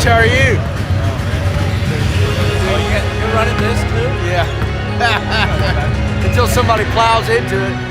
much. How are you? You're running this too? Yeah. Until somebody plows into it.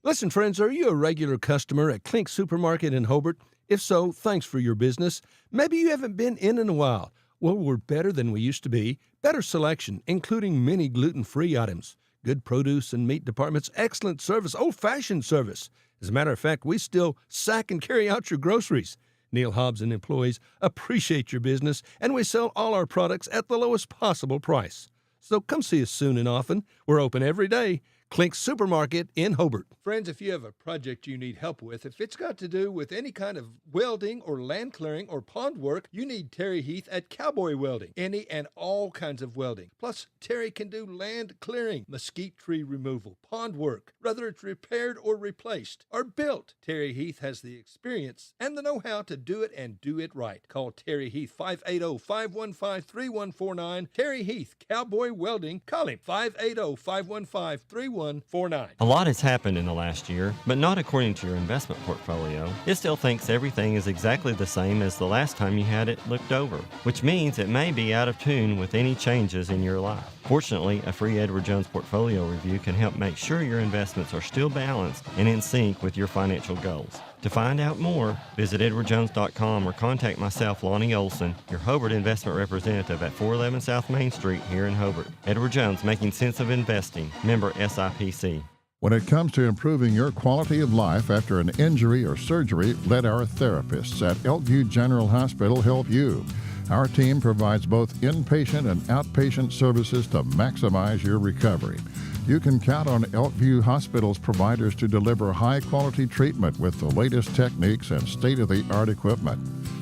Listen, friends, are you a regular customer at Clink Supermarket in Hobart? If so, thanks for your business. Maybe you haven't been in a while. Well, we're better than we used to be. Better selection, including many gluten-free items. Good produce and meat departments, excellent service, old-fashioned service. As a matter of fact, we still sack and carry out your groceries. Neil Hobbs and employees appreciate your business, and we sell all our products at the lowest possible price. So come see us soon and often. We're open every day. Clink Supermarket in Hobart. Friends, if you have a project you need help with, if it's got to do with any kind of welding or land clearing or pond work, you need Terry Heath at Cowboy Welding. Any and all kinds of welding. Plus, Terry can do land clearing, mesquite tree removal, pond work, whether it's repaired or replaced or built. Terry Heath has the experience and the know-how to do it and do it right. Call Terry Heath, 580-515-3149. Terry Heath, Cowboy Welding. Call him, 580-515-3149. A lot has happened in the last year, but not according to your investment portfolio. It still thinks everything is exactly the same as the last time you had it looked over, which means it may be out of tune with any changes in your life. Fortunately, a free Edward Jones portfolio review can help make sure your investments are still balanced and in sync with your financial goals. To find out more, visit edwardjones.com or contact myself, Lonnie Olson, your Hobart investment representative at 411 South Main Street here in Hobart. Edward Jones, making sense of investing. Member SIPC. When it comes to improving your quality of life after an injury or surgery, let our therapists at Elkview General Hospital help you. Our team provides both inpatient and outpatient services to maximize your recovery. You can count on Elkview Hospital's providers to deliver high-quality treatment with the latest techniques and state-of-the-art equipment.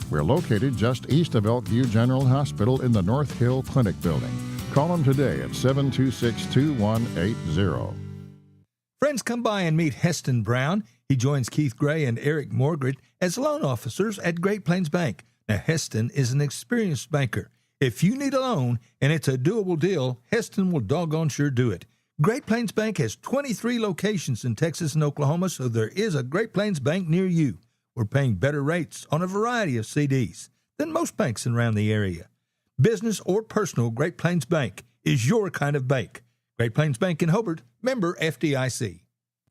We're located just east of Elkview General Hospital in the North Hill Clinic building. Call them today at 726-2180. Friends, come by and meet Heston Brown. He joins Keith Gray and Eric Morgret as loan officers at Great Plains Bank. Now, Heston is an experienced banker. If you need a loan and it's a doable deal, Heston will doggone sure do it. Great Plains Bank has 23 locations in Texas and Oklahoma, so there is a Great Plains Bank near you. We're paying better rates on a variety of CDs than most banks around the area. Business or personal, Great Plains Bank is your kind of bank. Great Plains Bank in Hobart, member FDIC.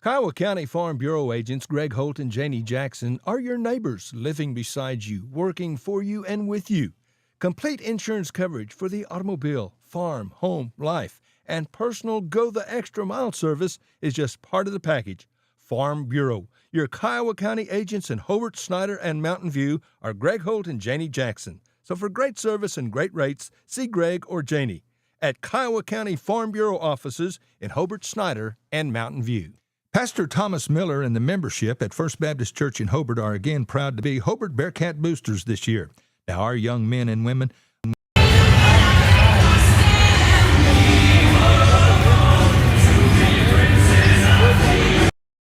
Kiowa County Farm Bureau agents Greg Holt and Janie Jackson are your neighbors, living beside you, working for you and with you. Complete insurance coverage for the automobile, farm, home, life, and personal go-the-extra-mile service is just part of the package. Farm Bureau. Your Kiowa County agents in Hobart, Snyder, and Mountain View are Greg Holt and Janie Jackson. So for great service and great rates, see Greg or Janie at Kiowa County Farm Bureau offices in Hobart, Snyder, and Mountain View. Pastor Thomas Miller and the membership at First Baptist Church in Hobart are again proud to be Hobart Bearcat boosters this year. Now, our young men and women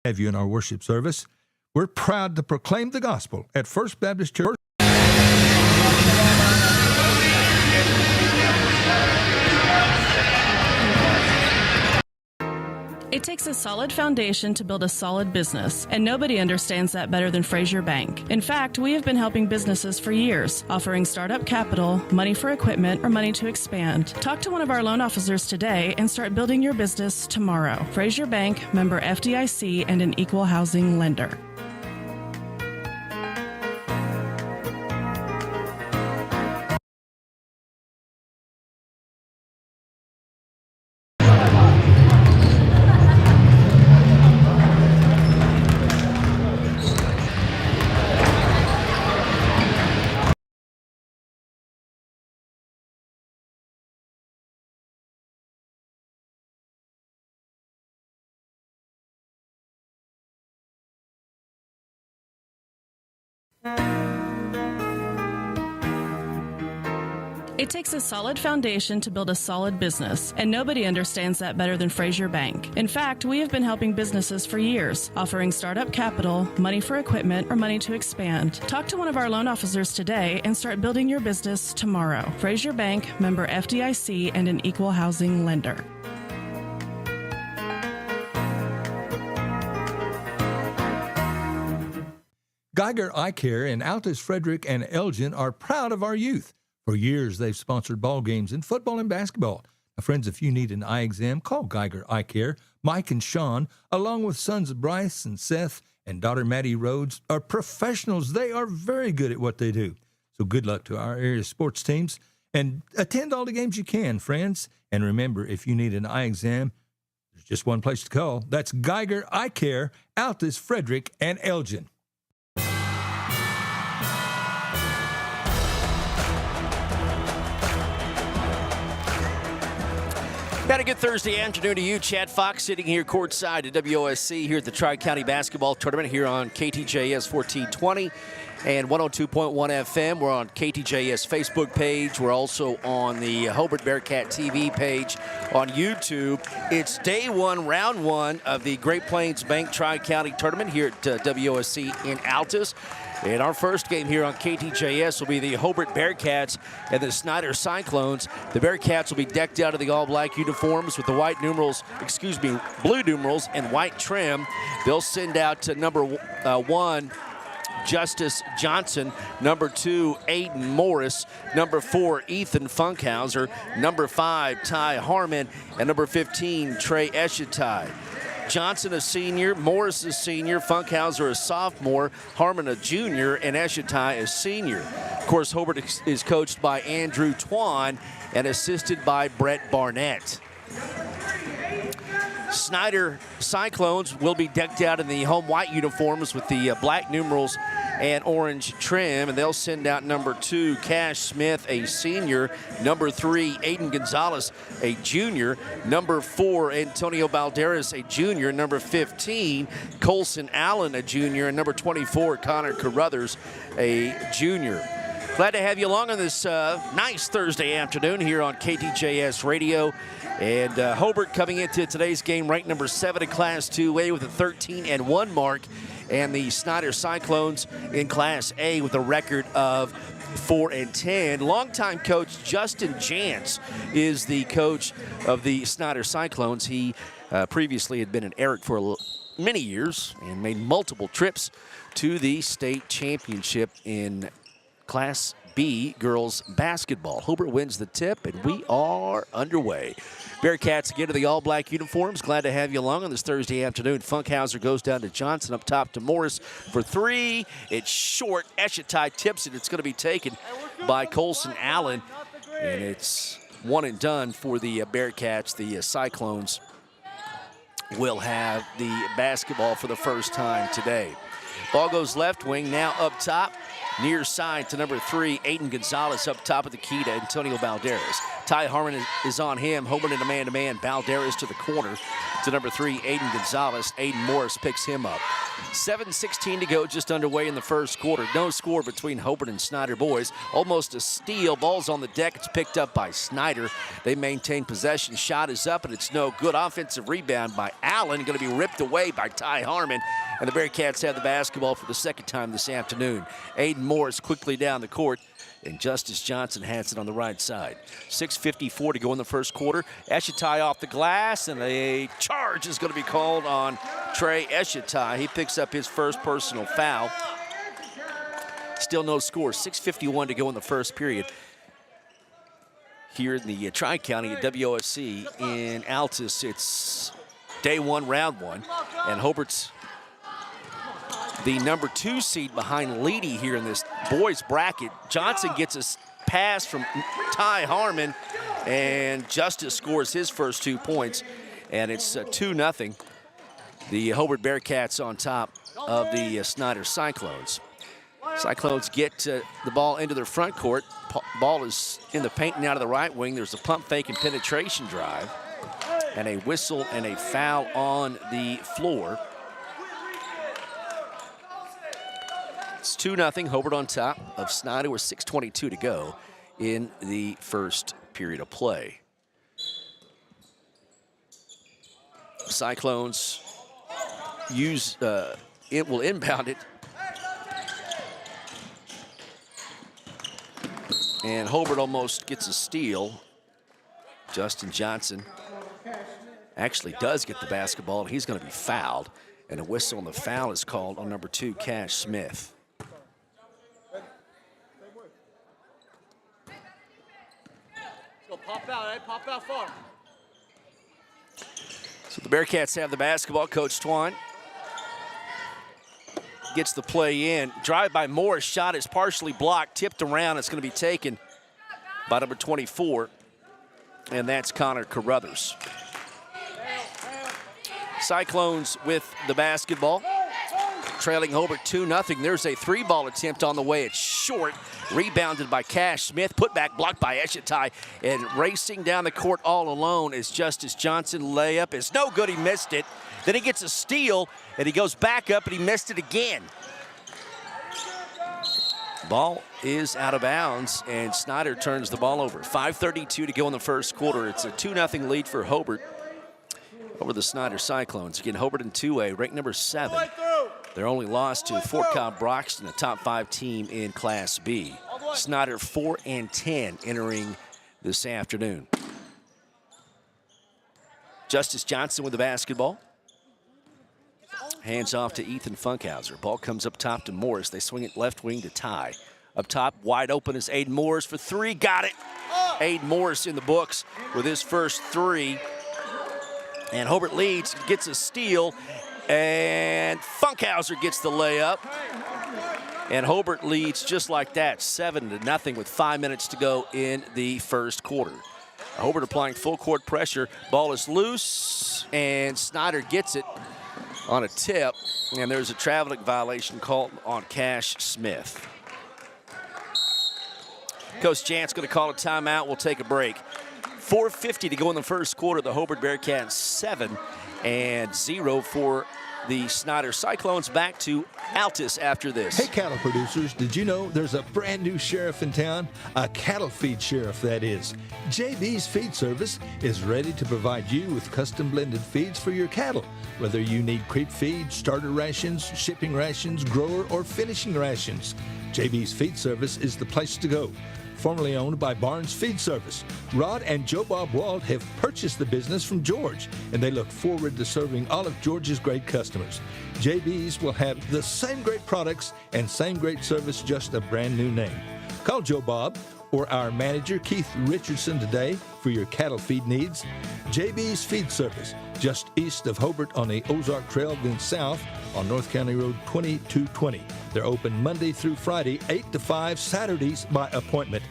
have you in our worship service. We're proud to proclaim the gospel at First Baptist Church. It takes a solid foundation to build a solid business, and nobody understands that better than Frazier Bank. In fact, we have been helping businesses for years, offering startup capital, money for equipment, or money to expand. Talk to one of our loan officers today and start building your business tomorrow. Frazier Bank, member FDIC, and an equal housing lender. It takes a solid foundation to build a solid business, and nobody understands that better than Frazier Bank. In fact, we have been helping businesses for years, offering startup capital, money for equipment, or money to expand. Talk to one of our loan officers today and start building your business tomorrow. Frazier Bank, member FDIC, and an equal housing lender. Geiger Eye Care in Altus, Frederick, and Elgin are proud of our youth. For years, they've sponsored ball games in football and basketball. Now, friends, if you need an eye exam, call Geiger Eye Care. Mike and Sean, along with sons Bryce and Seth and daughter Maddie Rhodes, are professionals. They are very good at what they do. So good luck to our area sports teams. And attend all the games you can, friends. And remember, if you need an eye exam, there's just one place to call. That's Geiger Eye Care, Altus, Frederick, and Elgin. Got a good Thursday afternoon to you. Chad Fox sitting here courtside at WOSC here at the Tri-County Basketball Tournament here on KTJS 1420 and 102.1 FM. We're on KTJS Facebook page. We're also on the Hobart Bearcat TV page on YouTube. It's day one, round one of the Great Plains Bank Tri-County Tournament here at WOSC in Altus. And our first game here on KTJS will be the Hobart Bearcats and the Snyder Cyclones. The Bearcats will be decked out in the all-black uniforms with the blue numerals and white trim. They'll send out to number 1, Justice Johnson, number 2, Aiden Morris, number 4, Ethan Funkhauser, number 5, Ty Harmon, and number 15, Trey Eshetai. Johnson a senior, Morris a senior, Funkhauser a sophomore, Harmon a junior, and Eshitai a senior. Of course, Hobart is coached by Andrew Twan and assisted by Brett Barnett. Snyder Cyclones will be decked out in the home white uniforms with the black numerals and orange trim, and they'll send out number 2, Cash Smith, a senior, number 3, Aiden Gonzalez, a junior, number 4, Antonio Balderas, a junior, number 15, Colson Allen, a junior, and number 24, Connor Carruthers, a junior. Glad to have you along on this nice Thursday afternoon here on KTJS Radio. And Hobart coming into today's game ranked number 7 in Class 2A with a 13-1 mark. And the Snyder Cyclones in Class A with a record of 4-10. Longtime coach Justin Jantz is the coach of the Snyder Cyclones. He previously had been in Eric for many years and made multiple trips to the state championship in Class B girls basketball. Hobart wins the tip, and we are underway. Bearcats again to the all-black uniforms. Glad to have you along on this Thursday afternoon. Funkhauser goes down to Johnson, up top to Morris for 3. It's short. Eshitai tips it. It's going to be taken by Colson Allen, and it's one and done for the Bearcats. The Cyclones will have the basketball for the first time today. Ball goes left wing, now up top. Near side to number 3, Aiden Gonzalez up top of the key to Antonio Balderas. Ty Harmon is on him. Hobart in a man-to-man. Balderas to the corner to number 3, Aiden Gonzalez. Aiden Morris picks him up. 7:16 to go, just underway in the first quarter. No score between Hobart and Snyder boys. Almost a steal. Ball's on the deck. It's picked up by Snyder. They maintain possession. Shot is up, and it's no good. Offensive rebound by Allen. Going to be ripped away by Ty Harmon. And the Bearcats have the basketball for the second time this afternoon. Aiden Morris quickly down the court, and Justice Johnson has it on the right side. 6:54 to go in the first quarter. Eshitai off the glass, and a charge is going to be called on Trey Eshitai. He picks up his first personal foul. Still no score. 6:51 to go in the first period. Here in the Tri-County at WOSC in Altus, it's day 1, round 1, and Hobart's the number 2 seed behind Leedy here in this boys bracket. Johnson gets a pass from Ty Harmon, and Justice scores his first 2 points, and it's 2-0. The Hobart Bearcats on top of the Snyder Cyclones. Cyclones get the ball into their front court. Ball is in the paint and out of the right wing. There's a pump fake and penetration drive, and a whistle and a foul on the floor. It's 2-0, Hobart on top of Snyder with 6:22 to go in the first period of play. Cyclones it will inbound it. And Hobart almost gets a steal. Justin Johnson actually does get the basketball, and he's going to be fouled. And a whistle on the foul is called on number 2, Cash Smith. Pop out, eh? Pop out far. So the Bearcats have the basketball. Coach Twan gets the play in. Drive by Morris. Shot is partially blocked. Tipped around. It's going to be taken by number 24. And that's Connor Carruthers. Cyclones with the basketball. Trailing Hobart 2-0. There's a 3-ball attempt on the way. It's short. Rebounded by Cash Smith. Put back blocked by Eshitai. And racing down the court all alone is Justice Johnson. Layup is no good. He missed it. Then he gets a steal, and he goes back up, and he missed it again. Ball is out of bounds, and Snyder turns the ball over. 5:32 to go in the first quarter. It's a 2-0 lead for Hobart over the Snyder Cyclones. Again, Hobart in 2A, ranked number 7. Their only loss to Fort Cobb Broxton, a top 5 team in Class B. Snyder 4-10 entering this afternoon. Justice Johnson with the basketball. Hands off to Ethan Funkhauser. Ball comes up top to Morris. They swing it left wing to Ty. Up top, wide open is Aiden Morris for 3. Got it. Aiden Morris in the books with his first 3. And Hobart leads, gets a steal, and Funkhauser gets the layup. And Hobart leads just like that, 7-0 with 5 minutes to go in the first quarter. Hobart applying full court pressure. Ball is loose, and Snyder gets it on a tip, and there's a traveling violation called on Cash Smith. Coach Jant's going to call a timeout. We'll take a break. 4:50 to go in the first quarter. The Hobart Bearcats 7-0 for the Snyder Cyclones. Back to Altus after this. Hey, cattle producers, did you know there's a brand new sheriff in town? A cattle feed sheriff, that is. JB's Feed Service is ready to provide you with custom blended feeds for your cattle. Whether you need creep feed, starter rations, shipping rations, grower, or finishing rations, JB's Feed Service is the place to go. Formerly owned by Barnes Feed Service, Rod and Joe Bob Wald have purchased the business from George, and they look forward to serving all of George's great customers. JB's will have the same great products and same great service, just a brand new name. Call Joe Bob or our manager, Keith Richardson, today for your cattle feed needs. JB's Feed Service, just east of Hobart on the Ozark Trail, then south on North County Road 2220. They're open Monday through Friday, 8 to 5, Saturdays by appointment.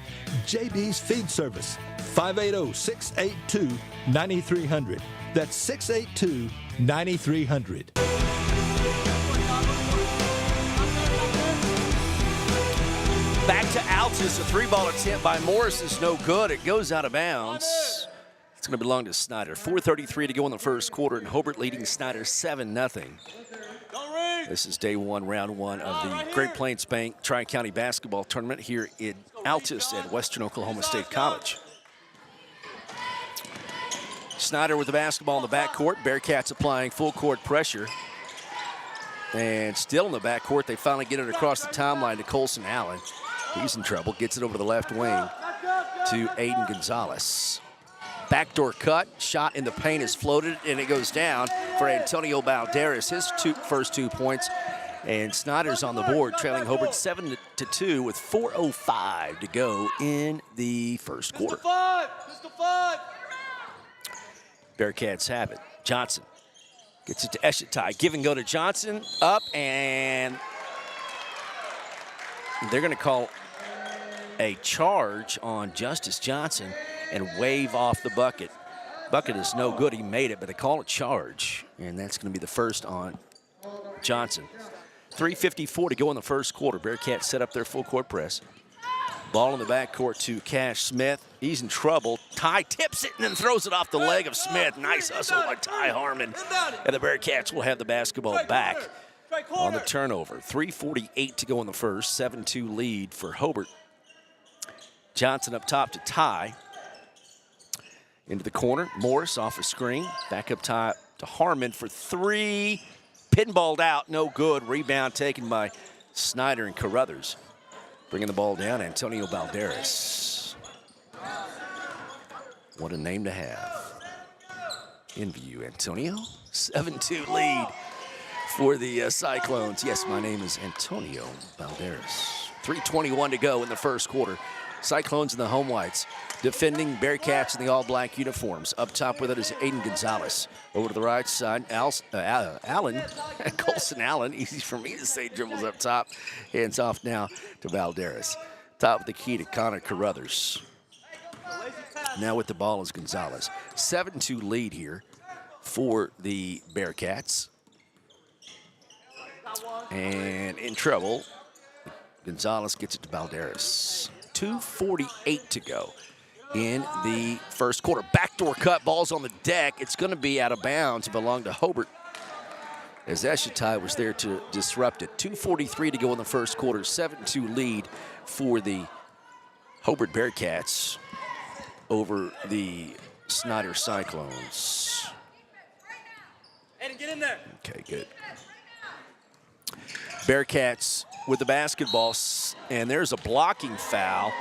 JB's Feed Service, 580-682-9300. That's 682-9300. Back to Altus. A 3-ball attempt by Morris is no good. It goes out of bounds. It's going to belong to Snyder. 4:33 to go in the first quarter, and Hobart leading Snyder 7-0. This is day one, round one of the Great Plains Bank Tri-County Basketball Tournament here in Altus at Western Oklahoma State College. Snyder with the basketball in the backcourt. Bearcats applying full court pressure. And still in the backcourt, they finally get it across the timeline to Colson Allen. He's in trouble, gets it over to the left wing to Aiden Gonzalez. Backdoor cut, shot in the paint is floated, and it goes down for Antonio Balderas, his first 2 points. And Snyder's on the board, trailing Hobart 7-2 with 4:05 to go in the first quarter. Bearcats have it. Johnson gets it to Eshetai. Give and go to Johnson. Up, and they're going to call a charge on Justice Johnson and wave off the bucket. Bucket is no good. He made it, but they call a charge, and that's going to be the first on Johnson. 3:54 to go in the first quarter. Bearcats set up their full court press. Ball in the backcourt to Cash Smith. He's in trouble. Ty tips it and then throws it off the leg of Smith. Nice hustle by Ty Harmon. And the Bearcats will have the basketball back on the turnover. 3:48 to go in the first. 7-2 lead for Hobart. Johnson up top to Ty. Into the corner. Morris off a screen. Back up top to Harmon for three. Pinballed out. No good. Rebound taken by Snyder and Carruthers. Bringing the ball down, Antonio Balderas. What a name to have. In view, Antonio. 7-2 lead for the Cyclones. Yes, my name is Antonio Balderas. 3:21 to go in the first quarter. Cyclones in the home whites. Defending Bearcats in the all-black uniforms. Up top with it is Aiden Gonzalez. Over to the right side, Allen, Colson Allen, easy for me to say, dribbles up top. Hands off now to Balderas. Top of the key to Connor Carruthers. Now with the ball is Gonzalez. 7-2 lead here for the Bearcats. And in trouble, Gonzalez gets it to Balderas. 2:48 to go in the first quarter. Backdoor cut, ball's on the deck. It's going to be out of bounds. It belonged to Hobart as Eshetai was there to disrupt it. 2:43 to go in the first quarter. 7-2 lead for the Hobart Bearcats over the Snyder Cyclones. Aiden, get in there. Okay, good. Bearcats with the basketball, and there's a blocking foul.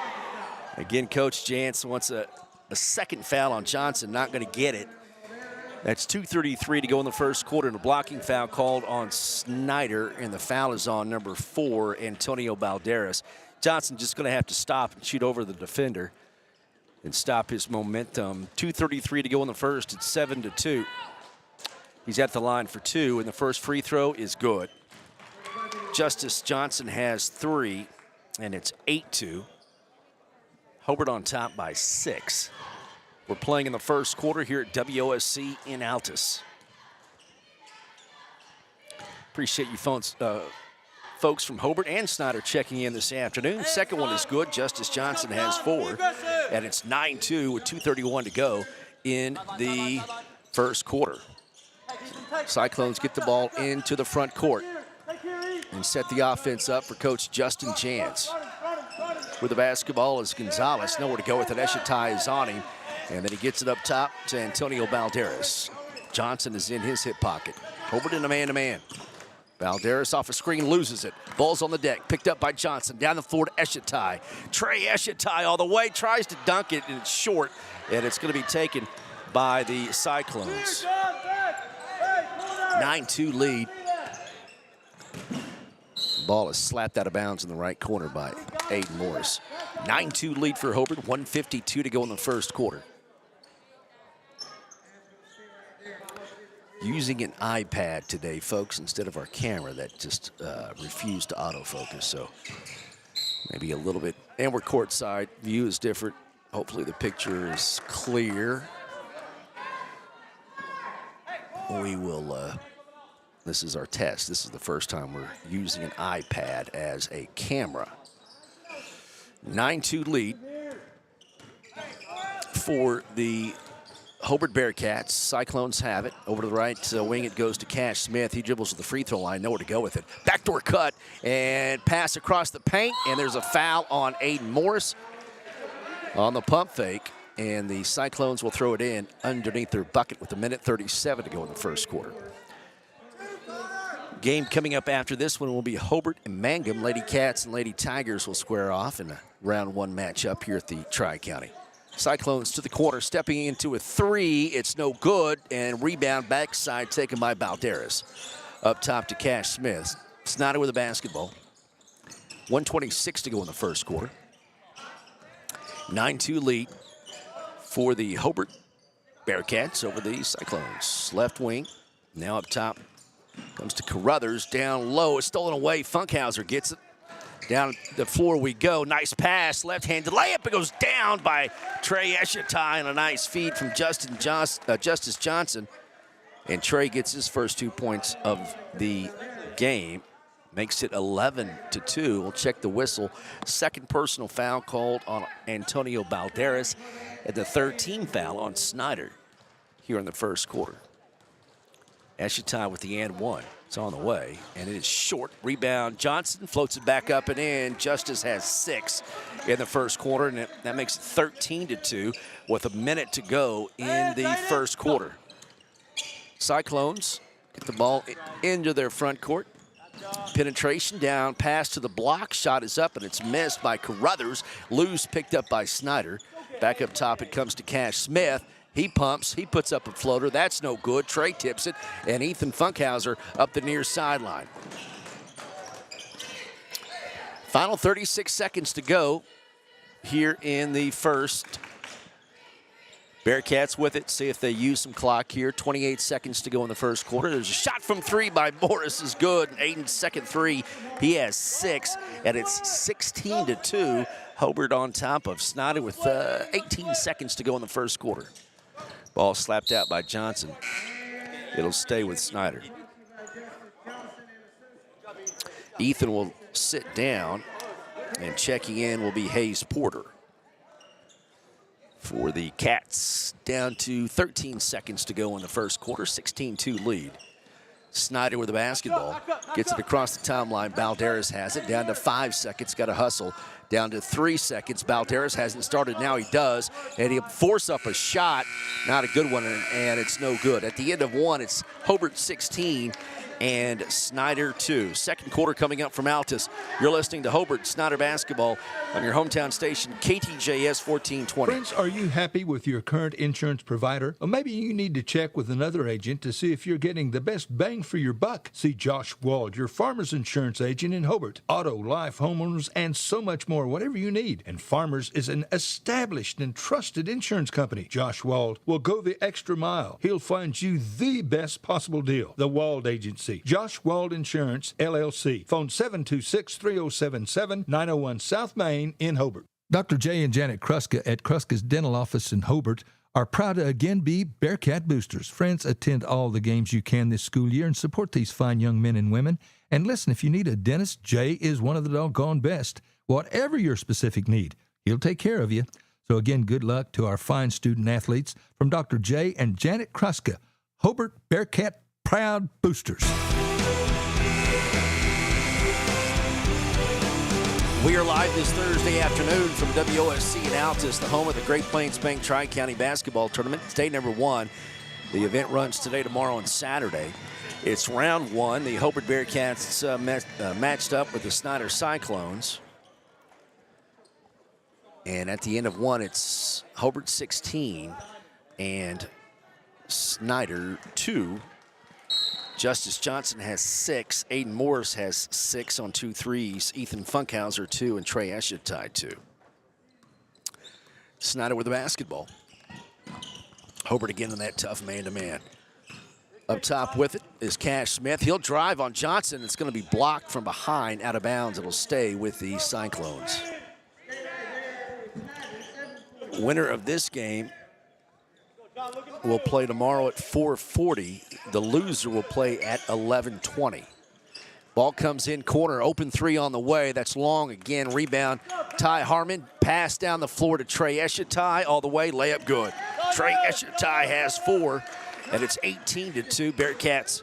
Again, Coach Jantz wants a second foul on Johnson, not going to get it. That's 2:33 to go in the first quarter, and a blocking foul called on Snyder, and the foul is on number 4, Antonio Balderas. Johnson just going to have to stop and shoot over the defender and stop his momentum. 2:33 to go in the first. It's 7-2. He's at the line for 2, and the first free throw is good. Justice Johnson has 3, and it's 8-2. Hobart on top by 6. We're playing in the first quarter here at WOSC in Altus. Appreciate you folks from Hobart and Snyder checking in this afternoon. Second one is good. Justice Johnson has 4, and it's 9-2 with 2:31 to go in the first quarter. Cyclones get the ball into the front court and set the offense up for Coach Justin Jantz. With the basketball is Gonzalez. Nowhere to go with it. Eshatai is on him. And then he gets it up top to Antonio Balderas. Johnson is in his hip pocket. Hobart in a man-to-man. Balderas off a screen, loses it. Ball's on the deck, picked up by Johnson. Down the floor to Eshatai. Trey Eshatai all the way, tries to dunk it, and it's short. And it's going to be taken by the Cyclones. 9-2 lead. Ball is slapped out of bounds in the right corner by Aiden Morris. 9-2 lead for Hobart, 1:52 to go in the first quarter. Using an iPad today, folks, instead of our camera that just refused to autofocus. So maybe a little bit, and we're courtside. View is different. Hopefully the picture is clear. We will, this is our test. This is the first time we're using an iPad as a camera. 9-2 lead for the Hobart Bearcats. Cyclones have it. Over to the right wing, it goes to Cash Smith. He dribbles to the free throw line. Nowhere to go with it. Backdoor cut and pass across the paint. And there's a foul on Aiden Morris on the pump fake. And the Cyclones will throw it in underneath their bucket with 1:37 to go in the first quarter. Game coming up after this one will be Hobart and Mangum. Lady Cats and Lady Tigers will square off in a round 1 matchup here at the Tri-County. Cyclones to the corner, stepping into a 3. It's no good, and rebound backside taken by Balderas. Up top to Cash Smith. Snyder with the basketball. 1:26 to go in the first quarter. 9-2 lead for the Hobart Bearcats over the Cyclones. Left wing, now up top. Comes to Carruthers, down low. It's stolen away. Funkhauser gets it. Down the floor we go. Nice pass, left-handed layup. It goes down by Trey Eshatai, and a nice feed from Justice Johnson. And Trey gets his first 2 points of the game. Makes it 11-2. We'll check the whistle. Second personal foul called on Antonio Balderas, and the 13th foul on Snyder here in the first quarter. Eshatai with the and 1. It's on the way, and it is short. Rebound, Johnson floats it back up and in. Justice has 6 in the first quarter, and that makes it 13-2 with a minute to go in the first quarter. Cyclones get the ball into their front court. Penetration down, pass to the block. Shot is up, and it's missed by Carruthers. Loose picked up by Snyder. Back up top, it comes to Cash Smith. He pumps, he puts up a floater. That's no good. Trey tips it, and Ethan Funkhauser up the near sideline. Final 36 seconds to go here in the first. Bearcats with it. See if they use some clock here. 28 seconds to go in the first quarter. There's a shot from 3 by Morris is good. Aiden's second 3. He has 6, and it's 16-2. Hobart on top of Snyder with 18 seconds to go in the first quarter. Ball slapped out by Johnson. It'll stay with Snyder. Ethan will sit down, and checking in will be Hayes Porter. For the Cats, down to 13 seconds to go in the first quarter, 16-2 lead. Snyder with the basketball, gets it across the timeline. Balderas has it, down to 5 seconds, got to hustle. Down to 3 seconds. Balderas hasn't started, now he does, and he'll force up a shot. Not a good one, and it's no good. At the end of 1, it's Hobart 16 and Snyder 2. Second quarter coming up from Altus. You're listening to Hobart Snyder basketball on your hometown station, KTJS 1420. Friends, are you happy with your current insurance provider? Or maybe you need to check with another agent to see if you're getting the best bang for your buck. See Josh Wald, your farmer's insurance agent in Hobart. Auto, life, homeowners, and so much more, whatever you need. And Farmers is an established and trusted insurance company. Josh Wald will go the extra mile. He'll find you the best possible deal. The Wald Agency. Josh Wald Insurance, LLC. Phone 726-3077, 901 South Main in Hobart. Dr. Jay and Janet Kruska at Kruska's Dental Office in Hobart are proud to again be Bearcat boosters. Friends, attend all the games you can this school year and support these fine young men and women. And listen, if you need a dentist, Jay is one of the doggone best. Whatever your specific need, he'll take care of you. So again, good luck to our fine student athletes from Dr. Jay and Janet Kruska, Hobart Bearcat proud boosters. We are live this Thursday afternoon from WOSC in Altus, the home of the Great Plains Bank Tri-County Basketball Tournament. It's day number 1. The event runs today, tomorrow, and Saturday. It's round 1. The Hobart Bearcats matched up with the Snyder Cyclones. And at the end of 1, it's Hobart 16 and Snyder 2. Justice Johnson has 6. Aiden Morris has 6 on 2 threes. Ethan Funkhauser 2 and Trey Eshett tied 2. Snyder with the basketball. Hobart again in that tough man-to-man. Up top with it is Cash Smith. He'll drive on Johnson. It's going to be blocked from behind, out of bounds. It'll stay with the Cyclones. Winner of this game will play tomorrow at 4:40. The loser will play at 11:20. Ball comes in corner, open 3 on the way. That's long again. Rebound. Ty Harmon, pass down the floor to Trey Eshett. Ty all the way, layup good. Trey Eshett has 4, and it's 18-2. Bearcats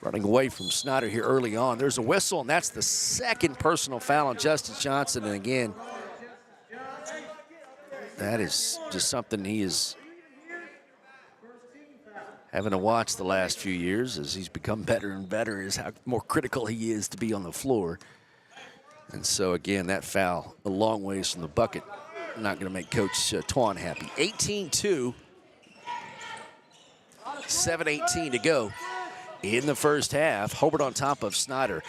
running away from Snyder here early on. There's a whistle, and that's the second personal foul on Justice Johnson. And again, that is just something he is having to watch the last few years as he's become better and better, is how more critical he is to be on the floor. And so, again, that foul a long ways from the bucket. Not going to make Coach Twan happy. 18-2. 7:18 to go in the first half. Hobart on top of Snyder.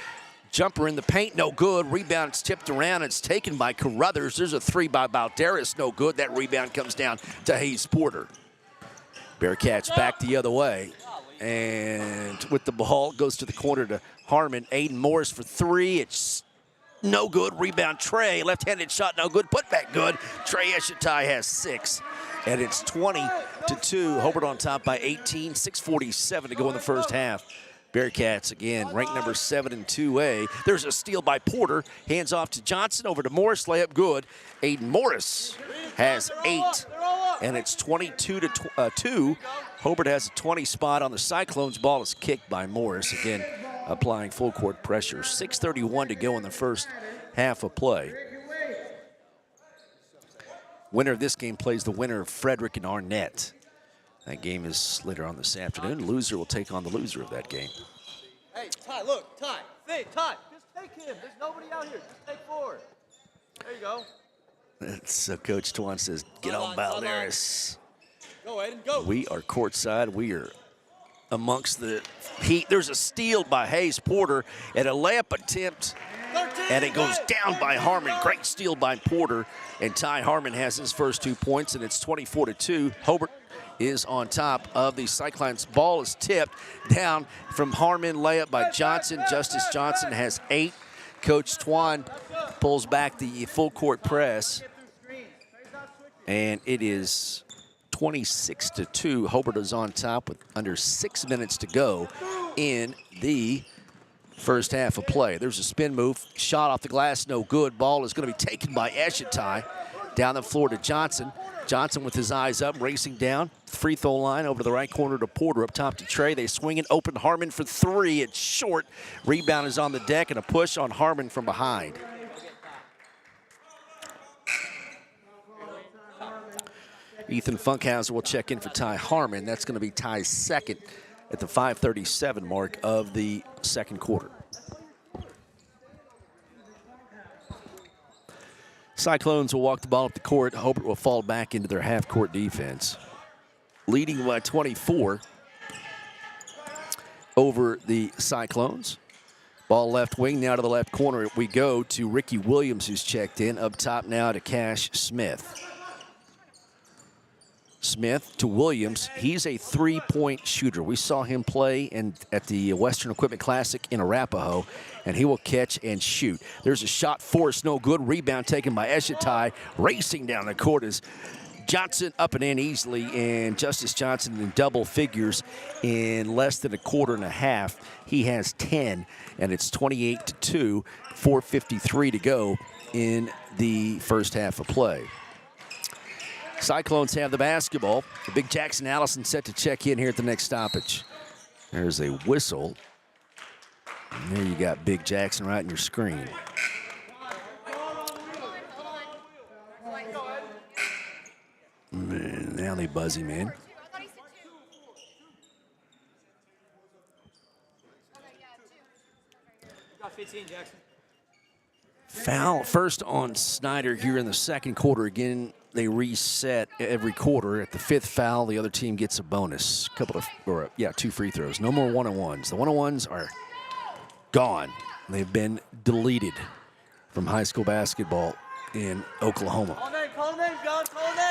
Jumper in the paint, no good. Rebound, it's tipped around. It's taken by Carruthers. There's a 3 by Balderas, no good. That rebound comes down to Hayes Porter. Bearcats back the other way. And with the ball, goes to the corner to Harmon. Aiden Morris for 3. It's no good. Rebound, Trey. Left-handed shot, no good. Put back good. Trey Eshett has 6. And it's 20-2. Hobart on top by 18. 6:47 to go in the first half. Bearcats, again, ranked number 7 in 2A. There's a steal by Porter. Hands off to Johnson, over to Morris. Layup good. Aiden Morris has 8, and it's 22-2. Hobart has a 20 spot on the Cyclones. Ball is kicked by Morris. Again, applying full court pressure. 6:31 to go in the first half of play. Winner of this game plays the winner of Frederick and Arnett. That game is later on this afternoon. Loser will take on the loser of that game. Hey, Ty, look, Ty. Hey, Ty, just take him. There's nobody out here. Just take 4. There you go. So Coach Twan says, get on Balderas. Go, Aiden, go. We are courtside. We are amongst the heat. There's a steal by Hayes Porter and a layup attempt, and it goes down by Harmon. Great steal by Porter, and Ty Harmon has his first 2 points, and it's 24-2. Hobart is on top of the Cyclones. Ball is tipped down from Harmon. Layup by Johnson. Justice Johnson has 8. Coach Twan pulls back the full court press, and it is 26-2. Hobart is on top with under 6 minutes to go in the first half of play. There's a spin move. Shot off the glass, no good. Ball is going to be taken by Eshett. Down the floor to Johnson. Johnson with his eyes up, racing down. Free throw line over to the right corner to Porter. Up top to Trey. They swing it open. Harmon for 3. It's short. Rebound is on the deck, and a push on Harmon from behind. Ethan Funkhauser will check in for Ty Harmon. That's going to be Ty's second at the 5:37 mark of the second quarter. Cyclones will walk the ball up the court. Hobart will fall back into their half-court defense. Leading by 24 over the Cyclones. Ball left wing, now to the left corner. We go to Ricky Williams, who's checked in. Up top now to Cash Smith. Smith to Williams. He's a three-point shooter. We saw him play at the Western Equipment Classic in Arapahoe, and he will catch and shoot. There's a shot forced, no good. Rebound taken by Eshitai. Racing down the court is Johnson, up and in easily, and Justice Johnson in double figures in less than a quarter and a half. He has 10, and it's 28-2, 4:53 to go in the first half of play. Cyclones have the basketball. The big Jackson Allison set to check in here at the next stoppage. There's a whistle. And there you got Big Jackson right in your screen. Man, now they buzz him in. Foul first on Snyder here in the second quarter. Again, they reset every quarter. At the fifth foul, the other team gets a bonus. Two free throws. No more one-on-ones. The one-on-ones are gone. They've been deleted from high school basketball in Oklahoma.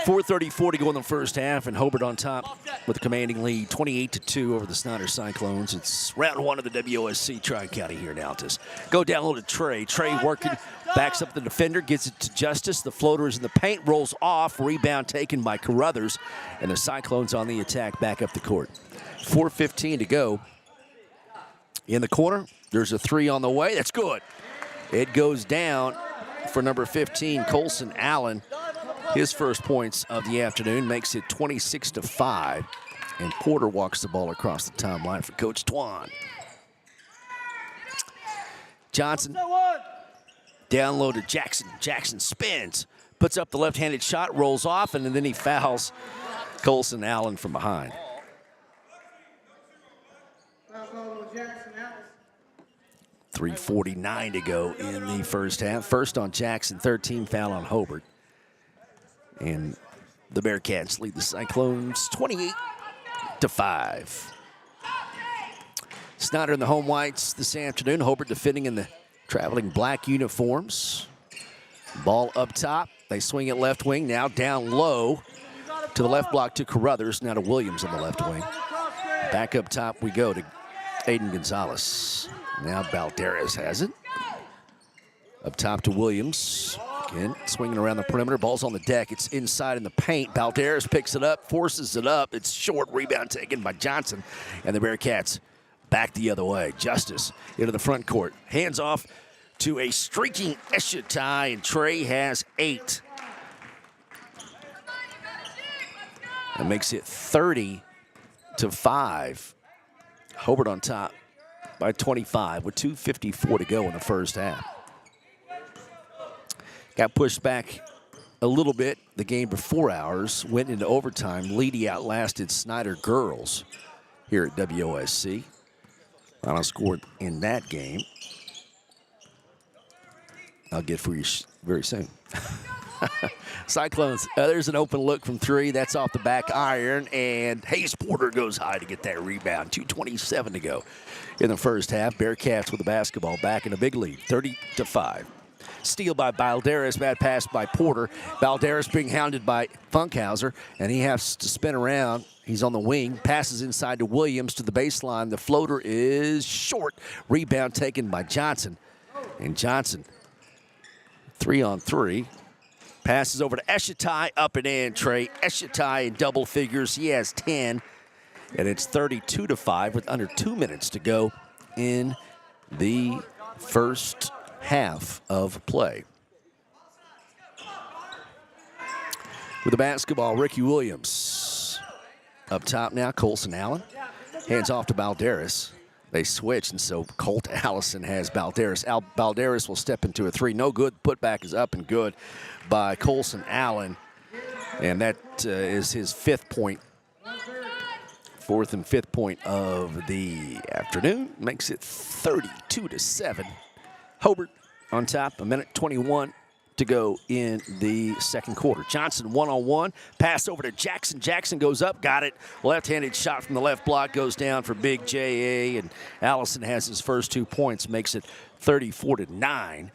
4:34 to go in the first half, and Hobart on top with a commanding lead, 28-2 over the Snyder Cyclones. It's round one of the WOSC Tri-County here in Altus. Go down low to Trey. Trey working, backs up the defender, gets it to Justice. The floater is in the paint, rolls off. Rebound taken by Carruthers, and the Cyclones on the attack back up the court. 4:15 to go. In the corner, there's a three on the way. That's good. It goes down for number 15, Colson Allen. His first points of the afternoon makes it 26-5. And Porter walks the ball across the timeline for Coach Twan. Johnson down low to Jackson. Jackson spins, puts up the left-handed shot, rolls off, and then he fouls Colson Allen from behind. 3:49 to go in the first half. First on Jackson, 13 foul on Hobart. And the Bearcats lead the Cyclones 28-5. Snyder in the home whites this afternoon. Hobart defending in the traveling black uniforms. Ball up top. They swing it left wing. Now down low to the left block to Carruthers. Now to Williams on the left wing. Back up top we go to Aiden Gonzalez. Now Balderas has it. Up top to Williams. Again, swinging around the perimeter. Ball's on the deck. It's inside in the paint. Balderas picks it up, forces it up. It's short. Rebound taken by Johnson. And the Bearcats back the other way. Justice into the front court. Hands off to a streaking Eshitai, and Trey has 8. That makes it 30-5. Hobart on top by 25 with 2:54 to go in the first half. Got pushed back a little bit the game before ours. Went into overtime. Leedy outlasted Snyder girls here at WOSC. Final score in that game I'll get for you very soon. Cyclones, there's an open look from 3. That's off the back iron, and Hayes Porter goes high to get that rebound. 2:27 to go in the first half. Bearcats with the basketball back in a big lead, 30-5. Steal by Balderas, bad pass by Porter. Balderas being hounded by Funkhauser, and he has to spin around. He's on the wing, passes inside to Williams to the baseline. The floater is short. Rebound taken by Johnson, and Johnson 3-on-3. Passes over to Eshitai, up and in, Trey. Eshitai in double figures. He has 10, and it's 32-5 with under 2 minutes to go in the first half of play. With the basketball, Ricky Williams. Up top now, Colson Allen. Hands off to Balderas. They switch, and so Colt Allison has Balderas. Balderas will step into a 3. No good. Putback is up and good by Colson Allen. And that is his 5th point Fourth and fifth point of the afternoon makes it 32-7. Hobart on top, 1:21 to go in the second quarter. Johnson one-on-one, pass over to Jackson. Jackson goes up, got it. Left-handed shot from the left block goes down for Big J.A., and Allison has his first 2 points, makes it 34-9,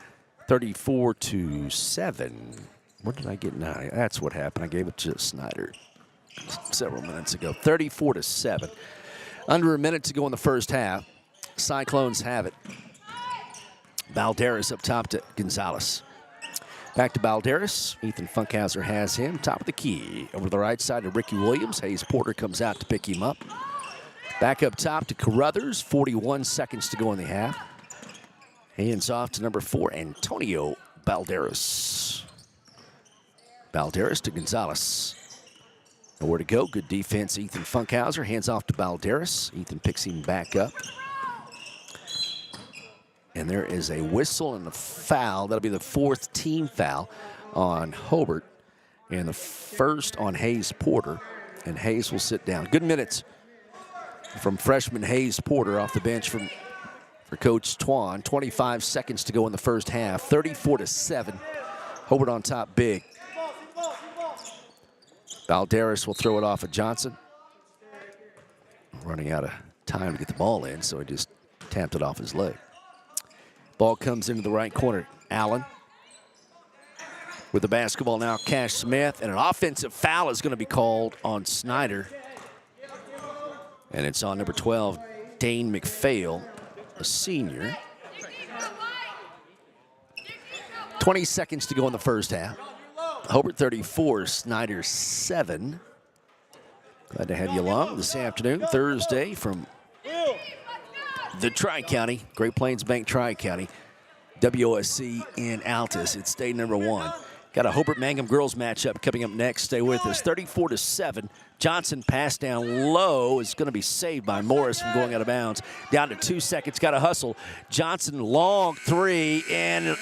34-7. Where did I get 9? That's what happened. I gave it to Snyder several minutes ago. 34-7. Under a minute to go in the first half. Cyclones have it. Balderas up top to Gonzalez. Back to Balderas. Ethan Funkhauser has him. Top of the key. Over the right side to Ricky Williams. Hayes Porter comes out to pick him up. Back up top to Carruthers. 41 seconds to go in the half. Hands off to number 4, Antonio Balderas. Balderas to Gonzalez. Nowhere to go. Good defense, Ethan Funkhauser. Hands off to Balderas. Ethan picks him back up. And there is a whistle and a foul. That'll be the 4th team foul on Hobart. And the first on Hayes Porter. And Hayes will sit down. Good minutes from freshman Hayes Porter off the bench for Coach Twan. 25 seconds to go in the first half. 34-7. Hobart on top big. Balderas will throw it off of Johnson. Running out of time to get the ball in, so he just tapped it off his leg. Ball comes into the right corner. Allen with the basketball now. Cash Smith, and an offensive foul is going to be called on Snyder. And it's on number 12, Dane McPhail, a senior. 20 seconds to go in the first half. Hobart 34, Snyder 7. Glad to have you along this afternoon, Thursday, from the Tri-County, Great Plains Bank Tri-County, WOSC in Altus. It's day number 1. Got a Hobart Mangum girls matchup coming up next. Stay with us. 34-7. Johnson pass down low is going to be saved by Morris from going out of bounds. Down to 2 seconds. Got to hustle. Johnson long 3 and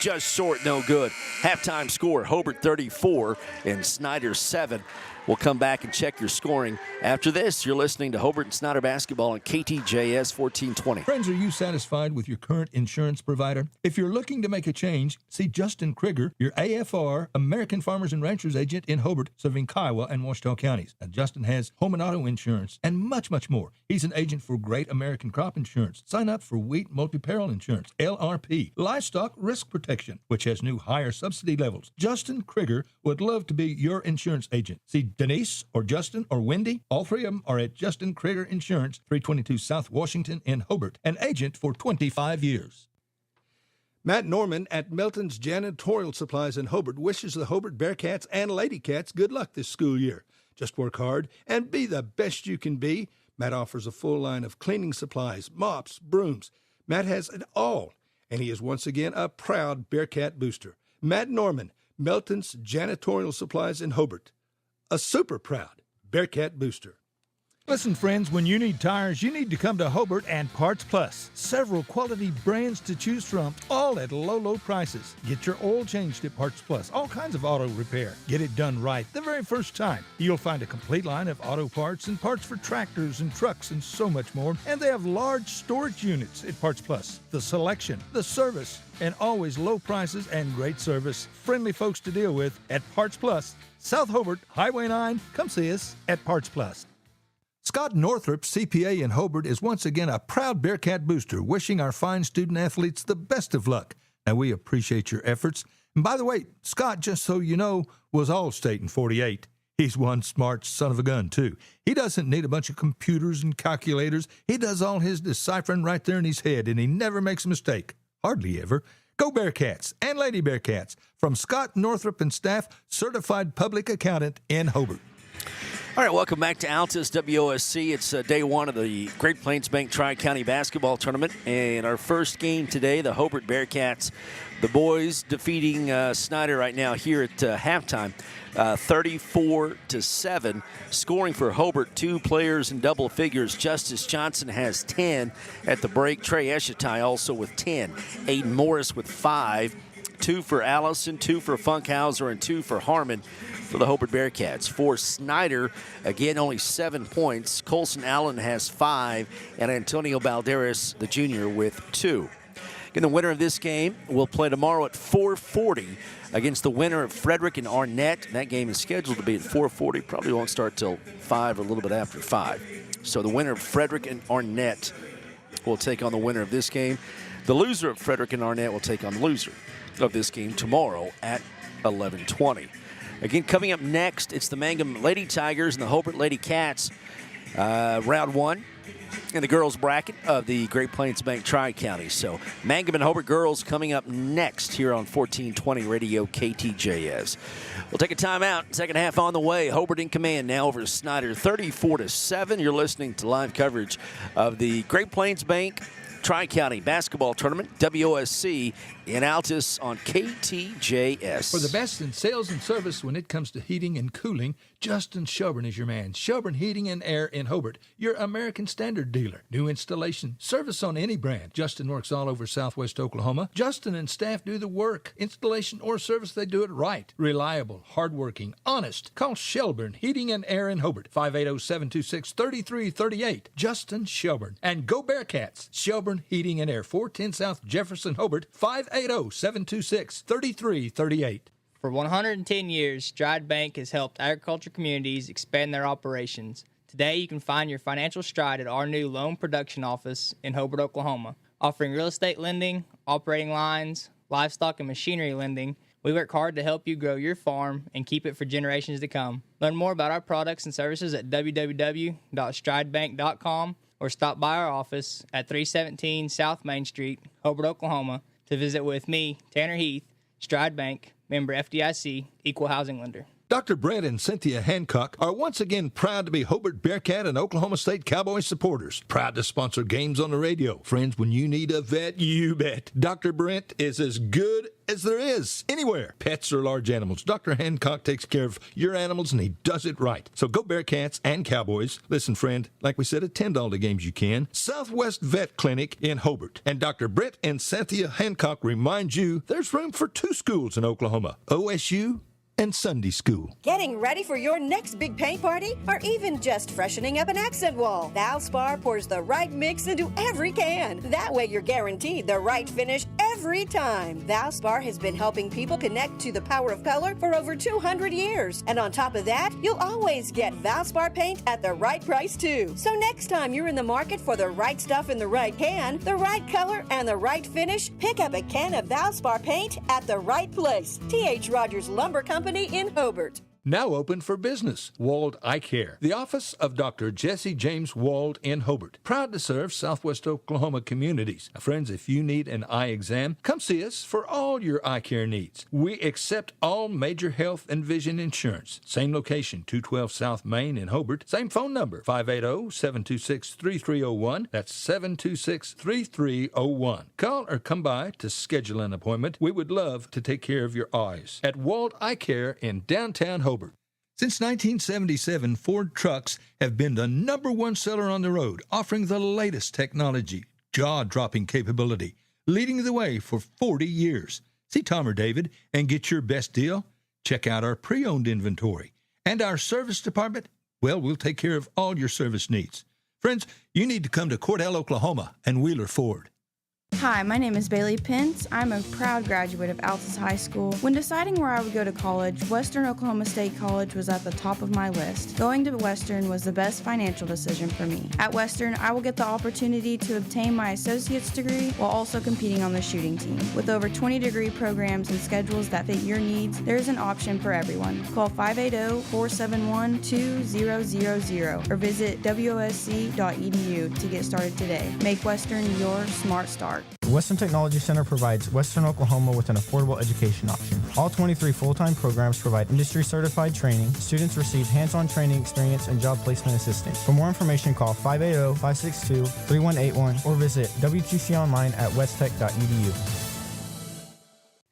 just short. No good. Halftime score: Hobart 34 and Snyder 7. We'll come back and check your scoring. After this, you're listening to Hobart and Snyder basketball on KTJS 1420. Friends, are you satisfied with your current insurance provider? If you're looking to make a change, see Justin Krieger, your AFR, American Farmers and Ranchers agent in Hobart, serving Kiowa and Washita counties. And Justin has home and auto insurance and much, much more. He's an agent for Great American Crop Insurance. Sign up for Wheat Multi-Peril Insurance, LRP, Livestock Risk Protection, which has new higher subsidy levels. Justin Krieger would love to be your insurance agent. See Denise or Justin or Wendy. All three of them are at Justin Krieger Insurance, 322 South Washington in Hobart, an agent for 25 years. Matt Norman at Melton's Janitorial Supplies in Hobart wishes the Hobart Bearcats and Lady Cats good luck this school year. Just work hard and be the best you can be. Matt offers a full line of cleaning supplies, mops, brooms. Matt has it all, and he is once again a proud Bearcat booster. Matt Norman, Melton's Janitorial Supplies in Hobart. A super proud Bearcat booster. Listen, friends, when you need tires, you need to come to Hobart and Parts Plus. Several quality brands to choose from, all at low, low prices. Get your oil changed at Parts Plus. All kinds of auto repair. Get it done right the very first time. You'll find a complete line of auto parts and parts for tractors and trucks and so much more. And they have large storage units at Parts Plus. The selection, the service, and always low prices and great service. Friendly folks to deal with at Parts Plus. South Hobart, Highway 9. Come see us at Parts Plus. Scott Northrup, CPA in Hobart, is once again a proud Bearcat booster, wishing our fine student athletes the best of luck. Now, we appreciate your efforts. And by the way, Scott, just so you know, was All-State in 48. He's one smart son of a gun, too. He doesn't need a bunch of computers and calculators. He does all his deciphering right there in his head, and he never makes a mistake. Hardly ever. Go Bearcats and Lady Bearcats. From Scott Northrup and staff, certified public accountant in Hobart. All right, welcome back to Altus WOSC. It's day 1 of the Great Plains Bank Tri-County Basketball Tournament. And our first game today, the Hobart Bearcats, the boys defeating Snyder right now here at halftime, 34-7. Scoring for Hobart, 2 players in double figures. Justice Johnson has 10 at the break. Trey Eschatai also with 10. Aiden Morris with 5. 2 for Allison, 2 for Funkhauser, and 2 for Harmon for the Hobart Bearcats. For Snyder, again, only 7 points. Colson Allen has 5, and Antonio Balderas, the junior, with 2. Again, the winner of this game will play tomorrow at 4:40 against the winner of Frederick and Arnett. That game is scheduled to be at 4:40. Probably won't start till 5 or a little bit after 5. So the winner of Frederick and Arnett will take on the winner of this game. The loser of Frederick and Arnett will take on the loser of this game tomorrow at 11:20. Again, coming up next, it's the Mangum Lady Tigers and the Hobart Lady Cats. Round 1 in the girls bracket of the Great Plains Bank Tri-County. So Mangum and Hobart girls coming up next here on 1420 Radio KTJS. We'll take a timeout. Second half on the way. Hobart in command now over Snyder, 34-7. You're listening to live coverage of the Great Plains Bank Tri-County Basketball Tournament, WOSC, in Altus on KTJS. For the best in sales and service when it comes to heating and cooling, Justin Shelburne is your man. Shelburne Heating and Air in Hobart, your American Standard dealer. New installation, service on any brand. Justin works all over Southwest Oklahoma. Justin and staff do the work. Installation or service, they do it right. Reliable, hardworking, honest. Call Shelburne Heating and Air in Hobart, 580-726-3338. Justin Shelburne. And go Bearcats. Shelburne Heating and Air, 410 South Jefferson, Hobart, 580-726-3338. For 110 years, Stride Bank has helped agriculture communities expand their operations. Today, you can find your financial stride at our new loan production office in Hobart, Oklahoma. Offering real estate lending, operating lines, livestock and machinery lending, we work hard to help you grow your farm and keep it for generations to come. Learn more about our products and services at www.stridebank.com or stop by our office at 317 South Main Street, Hobart, Oklahoma, to visit with me, Tanner Heath, Stride Bank, member FDIC, equal housing lender. Dr. Brett and Cynthia Hancock are once again proud to be Hobart Bearcat and Oklahoma State Cowboys supporters. Proud to sponsor games on the radio. Friends, when you need a vet, you bet. Dr. Brett is as good as there is anywhere. Pets or large animals. Dr. Hancock takes care of your animals, and he does it right. So go Bearcats and Cowboys. Listen, friend, like we said, attend all the games you can. Southwest Vet Clinic in Hobart. And Dr. Brett and Cynthia Hancock remind you there's room for 2 schools in Oklahoma. OSU and Sunday school. Getting ready for your next big paint party? Or even just freshening up an accent wall? Valspar pours the right mix into every can. That way you're guaranteed the right finish every time. Valspar has been helping people connect to the power of color for over 200 years. And on top of that, you'll always get Valspar paint at the right price too. So next time you're in the market for the right stuff in the right can, the right color, and the right finish, pick up a can of Valspar paint at the right place. T.H. Rogers Lumber Company in Hobart. Now open for business. Wald Eye Care, the office of Dr. Jesse James Wald in Hobart. Proud to serve Southwest Oklahoma communities. Now, friends, if you need an eye exam, come see us for all your eye care needs. We accept all major health and vision insurance. Same location, 212 South Main in Hobart. Same phone number, 580-726-3301. That's 726-3301. Call or come by to schedule an appointment. We would love to take care of your eyes at Wald Eye Care in downtown Hobart. Since 1977, Ford trucks have been the #1 seller on the road, offering the latest technology, jaw-dropping capability, leading the way for 40 years. See Tom or David and get your best deal? Check out our pre-owned inventory. And our service department? Well, we'll take care of all your service needs. Friends, you need to come to Cordell, Oklahoma and Wheeler Ford. Hi, my name is Bailey Pence. I'm a proud graduate of Altus High School. When deciding where I would go to college, Western Oklahoma State College was at the top of my list. Going to Western was the best financial decision for me. At Western, I will get the opportunity to obtain my associate's degree while also competing on the shooting team. With over 20 degree programs and schedules that fit your needs, there is an option for everyone. Call 580-471-2000 or visit wosc.edu to get started today. Make Western your smart start. The Western Technology Center provides Western Oklahoma with an affordable education option. All 23 full-time programs provide industry-certified training. Students receive hands-on training experience and job placement assistance. For more information, call 580-562-3181 or visit WTConline at westtech.edu.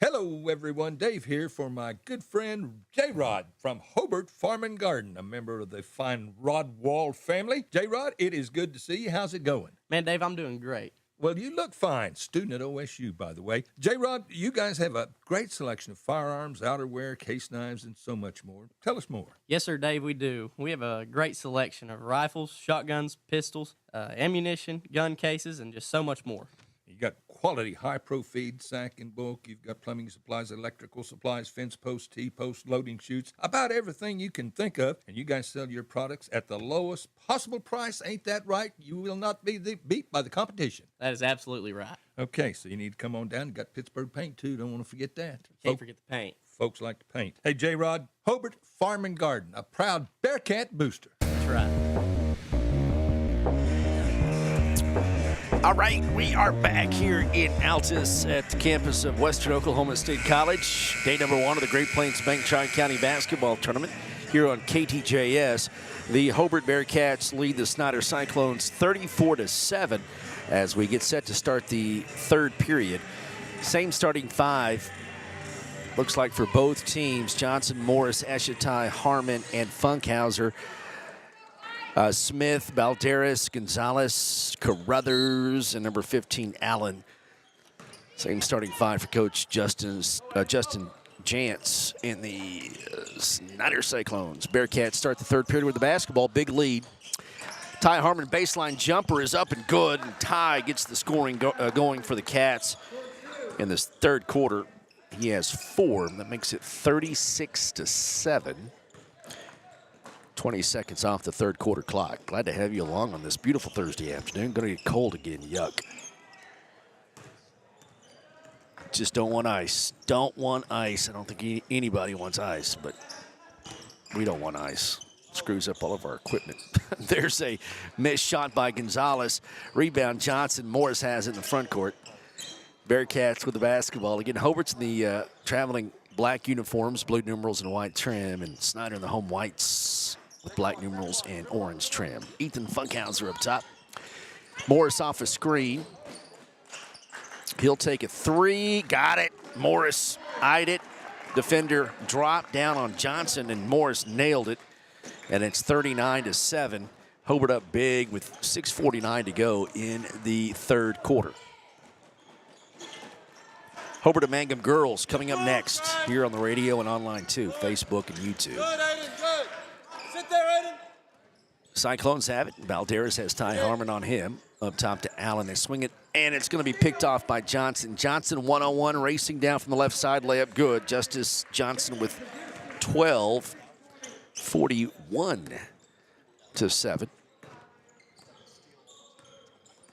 Hello, everyone. Dave here for my good friend J-Rod from Hobart Farm and Garden, a member of the fine Rod Wall family. J-Rod, it is good to see you. How's it going? Man, Dave, I'm doing great. Well, you look fine. Student at OSU, by the way. J-Rod, you guys have a great selection of firearms, outerwear, case knives, and so much more. Tell us more. Yes, sir, Dave, we do. We have a great selection of rifles, shotguns, pistols, ammunition, gun cases, and just so much more. You got quality high-pro feed, sack, and bulk. You've got plumbing supplies, electrical supplies, fence posts, T-posts, loading chutes, about everything you can think of. And you guys sell your products at the lowest possible price. Ain't that right? You will not be beat by the competition. That is absolutely right. Okay, so you need to come on down. You got Pittsburgh paint, too. Don't want to forget that. Can't forget the paint. Folks like to paint. Hey, J-Rod, Hobart Farm and Garden, a proud Bearcat booster. That's right. All right, we are back here in Altus at the campus of Western Oklahoma State College. Day number 1 of the Great Plains Bank Tri-County Basketball Tournament here on KTJS. The Hobart Bearcats lead the Snyder Cyclones 34-7 as we get set to start the third period. Same starting 5. Looks like for both teams, Johnson, Morris, Eshetai, Harmon, and Funkhauser. Smith, Balderas, Gonzalez, Carruthers, and number 15, Allen. Same starting 5 for Coach Justin Jantz in the Snyder Cyclones. Bearcats start the third period with the basketball. Big lead. Ty Harmon baseline jumper is up and good. And Ty gets the scoring going for the Cats in this third quarter. He has 4. That makes it 36-7. 20 seconds off the third quarter clock. Glad to have you along on this beautiful Thursday afternoon. Going to get cold again. Yuck. Just don't want ice. Don't want ice. I don't think anybody wants ice, but we don't want ice. Screws up all of our equipment. There's a missed shot by Gonzalez. Rebound Johnson. Morris has it in the front court. Bearcats with the basketball. Again, Hobart's in the traveling black uniforms, blue numerals and white trim, and Snyder in the home whites with black numerals and orange trim. Ethan Funkhauser up top. Morris off a screen. He'll take a 3. Got it. Morris eyed it. Defender dropped down on Johnson, and Morris nailed it. And it's 39-7. Hobart up big with 6:49 to go in the third quarter. Hobart and Mangum girls coming up next here on the radio and online too, Facebook and YouTube. Good, Aiden, good. Sit there, Aiden. Cyclones have it. Balderas has Ty Harmon on him. Up top to Allen. They swing it, and it's going to be picked off by Johnson. Johnson one-on-one racing down from the left side. Layup good. Justice Johnson with 12. 41-7.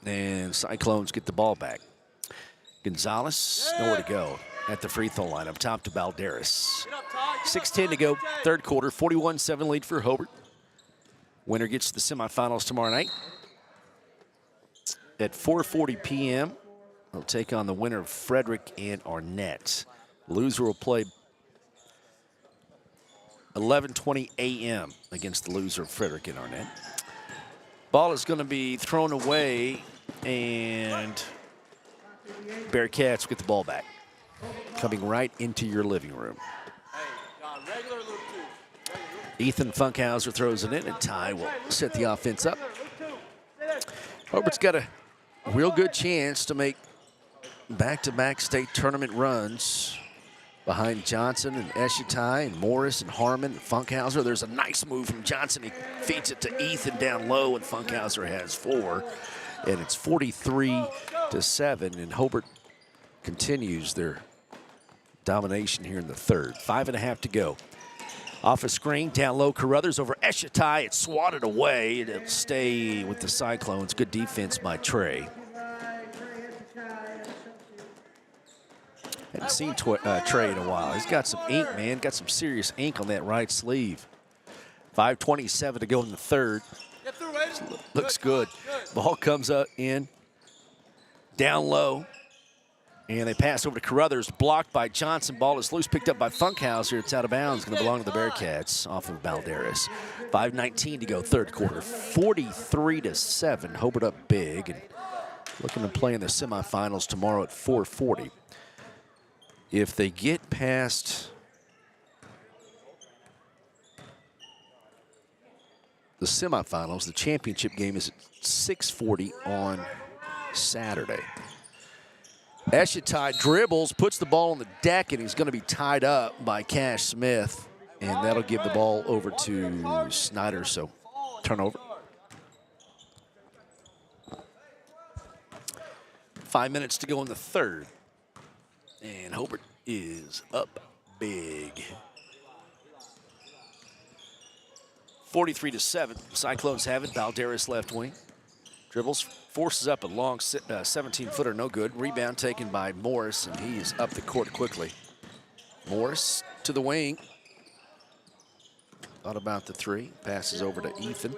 And Cyclones get the ball back. Gonzalez, nowhere to go at the free throw line. Up top to Balderas. 6:10 to go, third quarter. 41-7 lead for Hobart. Winner gets to the semifinals tomorrow night. At 4:40 p.m., they'll take on the winner of Frederick and Arnett. Loser will play 11:20 a.m. against the loser of Frederick and Arnett. Ball is going to be thrown away, and Bearcats get the ball back. Coming right into your living room. Ethan Funkhauser throws it in, and Ty will set the offense up. Hobart's got a real good chance to make back-to-back state tournament runs behind Johnson and Eshetai and Morris and Harmon and Funkhauser. There's a nice move from Johnson. He feeds it to Ethan down low, and Funkhauser has 4. And it's 43-7, and Hobart continues their domination here in the third. 5.5 to go. Off a screen, down low, Carruthers over Eshetai. It's swatted away. It'll stay with the Cyclones. Good defense by Trey. Haven't seen Trey in a while. He's got some ink, man. Got some serious ink on that right sleeve. 5:27 to go in the third. Looks good. Ball comes up in, down low, and they pass over to Carruthers. Blocked by Johnson. Ball is loose, picked up by Funkhauser. It's out of bounds. Going to belong to the Bearcats off of Balderas. 5:19 to go, third quarter. 43-7. Hobart up big, and looking to play in the semifinals tomorrow at 4:40. If they get past the semifinals, the championship game is at 6:40 on Saturday. Eshitai dribbles, puts the ball on the deck, and he's going to be tied up by Cash Smith. And that'll give the ball over to Snyder, so turnover. 5 minutes to go in the third. And Hobart is up big. 43-7. Cyclones have it. Balderas left wing. Dribbles, forces up a long 17-footer, no good. Rebound taken by Morris, and he is up the court quickly. Morris to the wing. Thought about the three. Passes over to Ethan.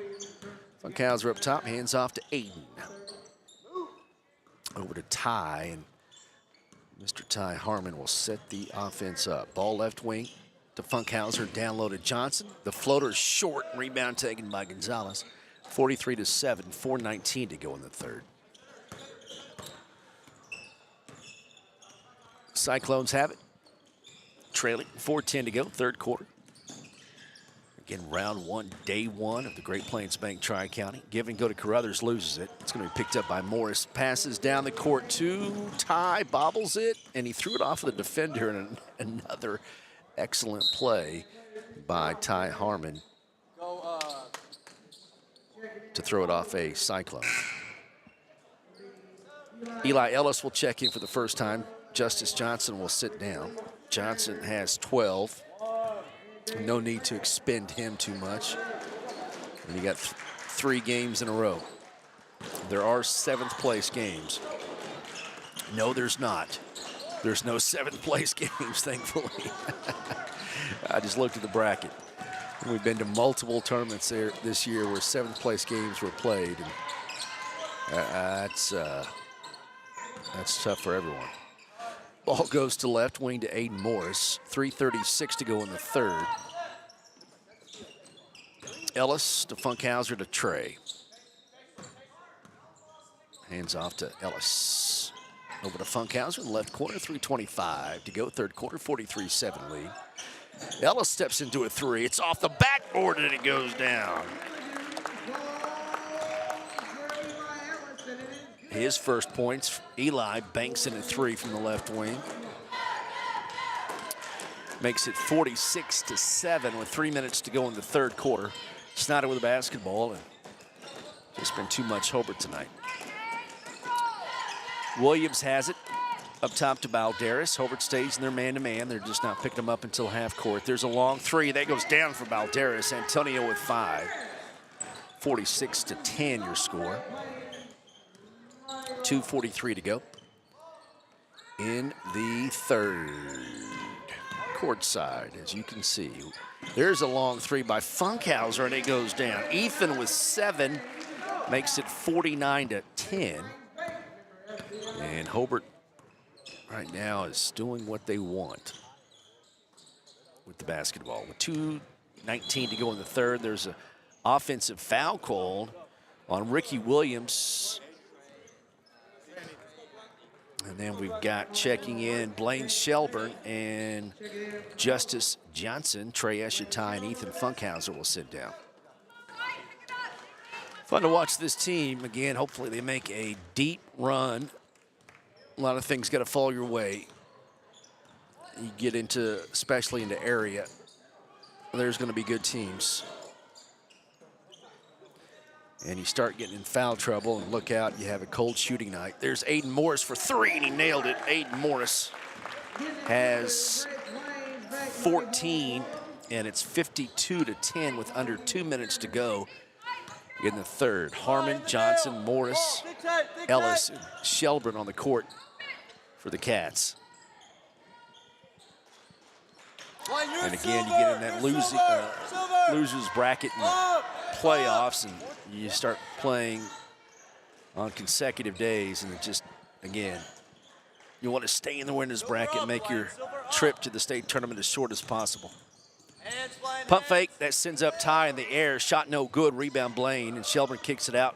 Funkhauser up top, hands off to Aiden. Over to Ty, and Mr. Ty Harmon will set the offense up. Ball left wing to Funkhauser, down low to Johnson. The floater is short, rebound taken by Gonzalez. 43-7, 4:19 to go in the third. Cyclones have it. Trailing, 4:10 to go, third quarter. Again, round one, day one of the Great Plains Bank Tri-County. Give and go to Carruthers, loses it. It's going to be picked up by Morris. Passes down the court to Ty, bobbles it, and he threw it off of the defender, and another excellent play by Ty Harmon to throw it off a Cyclone. Eli Ellis will check in for the first time. Justice Johnson will sit down. Johnson has 12. No need to expend him too much. And you got 3 games in a row. There are 7th place games. No, there's not. There's no 7th place games, thankfully. I just looked at the bracket. We've been to multiple tournaments there this year where 7th place games were played. And that's tough for everyone. Ball goes to left wing to Aiden Morris. 3:36 to go in the third. Ellis to Funkhauser to Trey. Hands off to Ellis. Over to Funkhauser in the left corner. 3:25 to go, third quarter, 43-7 lead. Ellis steps into a three. It's off the backboard and it goes down. His first points. Eli banks in a three from the left wing. Makes it 46-7 with 3 minutes to go in the third quarter. Snyder with a basketball, and just been too much Hobart tonight. Williams has it up top to Balderas. Hobart stays in their man-to-man. They're just not picking them up until half court. There's a long three. That goes down for Balderas. Antonio with 5. 46-10 your score. 2:43 to go in the third. Courtside, as you can see. There's a long three by Funkhauser, and it goes down. Ethan with 7 makes it 49-10. And Hobart right now is doing what they want with the basketball. With 2:19 to go in the third, there's an offensive foul called on Ricky Williams. And then we've got checking in Blaine Shelburne and Justice Johnson. Trey Eshitai and Ethan Funkhauser will sit down. Fun to watch this team. Again, hopefully they make a deep run. A lot of things got to fall your way. You get into, especially into area, there's going to be good teams. And you start getting in foul trouble, and look out, you have a cold shooting night. There's Aiden Morris for 3, and he nailed it. Aiden Morris has 14, and it's 52-10 with under 2 minutes to go in the third. Harmon, Johnson, Morris, Ellis, and Shelburne on the court for the Cats. And again, you get in that losers bracket in the playoffs, and you start playing on consecutive days, and it just, again, you want to stay in the winners bracket, make your trip to the state tournament as short as possible. Pump fake, that sends up Ty in the air. Shot no good, rebound Blaine, and Shelburne kicks it out.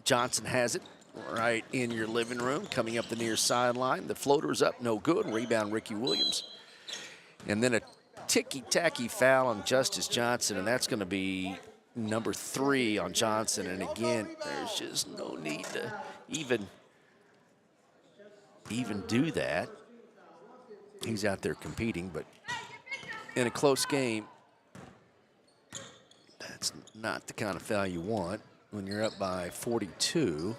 Johnson has it right in your living room, coming up the near sideline. The floater's up, no good, rebound Ricky Williams. And then a ticky-tacky foul on Justice Johnson, and that's going to be number 3 on Johnson. And again, there's just no need to even even do that. He's out there competing, but in a close game, that's not the kind of foul you want. When you're up by 42,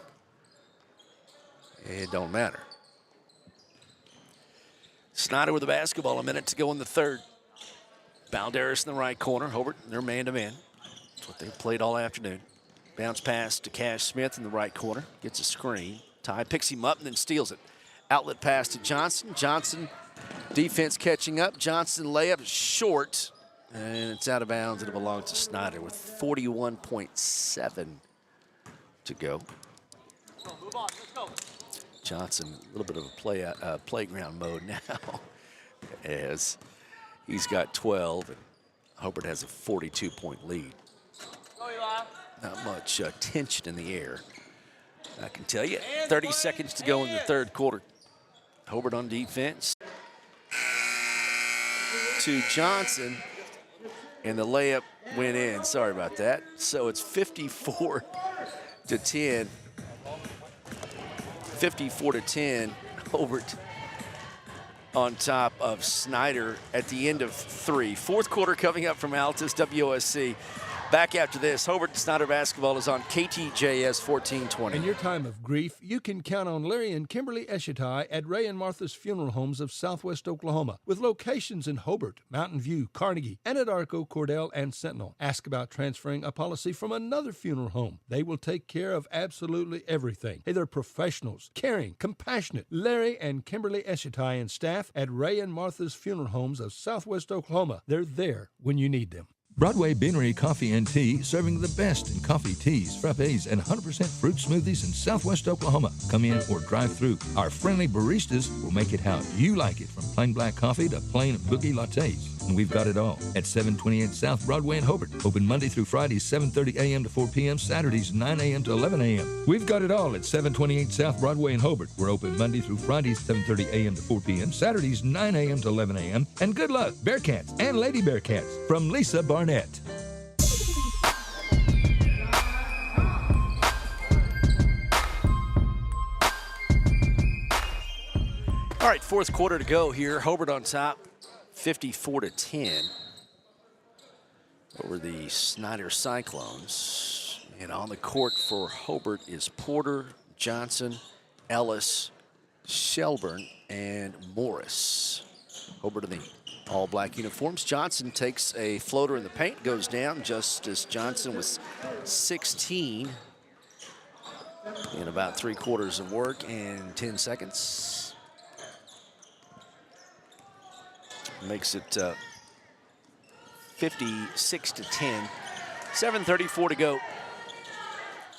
it don't matter. Snyder with the basketball, a minute to go in the third. Balderas in the right corner. Hobart, they're man-to-man. That's what they've played all afternoon. Bounce pass to Cash Smith in the right corner. Gets a screen. Ty picks him up and then steals it. Outlet pass to Johnson. Johnson, defense catching up. Johnson layup short. And it's out of bounds, and it belongs to Snyder with 41.7 to go. Johnson, a little bit of a playground mode now, as he's got 12, and Hobart has a 42-point lead. Not much tension in the air, I can tell you. 30 seconds to go in the third quarter. Hobart on defense. To Johnson. And the layup went in. Sorry about that. So it's 54 to 10. 54 to 10. Hobart on top of Snyder at the end of 3. Fourth quarter coming up from Altus WOSC. Back after this, Hobart Snyder basketball is on KTJS 1420. In your time of grief, you can count on Larry and Kimberly Eshitai at Ray and Martha's Funeral Homes of Southwest Oklahoma, with locations in Hobart, Mountain View, Carnegie, Anadarko, Cordell, and Sentinel. Ask about transferring a policy from another funeral home. They will take care of absolutely everything. Hey, they're professionals, caring, compassionate. Larry and Kimberly Eshitai and staff at Ray and Martha's Funeral Homes of Southwest Oklahoma. They're there when you need them. Broadway Beanery Coffee and Tea, serving the best in coffee, teas, frappes, and 100% fruit smoothies in Southwest Oklahoma. Come in or drive through. Our friendly baristas will make it how you like it, from plain black coffee to plain boogie lattes. And we've got it all at 728 South Broadway in Hobart. Open Monday through Friday, 7:30 a.m. to 4 p.m., Saturdays, 9 a.m. to 11 a.m. We've got it all at 728 South Broadway in Hobart. We're open Monday through Fridays, 7:30 a.m. to 4 p.m., Saturdays, 9 a.m. to 11 a.m. And good luck, Bearcats and Lady Bearcats, from Lisa Barnett. All right, fourth quarter to go here. Hobart on top, 54 to 10 over the Snyder Cyclones. And on the court for Hobart is Porter, Johnson, Ellis, Shelburne, and Morris. Hobart in the all-black uniforms. Johnson takes a floater in the paint, goes down. Justice Johnson with 16 in about 3/4 of work and 10 seconds. Makes it 56 to 10. 7:34 to go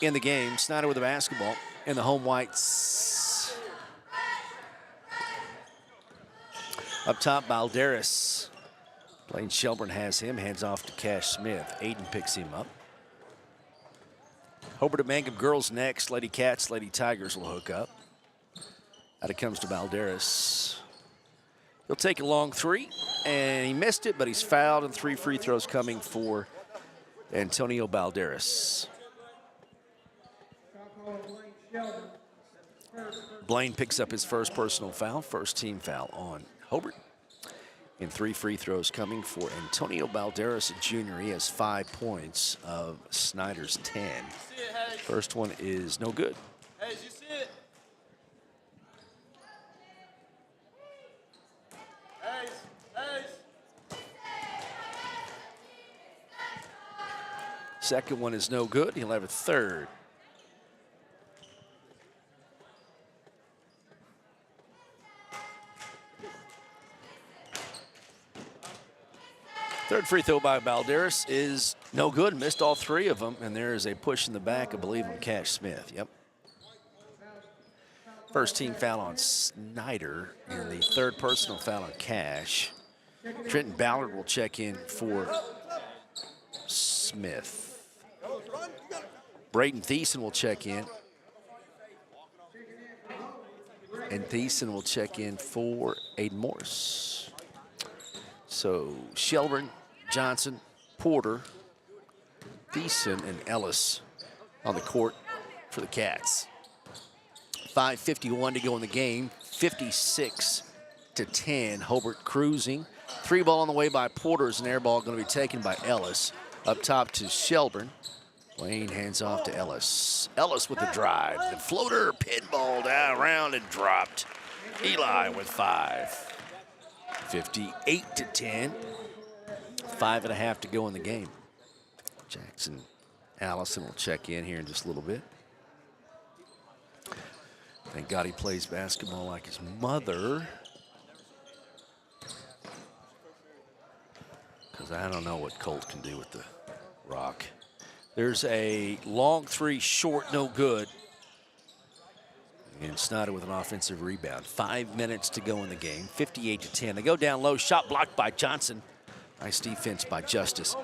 in the game. Snyder with the basketball in the home whites. Up top, Balderas. Blaine Shelburne has him, hands off to Cash Smith. Aiden picks him up. Hobart and Mangum girls next. Lady Cats, Lady Tigers will hook up. Out it comes to Balderas. He'll take a long three, and he missed it, but he's fouled, and 3 free throws coming for Antonio Balderas. Blaine picks up his first personal foul, first team foul on Hobart. And 3 free throws coming for Antonio Balderas, a junior. He has 5 points of Snyder's 10. First one is no good. Hey, you see it? Second one is no good. He'll have a third. Third free throw by Balderas is no good. Missed all 3 of them. And there is a push in the back, I believe, on Cash Smith. Yep. First team foul on Snyder, and the third personal foul on Cash. Trenton Ballard will check in for Smith. Braden Thiessen will check in. And Thiessen will check in for Aiden Morris. So Shelburne, Johnson, Porter, Thiessen, and Ellis on the court for the Cats. 5:51 to go in the game. 56-10. Hobart cruising. 3 ball on the way by Porter's, an air ball going to be taken by Ellis. Up top to Shelburne. Wayne hands off to Ellis. Ellis with the drive. The floater, pinball down around and dropped. Eli with 5. 58-10. 5.5 to go in the game. Jackson Allison will check in here in just a little bit. Thank God he plays basketball like his mother. Because I don't know what Colt can do with the rock. There's a long 3, short, no good. And Snyder with an offensive rebound. 5 minutes to go in the game. 58-10. They go down low. Shot blocked by Johnson. Nice defense by Justice.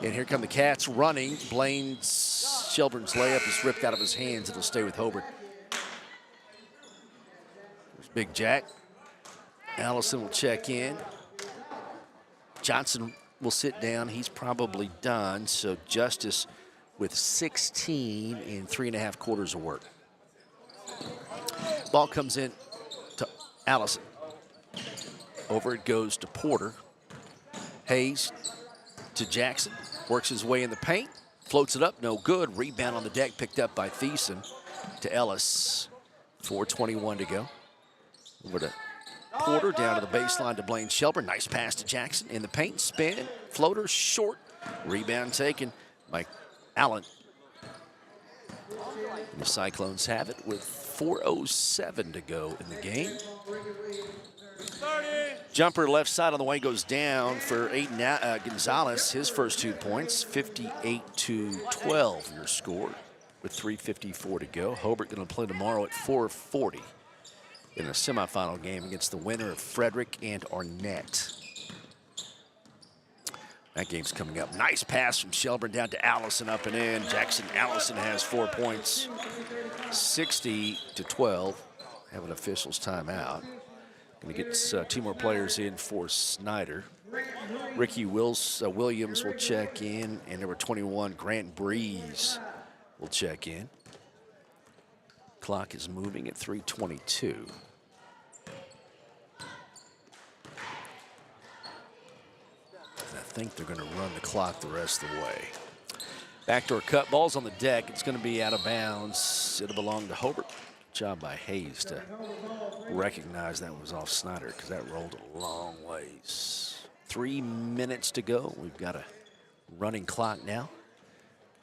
And here come the Cats running. Blaine's Shelburne's layup is ripped out of his hands. It'll stay with Hobart. There's Big Jack. Allison will check in. Johnson will sit down. He's probably done. So Justice with 16 in 3.5 quarters of work. Ball comes in to Allison. Over it goes to Porter. Hayes to Jackson. Works his way in the paint. Floats it up, no good. Rebound on the deck picked up by Thiessen to Ellis. 4:21 to go. Over to Porter, down to the baseline to Blaine Shelburne. Nice pass to Jackson in the paint. Spin, floater, short. Rebound taken by Allen. And the Cyclones have it with 4:07 to go in the game. Jumper left side on the way goes down for Aiden Gonzalez. His first 2 points, 58-12 your score with 3:54 to go. Hobart going to play tomorrow at 4:40 in a semifinal game against the winner of Frederick and Arnett. That game's coming up. Nice pass from Shelburne down to Allison, up and in. Jackson Allison has 4 points, 60-12. Have an official's timeout. Going to get 2 more players in for Snyder. Ricky Williams will check in, and number 21, Grant Breeze, will check in. Clock is moving at 3:22. I think they're going to run the clock the rest of the way. Backdoor cut, ball's on the deck. It's going to be out of bounds. It'll belong to Hobart. Job by Hayes to recognize that was off Snyder because that rolled a long ways. 3 minutes to go. We've got a running clock now.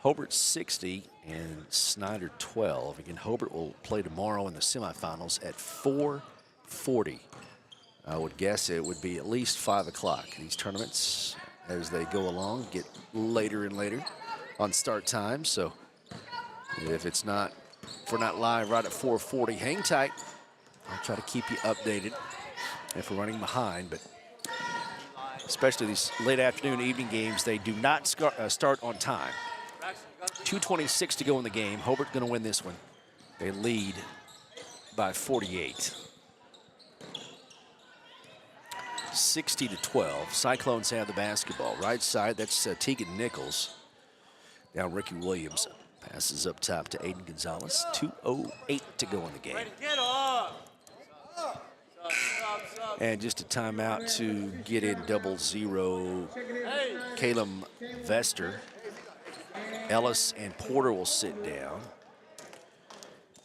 Hobart 60 and Snyder 12. Again, Hobart will play tomorrow in the semifinals at 4:40. I would guess it would be at least 5 o'clock. These tournaments, as they go along, get later and later on start time. So if we're not live right at 4:40, hang tight. I'll try to keep you updated if we're running behind, but especially these late afternoon evening games, they do not start on time. 2:26 to go in the game. Hobart going to win this one. They lead by 48. 60-12. Cyclones have the basketball. Right side, that's Tegan Nichols. Now Ricky Williams passes up top to Aiden Gonzalez. 2:08 to go in the game. And just a timeout to get in 0-0. Caleb Vester. Ellis and Porter will sit down.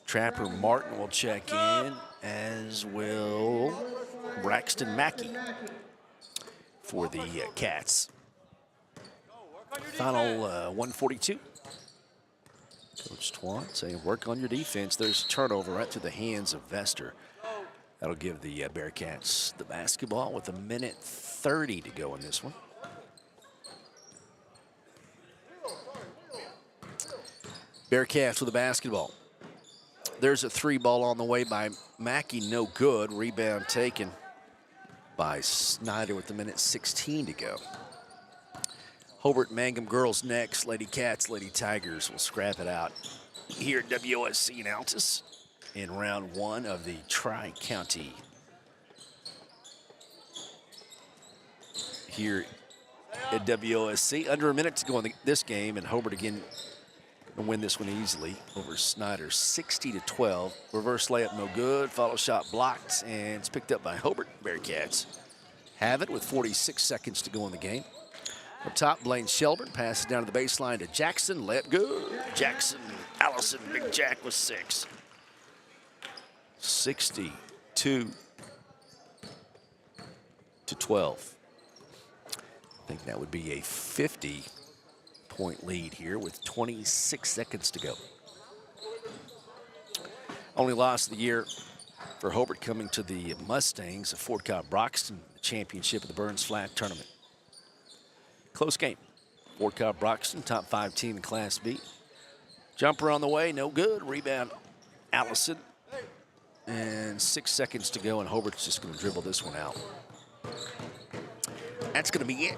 Trapper Martin will check in, as will Braxton Mackey for the Cats. Final 142. Coach Twan saying work on your defense. There's a turnover right through the hands of Vester. That'll give the Bearcats the basketball with 1:30 to go in this one. Bearcats with the basketball. There's a 3 ball on the way by Mackey, no good. Rebound taken by Snyder with 1:16 to go. Hobart Mangum girls next. Lady Cats, Lady Tigers will scrap it out here at WSC in Altus in round 1 of the Tri-County here at WSC. Under a minute to go in this game, and Hobart again and win this one easily over Snyder, 60-12. Reverse layup, no good. Follow shot blocked, and it's picked up by Hobart. Bearcats have it with 46 seconds to go in the game. Up top, Blaine Shelburne passes down to the baseline to Jackson. Layup good. Jackson, Allison, Big Jack with 6. 62-12. I think that would be a 50-point lead here with 26 seconds to go. Only loss of the year for Hobart coming to the Mustangs of Fort Cobb Broxton, the championship of the Burns Flat Tournament. Close game. Fort Cobb Broxton, top 5 team in Class B. Jumper on the way, no good. Rebound, Allison. And 6 seconds to go, and Hobart's just going to dribble this one out. That's going to be it.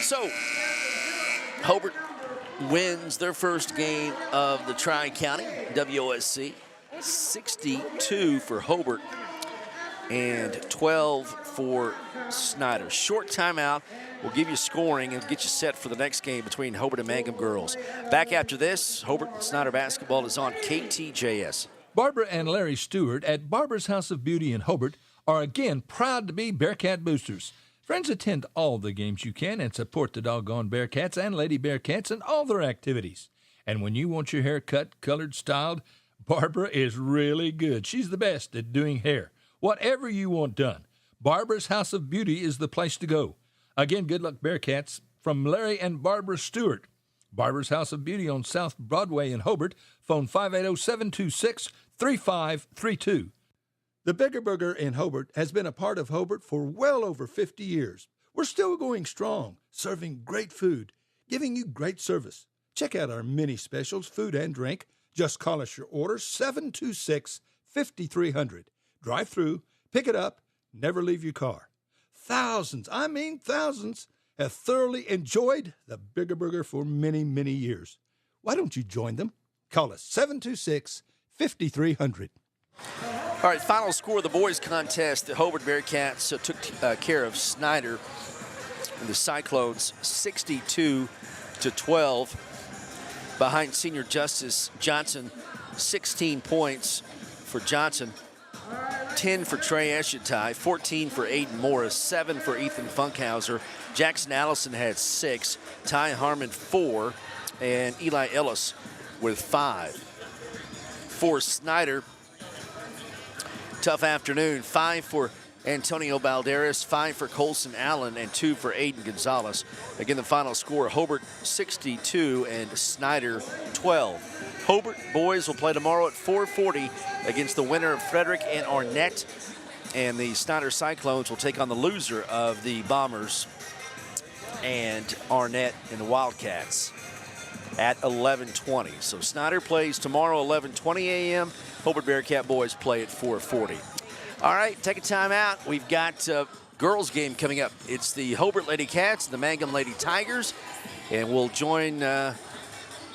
So, Hobart wins their first game of the Tri-County WOSC. 62 for Hobart and 12 for Snyder. Short timeout. We'll give you scoring and get you set for the next game between Hobart and Mangum girls. Back after this, Hobart and Snyder basketball is on KTJS. Barbara and Larry Stewart at Barbara's House of Beauty in Hobart are again proud to be Bearcat boosters. Friends, attend all the games you can and support the doggone Bearcats and Lady Bearcats and all their activities. And when you want your hair cut, colored, styled, Barbara is really good. She's the best at doing hair. Whatever you want done, Barbara's House of Beauty is the place to go. Again, good luck, Bearcats, from Larry and Barbara Stewart. Barbara's House of Beauty on South Broadway in Hobart. Phone 580-726-3532. The Bigger Burger in Hobart has been a part of Hobart for well over 50 years. We're still going strong, serving great food, giving you great service. Check out our mini specials, food and drink. Just call us your order, 726-5300. Drive through, pick it up, never leave your car. Thousands, I mean thousands, have thoroughly enjoyed the Bigger Burger for many, many years. Why don't you join them? Call us 726-5300. All right, final score of the boys contest. The Hobart Bearcats took care of Snyder and the Cyclones 62-12. Behind senior Justice Johnson, 16 points for Johnson, 10 for Trey Eschatai, 14 for Aiden Morris, 7 for Ethan Funkhauser. Jackson Allison had 6, Ty Harmon 4, and Eli Ellis with 5. For Snyder, tough afternoon, 5 for Antonio Balderas, 5 for Colson Allen, and 2 for Aiden Gonzalez. Again, the final score, Hobart 62 and Snyder 12. Hobart boys will play tomorrow at 4:40 against the winner of Frederick and Arnett. And the Snyder Cyclones will take on the loser of the Bombers and Arnett and the Wildcats at 11:20. So Snyder plays tomorrow 11:20 a.m. Hobart Bearcat boys play at 4:40. All right, take a time out. We've got a girls game coming up. It's the Hobart Lady Cats and the Mangum Lady Tigers. And we'll join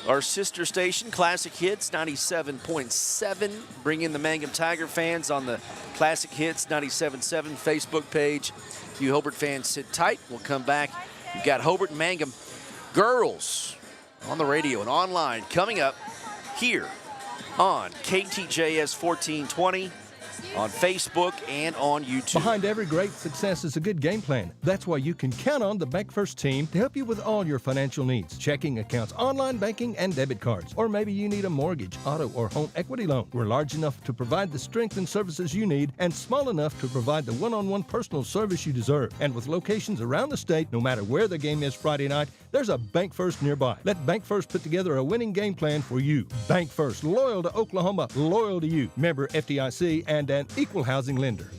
our sister station, Classic Hits 97.7. Bring in the Mangum Tiger fans on the Classic Hits 97.7 Facebook page. You Hobart fans sit tight. We'll come back. We've got Hobart and Mangum girls on the radio and online coming up here on KTJS 1420. On Facebook and on YouTube. Behind every great success is a good game plan. That's why you can count on the Bank First team to help you with all your financial needs. Checking accounts, online banking, and debit cards. Or maybe you need a mortgage, auto, or home equity loan. We're large enough to provide the strength and services you need and small enough to provide the one-on-one personal service you deserve. And with locations around the state, no matter where the game is Friday night, there's a Bank First nearby. Let Bank First put together a winning game plan for you. Bank First, loyal to Oklahoma, loyal to you. Member FDIC and an equal housing lender.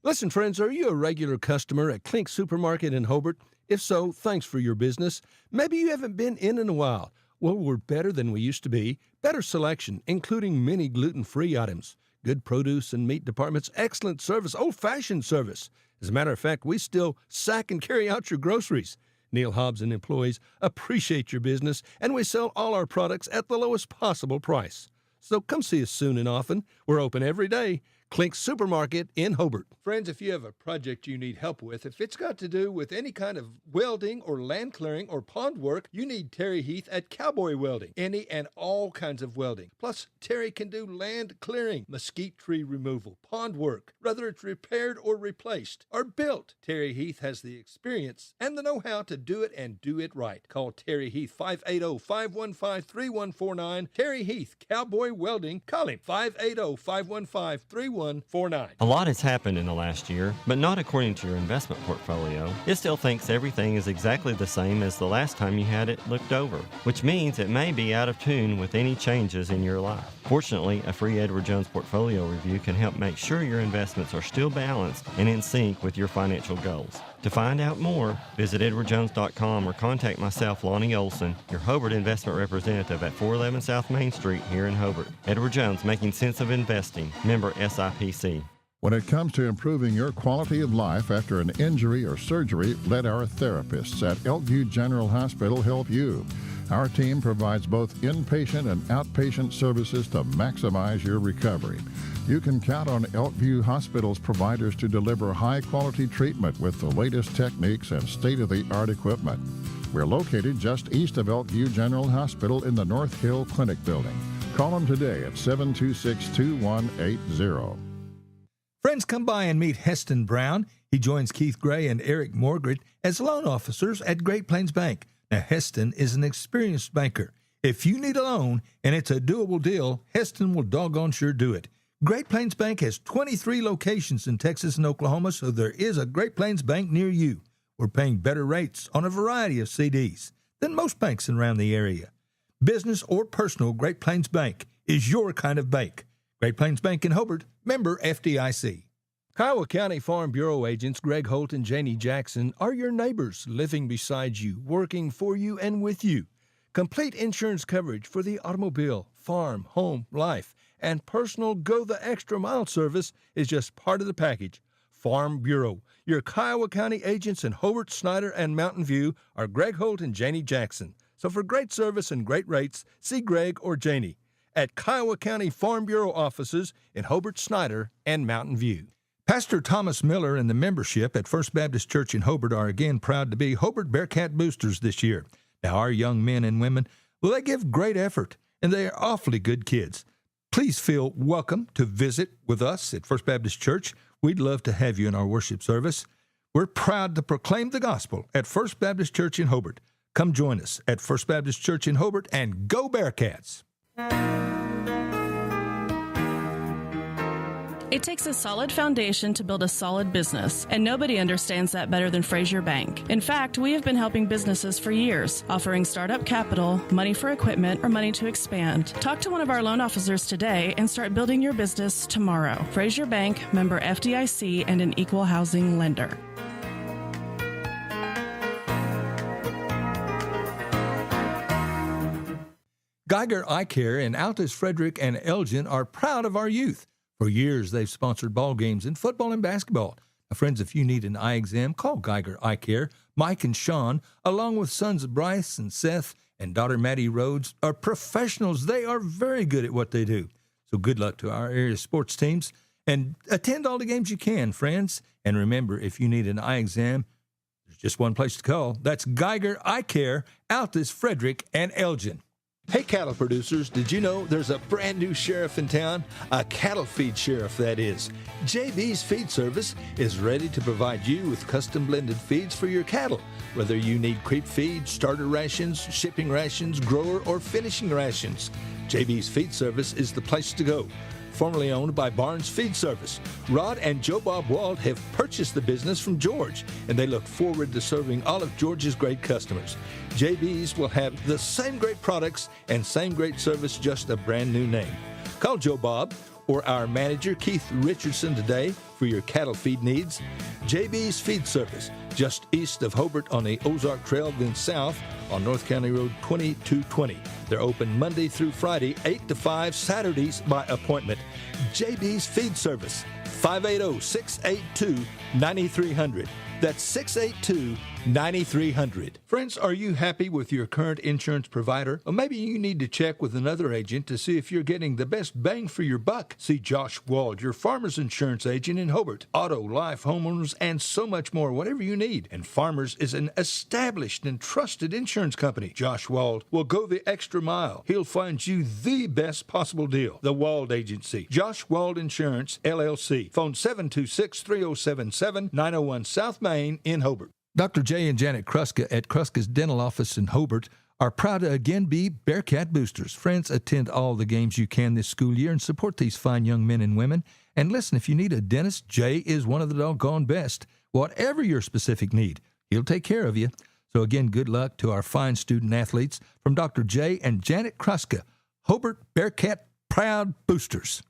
Listen, friends, are you a regular customer at Klink Supermarket in Hobart? If so, thanks for your business. Maybe you haven't been in a while. Well, we're better than we used to be. Better selection, including many gluten-free items. Good produce and meat departments, excellent service, old-fashioned service. As a matter of fact, we still sack and carry out your groceries. Neil Hobbs and employees appreciate your business, and we sell all our products at the lowest possible price. So come see us soon and often. We're open every day. Clink Supermarket in Hobart. Friends, if you have a project you need help with, if it's got to do with any kind of welding or land clearing or pond work, you need Terry Heath at Cowboy Welding. Any and all kinds of welding. Plus, Terry can do land clearing, mesquite tree removal, pond work, whether it's repaired or replaced or built. Terry Heath has the experience and the know-how to do it and do it right. Call Terry Heath, 580-515-3149. Terry Heath, Cowboy Welding. Call him, 580-515-3149. A lot has happened in the last year, but not according to your investment portfolio. It still thinks everything is exactly the same as the last time you had it looked over, which means it may be out of tune with any changes in your life. Fortunately, a free Edward Jones portfolio review can help make sure your investments are still balanced and in sync with your financial goals. To find out more, visit edwardjones.com or contact myself, Lonnie Olson, your Hobart investment representative at 411 South Main Street here in Hobart. Edward Jones, making sense of investing. Member SIPC. When it comes to improving your quality of life after an injury or surgery, let our therapists at Elkview General Hospital help you. Our team provides both inpatient and outpatient services to maximize your recovery. You can count on Elkview Hospital's providers to deliver high-quality treatment with the latest techniques and state-of-the-art equipment. We're located just east of Elkview General Hospital in the North Hill Clinic building. Call them today at 726-2180. Friends, come by and meet Heston Brown. He joins Keith Gray and Eric Morgret as loan officers at Great Plains Bank. Now, Heston is an experienced banker. If you need a loan and it's a doable deal, Heston will doggone sure do it. Great Plains Bank has 23 locations in Texas and Oklahoma, so there is a Great Plains Bank near you. We're paying better rates on a variety of CDs than most banks around the area. Business or personal, Great Plains Bank is your kind of bank. Great Plains Bank in Hobart, member FDIC. Kiowa County Farm Bureau agents Greg Holt and Janie Jackson are your neighbors, living beside you, working for you and with you. Complete insurance coverage for the automobile, farm, home, life, and personal go-the-extra-mile service is just part of the package. Farm Bureau. Your Kiowa County agents in Hobart, Snyder, and Mountain View are Greg Holt and Janie Jackson. So for great service and great rates, see Greg or Janie at Kiowa County Farm Bureau offices in Hobart, Snyder, and Mountain View. Pastor Thomas Miller and the membership at First Baptist Church in Hobart are again proud to be Hobart Bearcat boosters this year. Now, our young men and women, well, they give great effort, and they are awfully good kids. Please feel welcome to visit with us at First Baptist Church. We'd love to have you in our worship service. We're proud to proclaim the gospel at First Baptist Church in Hobart. Come join us at First Baptist Church in Hobart and go Bearcats! It takes a solid foundation to build a solid business, and nobody understands that better than Frazier Bank. In fact, we have been helping businesses for years, offering startup capital, money for equipment, or money to expand. Talk to one of our loan officers today and start building your business tomorrow. Frazier Bank, member FDIC, and an equal housing lender. Geiger Eye Care in Altus, Frederick, and Elgin are proud of our youth. For years, they've sponsored ball games in football and basketball. Now, friends, if you need an eye exam, call Geiger Eye Care. Mike and Sean, along with sons Bryce and Seth and daughter Maddie Rhodes, are professionals. They are very good at what they do. So good luck to our area sports teams. And attend all the games you can, friends. And remember, if you need an eye exam, there's just one place to call. That's Geiger Eye Care, Altus, Frederick, and Elgin. Hey, cattle producers, did you know there's a brand new sheriff in town? A cattle feed sheriff, that is. JB's Feed Service is ready to provide you with custom blended feeds for your cattle. Whether you need creep feed, starter rations, shipping rations, grower, or finishing rations, JB's Feed Service is the place to go. Formerly owned by Barnes Feed Service, Rod and Joe Bob Wald have purchased the business from George, and they look forward to serving all of George's great customers. JB's will have the same great products and same great service, just a brand new name. Call Joe Bob or our manager, Keith Richardson, today, for your cattle feed needs? JB's Feed Service, just east of Hobart on the Ozark Trail, then south on North County Road 2220. They're open Monday through Friday, 8 to 5, Saturdays by appointment. JB's Feed Service, 580-682-9300. That's 682-9300. Friends, are you happy with your current insurance provider? Or maybe you need to check with another agent to see if you're getting the best bang for your buck. See Josh Wald, your Farmers Insurance agent in Hobart. Auto, life, homeowners, and so much more, whatever you need. And Farmers is an established and trusted insurance company. Josh Wald will go the extra mile. He'll find you the best possible deal. The Wald Agency. Josh Wald Insurance, LLC. Phone 726-3077, 901 South Main in Hobart. Dr. Jay and Janet Kruska at Kruska's Dental Office in Hobart are proud to again be Bearcat boosters. Friends, attend all the games you can this school year and support these fine young men and women. And listen, if you need a dentist, Jay is one of the doggone best. Whatever your specific need, he'll take care of you. So again, good luck to our fine student athletes from Dr. Jay and Janet Kruska, Hobart Bearcat proud boosters.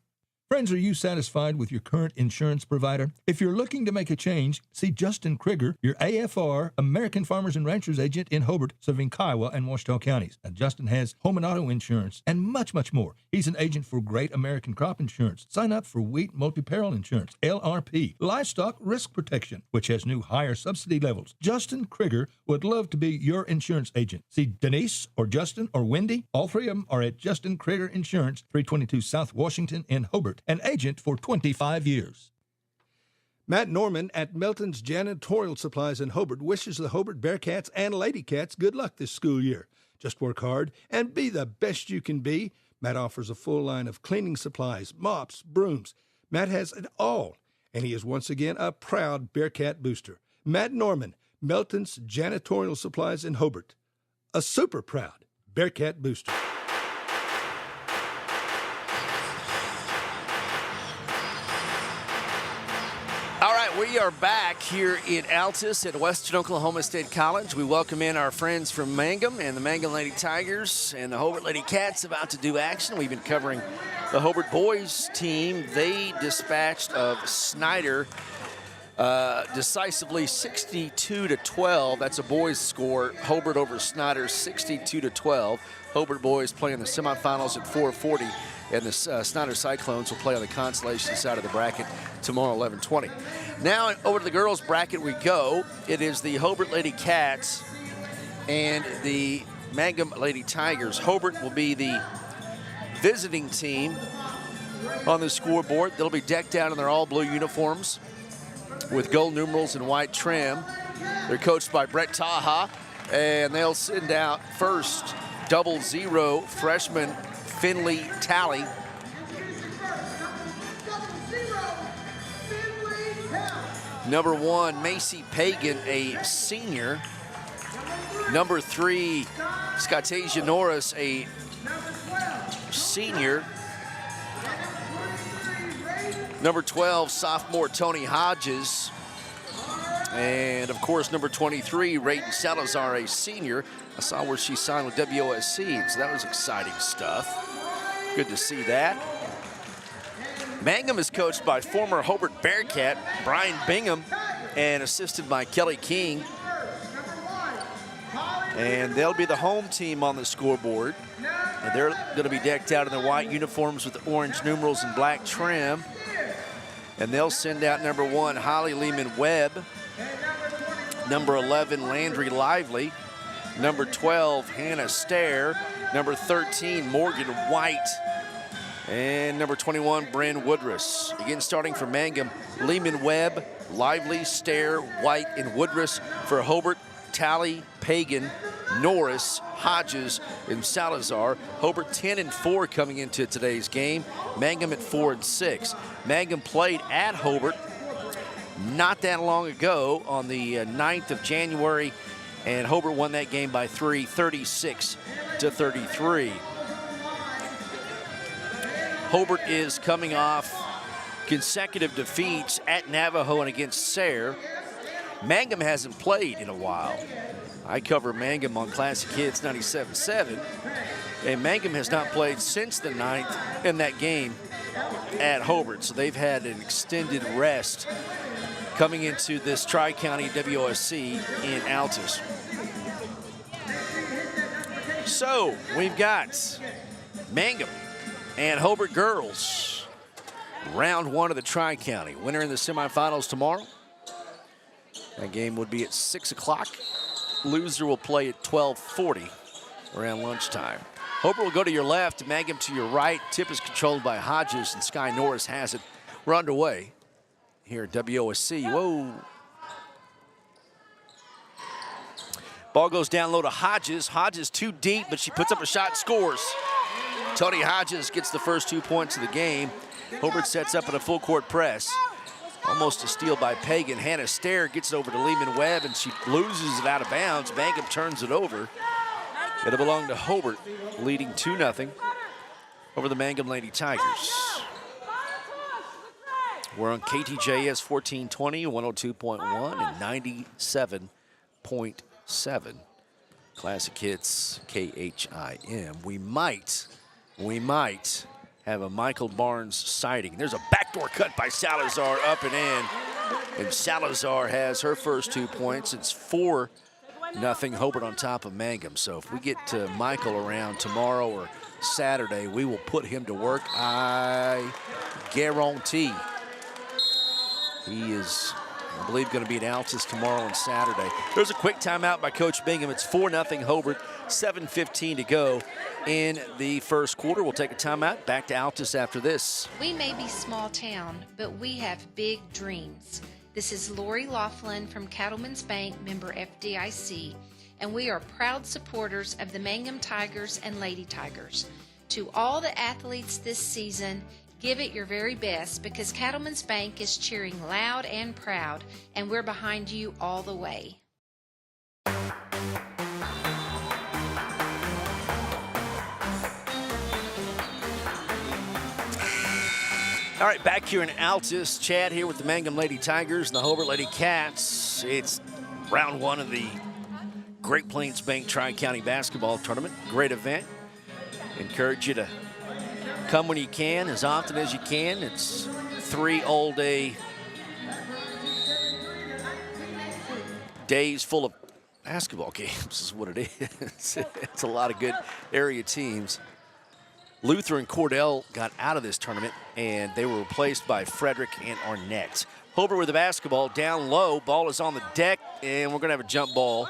Friends, are you satisfied with your current insurance provider? If you're looking to make a change, see Justin Krieger, your AFR, American Farmers and Ranchers agent in Hobart, serving Kiowa and Washita counties. Now, Justin has home and auto insurance and much, much more. He's an agent for Great American Crop Insurance. Sign up for Wheat Multi-Peril Insurance, LRP, Livestock Risk Protection, which has new higher subsidy levels. Justin Krieger would love to be your insurance agent. See Denise or Justin or Wendy. All three of them are at Justin Krieger Insurance, 322 South Washington in Hobart. An agent for 25 years. Matt Norman at Melton's Janitorial Supplies in Hobart wishes the Hobart Bearcats and Lady Cats good luck this school year. Just work hard and be the best you can be. Matt offers a full line of cleaning supplies, mops, brooms. Matt has it all, and he is once again a proud Bearcat booster. Matt Norman, Melton's Janitorial Supplies in Hobart, a super proud Bearcat booster. All right, we are back here in Altus at Western Oklahoma State College. We welcome in our friends from Mangum and the Mangum Lady Tigers and the Hobart Lady Cats about to do action. We've been covering the Hobart boys team. They dispatched of Snyder decisively 62-12. That's a boys score. Hobart over Snyder 62-12. Hobart boys play in the semifinals at 4:40. And the Snyder Cyclones will play on the consolation side of the bracket tomorrow, 11:20. Now over to the girls' bracket we go. It is the Hobart Lady Cats and the Mangum Lady Tigers. Hobart will be the visiting team on the scoreboard. They'll be decked out in their all-blue uniforms with gold numerals and white trim. They're coached by Brett Taha, and they'll send out first 00 freshman Finley Talley. Number 1, Macy Pagan, a senior. Number 3, Scottasia Norris, a senior. Number 12, sophomore Tony Hodges. And, of course, number 23, Rayton Salazar, a senior. I saw where she signed with WOSC, so that was exciting stuff. Good to see that. Mangum is coached by former Hobart Bearcat Brian Bingham and assisted by Kelly King. And they'll be the home team on the scoreboard. And they're going to be decked out in their white uniforms with orange numerals and black trim. And they'll send out number 1, Holly Lehman-Webb. Number 11, Landry Lively. Number 12, Hannah Stair. Number 13, Morgan White. And number 21, Bryn Woodruss. Again, starting for Mangum, Lehman-Webb, Lively, Stair, White, and Woodruss. For Hobart, Talley, Pagan, Norris, Hodges, and Salazar. Hobart 10-4 coming into today's game. Mangum at 4-6. Mangum played at Hobart not that long ago on the 9th of January, and Hobart won that game by 3, 36-33. Hobart is coming off consecutive defeats at Navajo and against Sayre. Mangum hasn't played in a while. I cover Mangum on Classic Hits 97.7, and Mangum has not played since the 9th in that game at Hobart, so they've had an extended rest coming into this Tri-County WOSC in Altus. So we've got Mangum and Hobart girls, round one of the Tri-County. Winner in the semifinals tomorrow. That game would be at 6 o'clock. Loser will play at 12:40 around lunchtime. Hobart will go to your left, Mangum to your right. Tip is controlled by Hodges, and Sky Norris has it. We're underway here at WOSC. Whoa. Ball goes down low to Hodges. Hodges too deep, but she puts up a shot, scores. Tony Hodges gets the first 2 points of the game. Hobart sets up in a full court press. Almost a steal by Pagan. Hannah Stair gets it over to Lehman Webb, and she loses it out of bounds. Mangum turns it over. It'll belong to Hobart, leading 2-0 over the Mangum Lady Tigers. We're on KTJS 1420, 102.1, and 97.7. Classic Hits, KHIM. We might have a Michael Barnes sighting. There's a backdoor cut by Salazar, up and in. And Salazar has her first 2 points. It's 4-0 Hobart on top of Mangum. So if we get Michael around tomorrow or Saturday, we will put him to work. I guarantee. He is, I believe, going to be at Altus tomorrow and Saturday. There's a quick timeout by Coach Bingham. It's 4-0 Hobart, 7:15 to go in the first quarter. We'll take a timeout. Back to Altus after this. We may be small town, but we have big dreams. This is Lori Laughlin from Cattlemen's Bank, member FDIC, and we are proud supporters of the Mangum Tigers and Lady Tigers. To all the athletes this season, give it your very best, because Cattlemen's Bank is cheering loud and proud, and we're behind you all the way. All right, back here in Altus, Chad here with the Mangum Lady Tigers and the Hobart Lady Cats. It's round one of the Great Plains Bank Tri-County Basketball Tournament. Great event. Encourage you to come when you can, as often as you can. It's 3 all-day days full of basketball games is what it is. It's a lot of good area teams. Luther and Cordell got out of this tournament, and they were replaced by Frederick and Arnett. Hobart with the basketball down low. Ball is on the deck, and we're going to have a jump ball.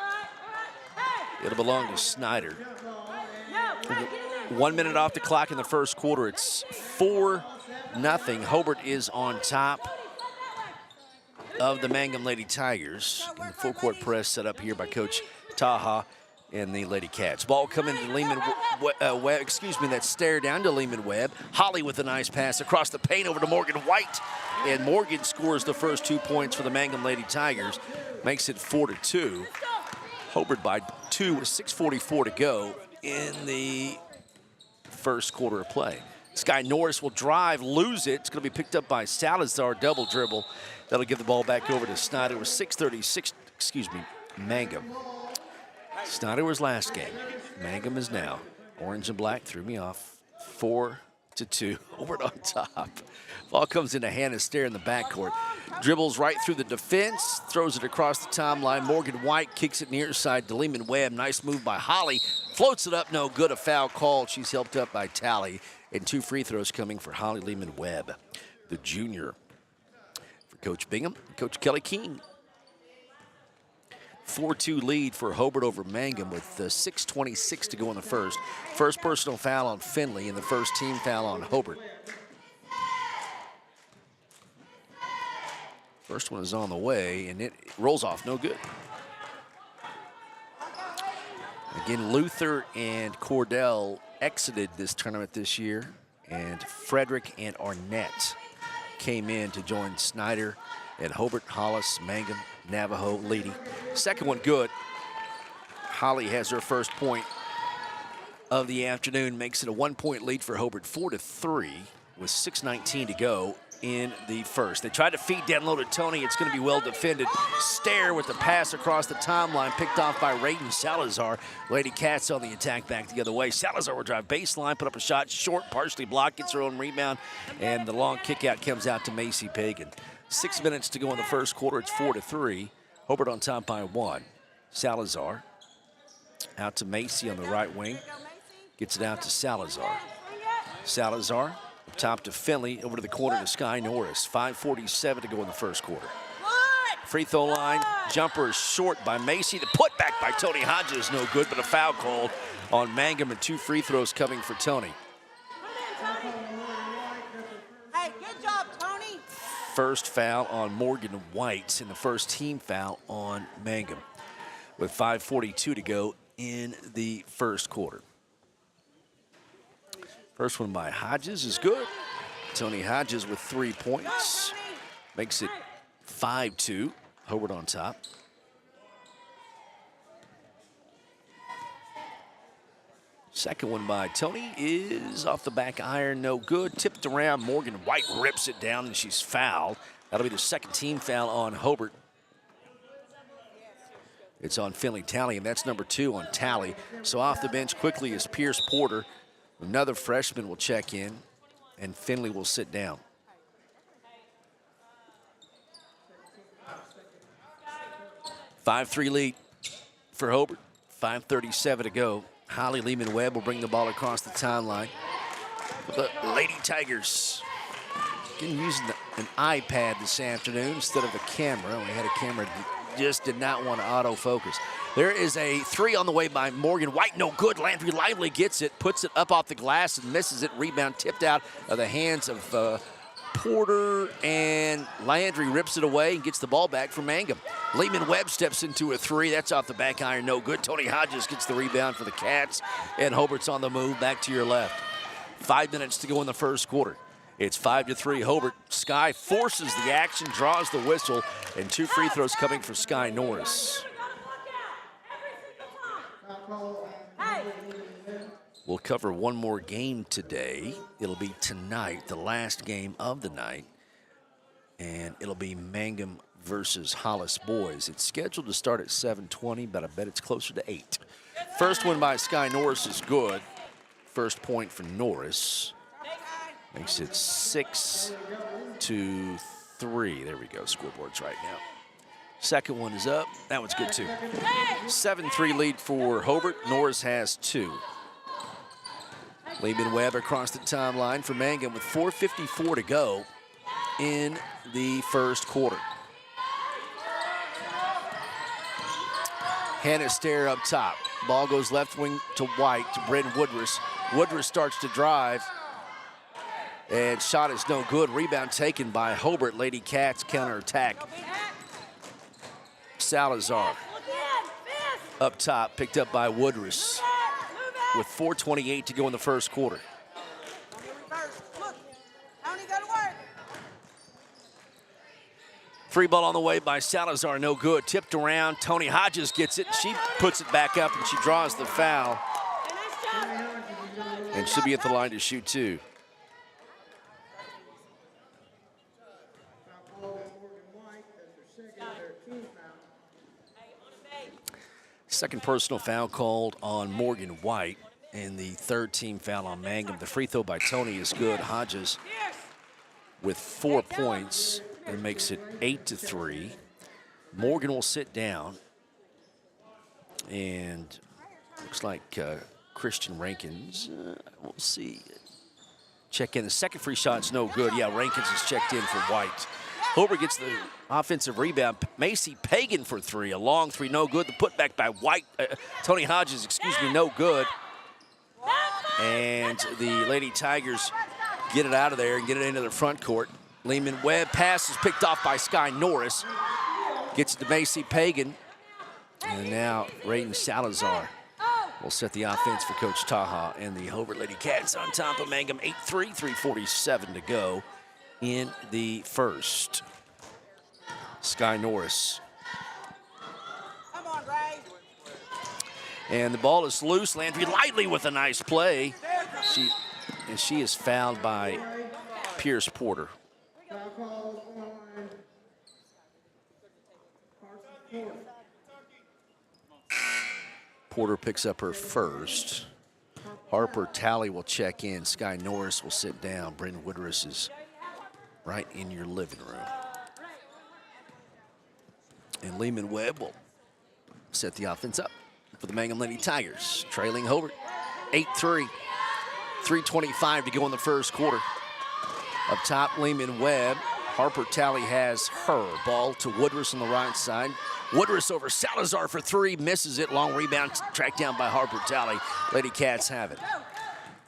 It'll belong to Snyder. 1 minute off the clock in the first quarter. It's 4-0. Hobart is on top of the Mangum Lady Tigers. And the full court press set up here by Coach Taha and the Lady Cats. Ball coming to Lehman Webb, that stare down to Lehman Webb. Holly with a nice pass across the paint over to Morgan White. And Morgan scores the first 2 points for the Mangum Lady Tigers. Makes it 4-2. Hobart by 2 with 6:44 to go in the first quarter of play. Sky Norris will drive, lose it. It's going to be picked up by Salazar, double dribble. That'll give the ball back over to Snyder with 6:36, Mangum. Snyder was last game. Mangum is now. Orange and black threw me off. 4-2. Hobart on top. Ball comes into Hannah Stair in the backcourt. Dribbles right through the defense. Throws it across the timeline. Morgan White kicks it near side to Lehman Webb. Nice move by Holly. Floats it up. No good. A foul called. She's helped up by Tally. And 2 free throws coming for Holly Lehman Webb, the junior. For Coach Bingham, Coach Kelly King. 4-2 lead for Hobart over Mangum with 6:26 to go in the first. First personal foul on Finley and the first team foul on Hobart. First one is on the way, and it rolls off, no good. Again, Luther and Cordell exited this tournament this year, and Frederick and Arnett came in to join Snyder and Hobart, Hollis, Mangum, Navajo, Leedy. Second one good. Holly has her first point of the afternoon, makes it a 1-point lead for Hobart, 4-3 with 6:19 to go in the first. They tried to feed down low to Tony. It's going to be well defended. Stair with the pass across the timeline, picked off by Raiden Salazar. Lady Cats on the attack back the other way. Salazar will drive baseline, put up a shot short, partially blocked, gets her own rebound, and the long kick out comes out to Macy Pagan. 6 minutes to go in the first quarter. It's 4-3. Hobart on top by 1. Salazar out to Macy on the right wing. Gets it out to Salazar. Salazar up top to Finley, over to the corner to Sky Norris. 5:47 to go in the first quarter. Free throw line, jumper is short by Macy. The putback by Tony Hodges, no good, but a foul called on Mangum, and 2 free throws coming for Tony. Hey, good job, Tony. First foul on Morgan White, and the first team foul on Mangum, with 5:42 to go in the first quarter. First one by Hodges is good. Tony Hodges with 3 points. Makes it 5-2. Hobart on top. Second one by Tony is off the back iron, no good. Tipped around, Morgan White rips it down, and she's fouled. That'll be the second team foul on Hobart. It's on Finley Talley, and that's number 2 on Talley. So off the bench quickly is Pierce Porter. Another freshman will check in, and Finley will sit down. Five-3 lead for Hobart. 5:37 to go. Holly Lehman-Webb will bring the ball across the timeline. The Lady Tigers using an iPad this afternoon instead of a camera. We had a camera that just did not want to autofocus. There is a 3 on the way by Morgan White. No good. Landry Lively gets it, puts it up off the glass and misses it. Rebound tipped out of the hands of Porter, and Landry rips it away and gets the ball back for Mangum. Lehman Webb steps into a 3. That's off the back iron. No good. Tony Hodges gets the rebound for the Cats, and Hobart's on the move back to your left. 5 minutes to go in the first quarter. It's 5-3 Hobart. Sky forces the action, draws the whistle, and 2 free throws coming for Sky Norris. We'll cover one more game today. It'll be tonight, the last game of the night, and it'll be Mangum versus Hollis boys. It's scheduled to start at 7:20, but I bet it's closer to 8. First one by Sky Norris is good. First point for Norris. Makes it 6-3. There we go, scoreboard's right now. Second one is up. That one's good too. 7-3 lead for Hobart. Norris has 2. Lehman Webb across the timeline for Mangum with 4:54 to go in the first quarter. Hannah Stair up top. Ball goes left wing to White, to Brendan Woodruss. Woodruss starts to drive, and shot is no good. Rebound taken by Hobart. Lady Cats counterattack. Salazar up top, picked up by Woodruss with 4:28 to go in the first quarter. Free ball on the way by Salazar, no good. Tipped around, Tony Hodges gets it. She puts it back up, and she draws the foul. And she'll be at the line to shoot 2. Second personal foul called on Morgan White, and the third team foul on Mangum. The free throw by Tony is good. Hodges with 4 points, and makes it 8-3. Morgan will sit down, and looks like Christian Rankins, we'll see. Check in. The second free shot's no good. Yeah, Rankins is checked in for White. Hobart gets the offensive rebound. Macy Pagan for 3. A long 3, no good. The putback by White, Tony Hodges, no good. And the Lady Tigers get it out of there and get it into the front court. Lehman Webb pass is picked off by Sky Norris. Gets it to Macy Pagan. And now Raiden Salazar will set the offense for Coach Taha, and the Hobart Lady Cats on top of Mangum. 8-3, 3:47 to go in the first. Sky Norris. Come on, Ray. And the ball is loose. Landry Lively with a nice play. She is fouled by Pierce Porter. Porter picks up her first. Harper Talley will check in. Sky Norris will sit down. Bryn Woodruss is right in your living room. And Lehman Webb will set the offense up for the Mangum Lady Tigers. Trailing Hobart 8-3. 3:25 to go in the first quarter. Up top, Lehman Webb. Harper Talley has her ball to Woodruss on the right side. Woodruss over Salazar for three, misses it. Long rebound tracked down by Harper Talley. Lady Cats have it.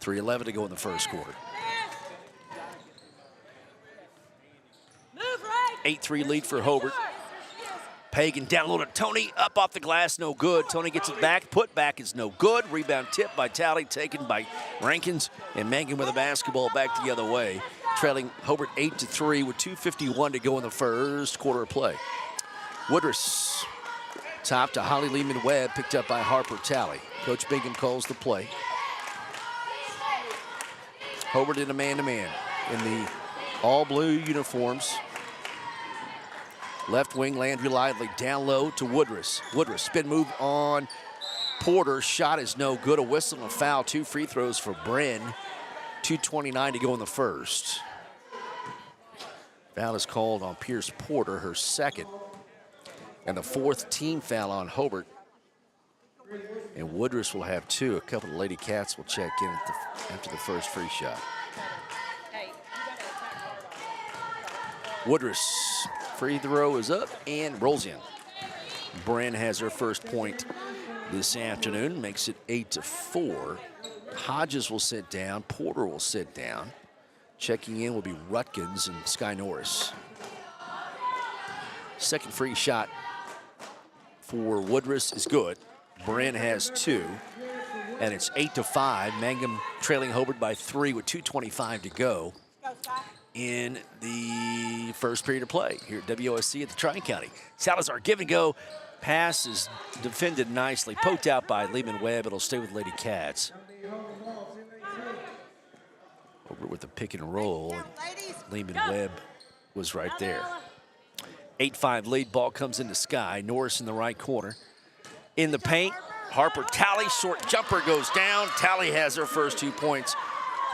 3:11 to go in the first quarter. 8-3 lead for Hobart. Pagan down low to Tony, up off the glass, no good. Tony gets it back, put back is no good. Rebound tip by Talley, taken by Rankins, and Mangum with the basketball back the other way. Trailing Hobart 8-3 with 2:51 to go in the first quarter of play. Woodruss, top to Holly Lehman Webb, picked up by Harper Talley. Coach Bingham calls the play. Hobart in a man-to-man in the all-blue uniforms. Left wing, Landry Lively down low to Woodruss. Woodruss, spin move on Porter. Shot is no good. A whistle and a foul. 2 free throws for Bryn. 2:29 to go in the first. Foul is called on Pierce Porter, her second. And the 4th team foul on Hobart. And Woodruss will have 2. A couple of Lady Cats will check in after the first free shot. Woodruss, free throw is up and rolls in. Bryn has her first point this afternoon, makes it 8-4. Hodges will sit down, Porter will sit down. Checking in will be Rutkins and Sky Norris. Second free shot for Woodruss is good. Bryn has 2, and it's 8-5. Mangum trailing Hobart by 3 with 2:25 to go in the first period of play here at WOSC at the Tri-County. Salazar give and go. Pass is defended nicely, poked out by Lehman Webb. It'll stay with Lady Cats. Over with the pick and roll, and Lehman Webb was right there. 8-5 lead, ball comes into Sky. Norris in the right corner. In the paint, Harper Talley, short jumper goes down. Talley has her first 2 points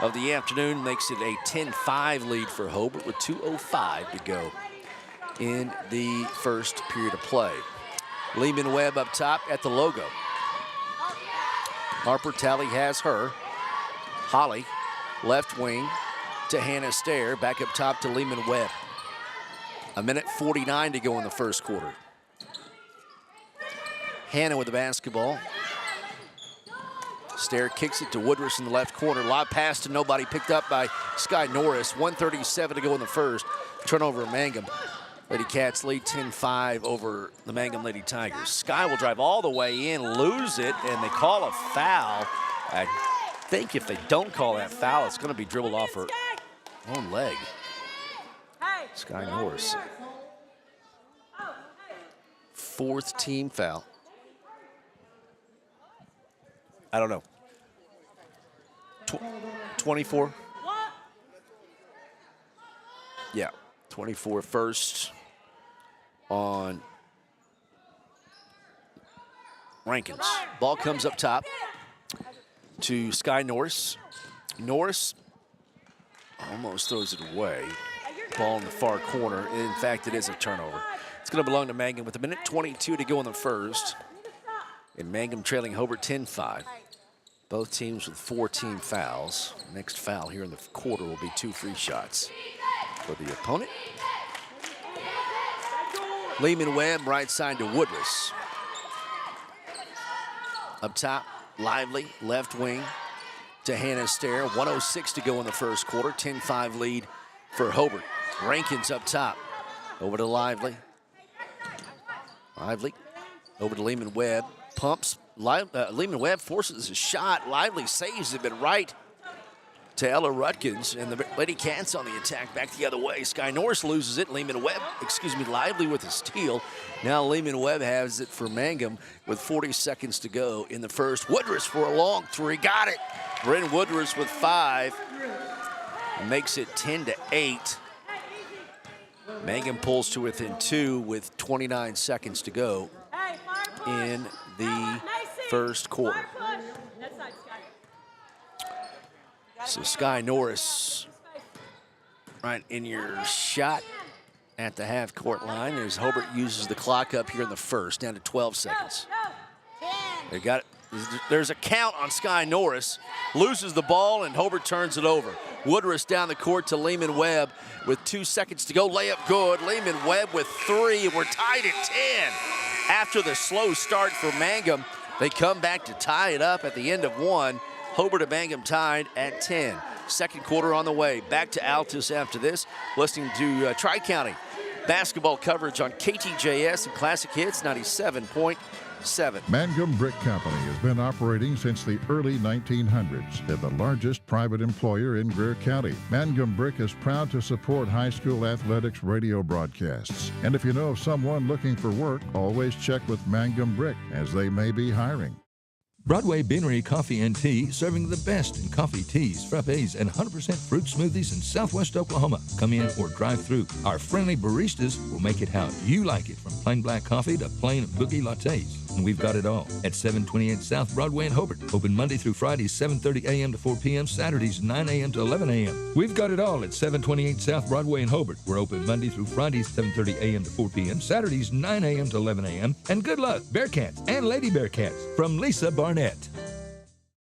of the afternoon, makes it a 10-5 lead for Hobart with 2:05 to go in the first period of play. Lehman Webb up top at the logo. Harper Talley has her. Holly, left wing to Hannah Stair, back up top to Lehman Webb. 1:49 to go in the first quarter. Hannah with the basketball. Stair kicks it to Woodruss in the left corner. Lob pass to nobody, picked up by Sky Norris. 1:37 to go in the first. Turnover of Mangum. Lady Cats lead 10-5 over the Mangum Lady Tigers. Sky will drive all the way in, lose it, and they call a foul. I think if they don't call that foul, it's going to be dribbled off her own leg. Sky Norris. 4th team foul. I don't know. 24? Yeah, 24 first on Rankins. Ball comes up top to Sky Norris. Norris almost throws it away. Ball in the far corner. In fact, it is a turnover. It's going to belong to Mangum with 1:22 to go in the first. And Mangum trailing Hobart 10-5. Both teams with 4 team fouls. Next foul here in the quarter will be 2 free shots for the opponent. Lehman Webb right side to Woodruss. Up top, Lively, left wing to Hannah Stair. 1:06 to go in the first quarter. 10-5 lead for Hobart. Rankins up top. Over to Lively. Lively over to Lehman Webb. Pumps. Lehman Webb forces a shot. Lively saves it, but right to Ella Rutkins. And the Lady Cats on the attack back the other way. Sky Norris loses it. Lively with a steal. Now Lehman Webb has it for Mangum with 40 seconds to go in the first. Woodruss for a long 3. Got it. Bryn Woodruss with 5. Makes it 10-8. Mangum pulls to within 2 with 29 seconds to go in the first quarter. So Sky Norris right in your shot at the half-court line as Hobart uses the clock up here in the first, down to 12 seconds. They got it. There's a count on Sky Norris, loses the ball, and Hobart turns it over. Woodruss down the court to Lehman Webb with 2 seconds to go. Layup good. Lehman Webb with 3. We're tied at 10. After the slow start for Mangum, they come back to tie it up at the end of 1. Hobart and Mangum tied at 10. Second quarter on the way. Back to Altus after this. Listening to Tri-County basketball coverage on KTJS and Classic Hits 97.7. Mangum Brick Company has been operating since the early 1900s. They're the largest private employer in Greer County. Mangum Brick is proud to support high school athletics radio broadcasts. And if you know of someone looking for work, always check with Mangum Brick, as they may be hiring. Broadway Beanery Coffee and Tea, serving the best in coffee, teas, frappes, and 100% fruit smoothies in Southwest Oklahoma. Come in or drive through. Our friendly baristas will make it how you like it, from plain black coffee to plain boogie lattes. And we've got it all at 728 South Broadway in Hobart. Open Monday through Friday, 7:30 a.m. to 4 p.m., Saturdays 9 a.m. to 11 a.m. We've got it all at 728 South Broadway in Hobart. We're open Monday through Fridays, 7:30 a.m. to 4 p.m., Saturdays 9 a.m. to 11 a.m. And good luck, Bearcats and Lady Bearcats, from Lisa Barnett.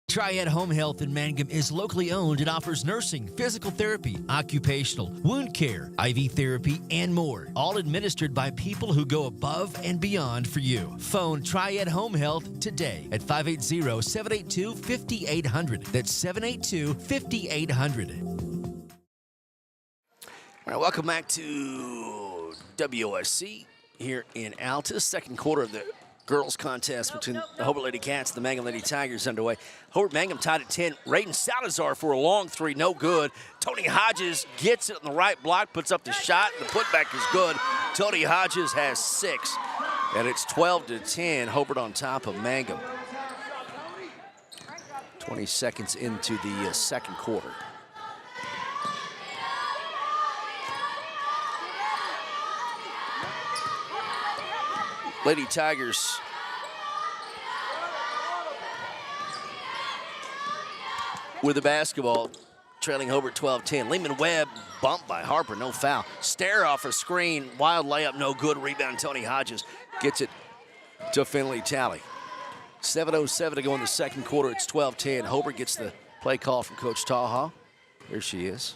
Triad Home Health in Mangum is locally owned and offers nursing, physical therapy, occupational, wound care, IV therapy, and more. All administered by people who go above and beyond for you. Phone Triad Home Health today at 580-782-5800. That's 782-5800. All right, welcome back to WOSC here in Altus. Second quarter of the girls contest between the Hobart Lady Cats and the Mangum Lady Tigers underway. Hobart Mangum tied at 10. Raiden Salazar for a long 3, no good. Tony Hodges gets it on the right block, puts up the shot. The putback is good. Tony Hodges has 6, and it's 12-10. Hobart on top of Mangum. 20 seconds into the second quarter. Lady Tigers with the basketball, trailing Hobart 12-10. Lehman Webb bumped by Harper, no foul. Stare off a screen, wild layup, no good. Rebound, Tony Hodges gets it to Finley Talley. 7:07 to go in the second quarter. It's 12-10. Hobart gets the play call from Coach Taha. There she is.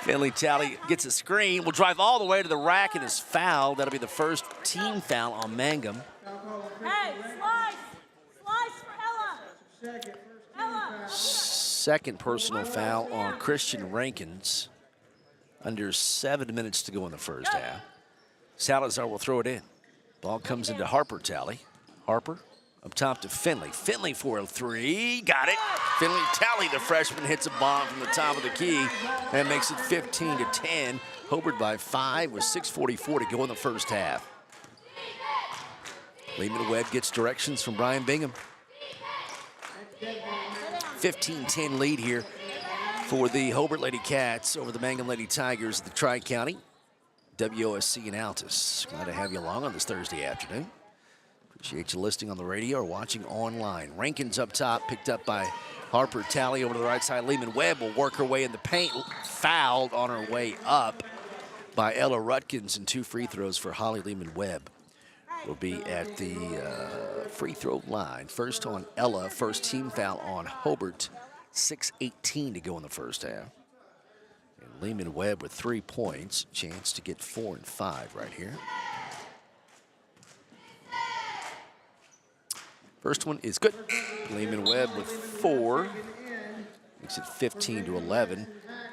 Finley Talley gets a screen, will drive all the way to the rack and is fouled. That'll be the first team foul on Mangum. Hey, slice! Slice for Ella! Ella! Second personal foul on Christian Rankins. Under 7 minutes to go in the first half. Salazar will throw it in. Ball comes into Harper Talley. Harper up top to Finley. Finley for a 3. Got it. Finley Talley, the freshman, hits a bomb from the top of the key and makes it 15-10. Hobart by 5 with 6:44 to go in the first half. Lehman Webb gets directions from Brian Bingham. 15-10 lead here for the Hobart Lady Cats over the Mangum Lady Tigers of the Tri-County. WOSC and Altus. Glad to have you along on this Thursday afternoon. Appreciate you listening on the radio or watching online. Rankins up top, picked up by Harper Talley over to the right side. Lehman Webb will work her way in the paint. Fouled on her way up by Ella Rutkins, and 2 free throws for Holly Lehman Webb. Will be at the free throw line. First on Ella, first team foul on Hobart. 6:18 to go in the first half. And Lehman Webb with 3 points. Chance to get 4 and 5 right here. First one is good. Lehman Webb with 4. Makes it 15-11.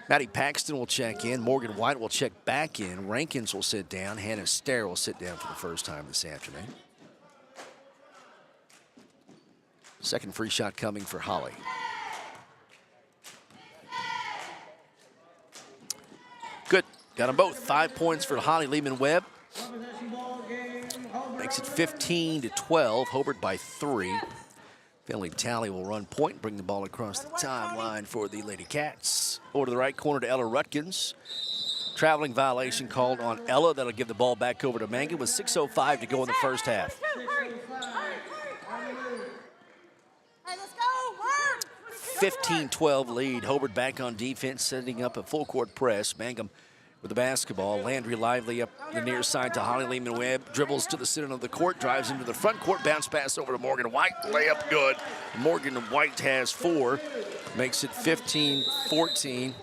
Maddie Paxton will check in. Morgan White will check back in. Rankins will sit down. Hannah Stair will sit down for the first time this afternoon. Second free shot coming for Holly. Good. Got them both. 5 points for Holly Lehman Webb. Makes it 15-12. Hobart by 3. Finley Talley will run point and bring the ball across the timeline for the Lady Cats. Over to the right corner to Ella Rutkins. Traveling violation called on Ella. That'll give the ball back over to Mangum with 6:05 to go in the first half. Hey, let's go. Work. 15-12 lead. Hobart back on defense, setting up a full court press. Mangum with the basketball. Landry Lively up the near side to Holly Lehman-Webb. Dribbles to the center of the court, drives into the front court, bounce pass over to Morgan White. Layup good. Morgan White has 4, makes it 15-14.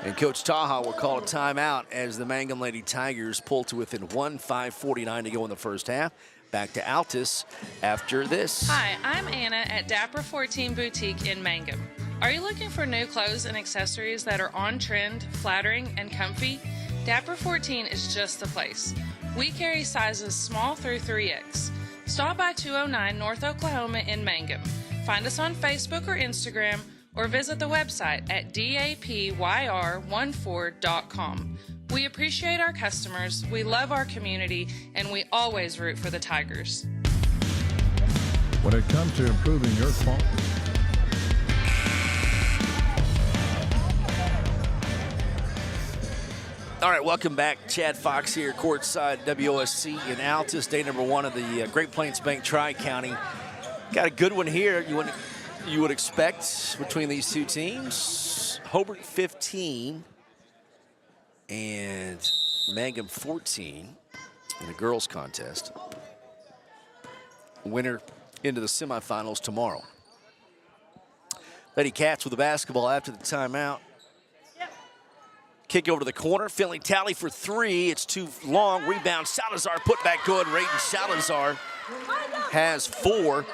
And Coach Taha will call a timeout as the Mangum Lady Tigers pull to within 5:49 to go in the first half. Back to Altus after this. Hi, I'm Anna at Dapper 14 Boutique in Mangum. Are you looking for new clothes and accessories that are on trend, flattering, and comfy? Dapper 14 is just the place. We carry sizes small through 3X. Stop by 209 North Oklahoma in Mangum. Find us on Facebook or Instagram, or visit the website at dapyr14.com. We appreciate our customers, we love our community, and we always root for the Tigers. When it comes to improving your quality, All right, welcome back. Chad Fox here, courtside WOSC in Altus, day number 1 of the Great Plains Bank Tri-County. Got a good one here. You would expect between these two teams. Hobart 15 and Mangum 14 in the girls contest. Winner into the semifinals tomorrow. Lady Cats with the basketball after the timeout. Kick over to the corner. Finley Talley for 3. It's too long. Rebound. Salazar put back good. Rayden Salazar has 4.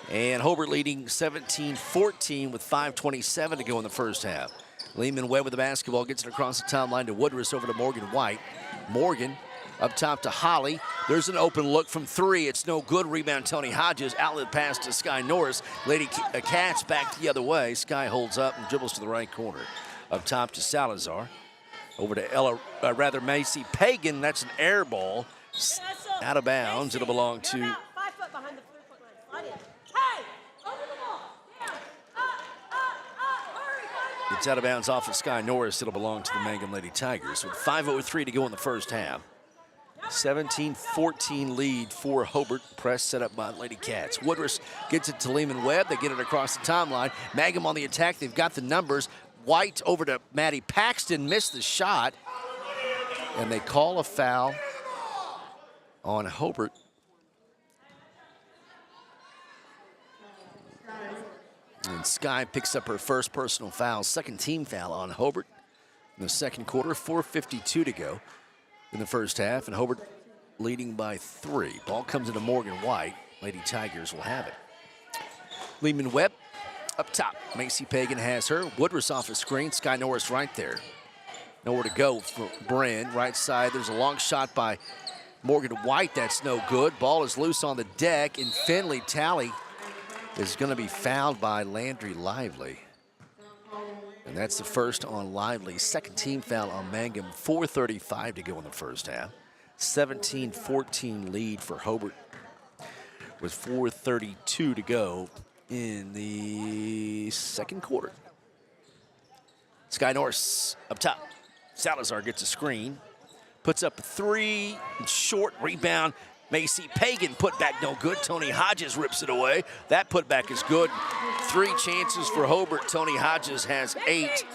And Hobart leading 17-14 with 5:27 to go in the first half. Lehman Webb with the basketball, gets it across the timeline to Woodruss, over to Morgan White. Morgan up top to Holly. There's an open look from 3. It's no good. Rebound Tony Hodges. Outlet pass to Sky Norris. Lady Cats back the other way. Sky holds up and dribbles to the right corner. Up top to Salazar. Over to Macy Pagan. That's an air ball. Out of bounds. It'll belong to... 5 foot behind the 3-foot line. Slide in. Hey! Over the ball. Down. Hurry. It's out of bounds off of Sky Norris. It'll belong to the Mangum Lady Tigers with 5:03 to go in the first half. 17-14 lead for Hobart. Press set up by Lady Cats. Woodruss gets it to Lehman Webb. They get it across the timeline. Mangum on the attack. They've got the numbers. White over to Maddie Paxton. Missed the shot. And they call a foul on Hobart. And Sky picks up her first personal foul, second team foul on Hobart in the second quarter. 4:52 to go in the first half, and Hobart leading by 3. Ball comes into Morgan White. Lady Tigers will have it. Lehman Webb up top. Macy Pagan has her. Woodruss off a screen. Sky Norris right there. Nowhere to go for Brand. Right side, there's a long shot by Morgan White. That's no good. Ball is loose on the deck, and Finley Talley is going to be fouled by Landry Lively. And that's the first on Lively. Second team foul on Mangum. 4:35 to go in the first half. 17-14 lead for Hobart with 4:32 to go in the second quarter. Sky Norris up top. Salazar gets a screen. Puts up a 3. Short rebound. Macy Pagan put back no good. Tony Hodges rips it away. That putback is good. 3 chances for Hobart. Tony Hodges has 8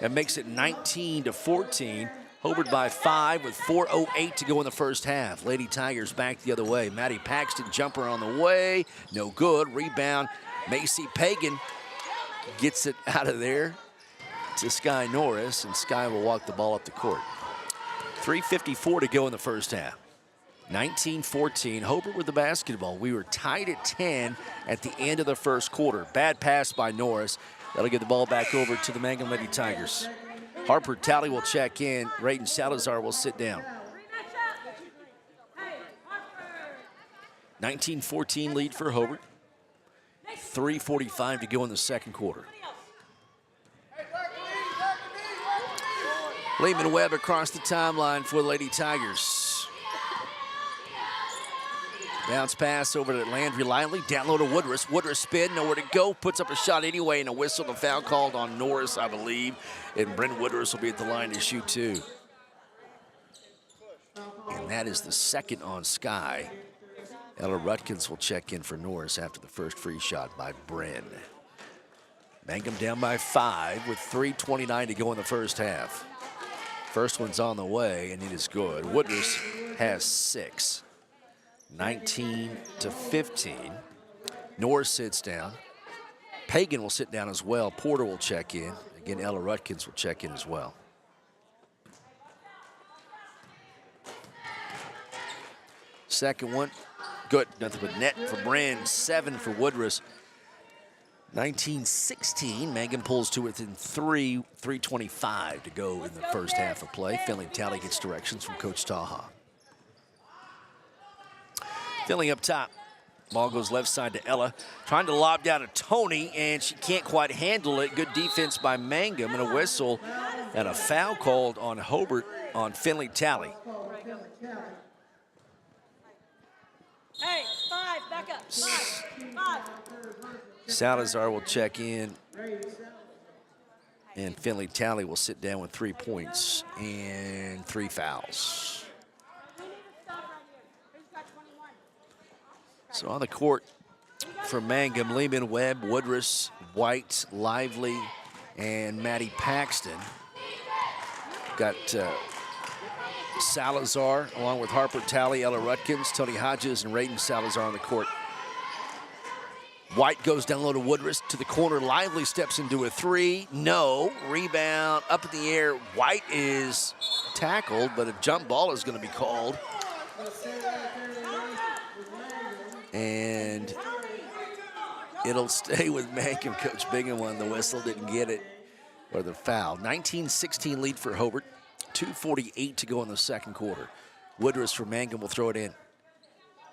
and makes it 19-14. Hobart by 5 with 4:08 to go in the first half. Lady Tigers back the other way. Maddie Paxton jumper on the way. No good. Rebound. Macy Pagan gets it out of there to Sky Norris, and Sky will walk the ball up the court. 3:54 to go in the first half. 19-14, Hobart with the basketball. We were tied at 10 at the end of the first quarter. Bad pass by Norris. That'll get the ball back over to the Mangum Lady Tigers. Harper Talley will check in. Rayden Salazar will sit down. 19-14 lead for Hobart. 3:45 to go in the second quarter. Lehman Webb across the timeline for the Lady Tigers. Bounce pass over to Landry Lively. Down low to Woodruss. Woodruss spin, nowhere to go. Puts up a shot anyway, and a whistle. The foul called on Norris, I believe. And Brent Woodruss will be at the line to shoot 2. And that is the second on Sky. Ella Rutkins will check in for Norris after the first free shot by Bren. Mangum down by 5 with 3:29 to go in the first half. First one's on the way, and it is good. Woodruss has 6. 19-15. Norris sits down. Pagan will sit down as well. Porter will check in. Again, Ella Rutkins will check in as well. Second one, good. Nothing but net for Brand. 7 for Woodruss. 19-16. Mangum pulls to within 3. 3:25 to go in the first half of play. Finley Talley gets directions from Coach Taha. Finley up top. Ball goes left side to Ella. Trying to lob down to Tony, and she can't quite handle it. Good defense by Mangum, and a whistle and a foul called on Hobart on Finley Talley. Hey, 5, back up. 5. Salazar will check in, and Finley Talley will sit down with 3 points and 3 fouls. So on the court for Mangum, Lehman, Webb, Woodruss, White, Lively, and Maddie Paxton. Got Salazar along with Harper Talley, Ella Rutkins, Tony Hodges, and Raiden Salazar on the court. White goes down low to Woodruss to the corner. Lively steps into a 3. No. Rebound up in the air. White is tackled, but a jump ball is going to be called. And it'll stay with Mangum. Coach Bingham on the whistle, didn't get it, or the foul. 19-16 lead for Hobart. 2:48 to go in the second quarter. Woodruss for Mangum will throw it in.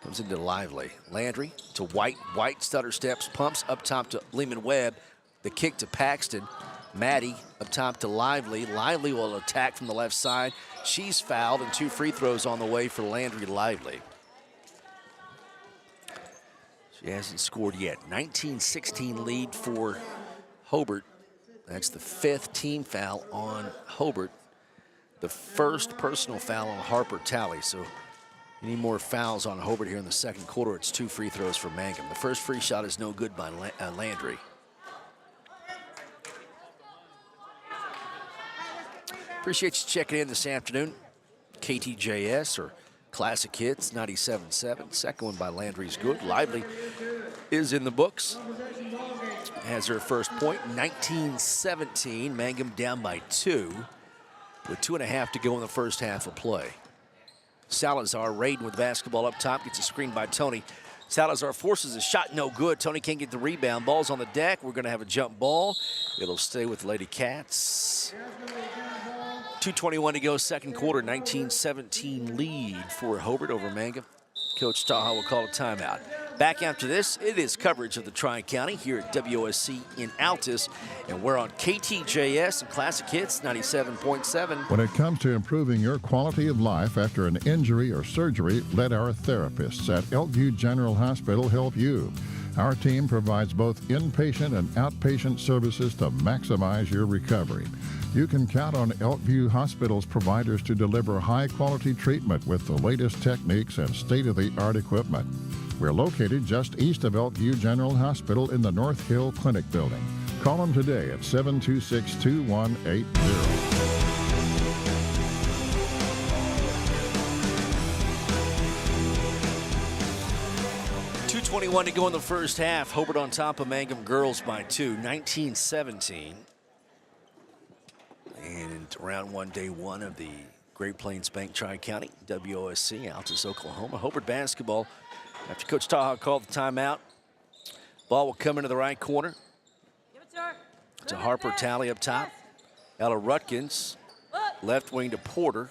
Comes into Lively. Landry to White. White stutter steps, pumps up top to Lehman Webb. The kick to Paxton. Maddie up top to Lively. Lively will attack from the left side. She's fouled, and 2 free throws on the way for Landry Lively. She hasn't scored yet. 19-16 lead for Hobart. That's the 5th team foul on Hobart. The first personal foul on Harper Talley. So any more fouls on Hobart here in the second quarter, it's 2 free throws for Mangum. The first free shot is no good by Landry. Appreciate you checking in this afternoon. KTJS or Classic Hits 97.7. Second one by Landry's good. Lively is in the books. Has her first point. 19-17. Mangum down by 2 with 2.5 to go in the first half of play. Salazar, Raiden with the basketball up top, gets a screen by Tony. Salazar forces a shot, no good. Tony can't get the rebound. Ball's on the deck. We're going to have a jump ball. It'll stay with Lady Cats. 2:21 to go, second quarter. 19-17 lead for Hobart over Mangum. Coach Taha will call a timeout. Back after this, it is coverage of the Tri-County here at WOSC in Altus, and we're on KTJS and Classic Hits 97.7. When it comes to improving your quality of life after an injury or surgery, let our therapists at Elkview General Hospital help you. Our team provides both inpatient and outpatient services to maximize your recovery. You can count on Elkview Hospital's providers to deliver high-quality treatment with the latest techniques and state-of-the-art equipment. We're located just east of Elkview General Hospital in the North Hill Clinic building. Call them today at 726-2180. 2:21 to go in the first half. Hobart on top of Mangum girls by 2, 19-17. And round 1, day 1 of the Great Plains Bank Tri-County, WOSC, Altus, Oklahoma. Hobart basketball. After Coach Taha called the timeout, ball will come into the right corner. To Harper Talley up top. Ella Rutkins, left wing to Porter.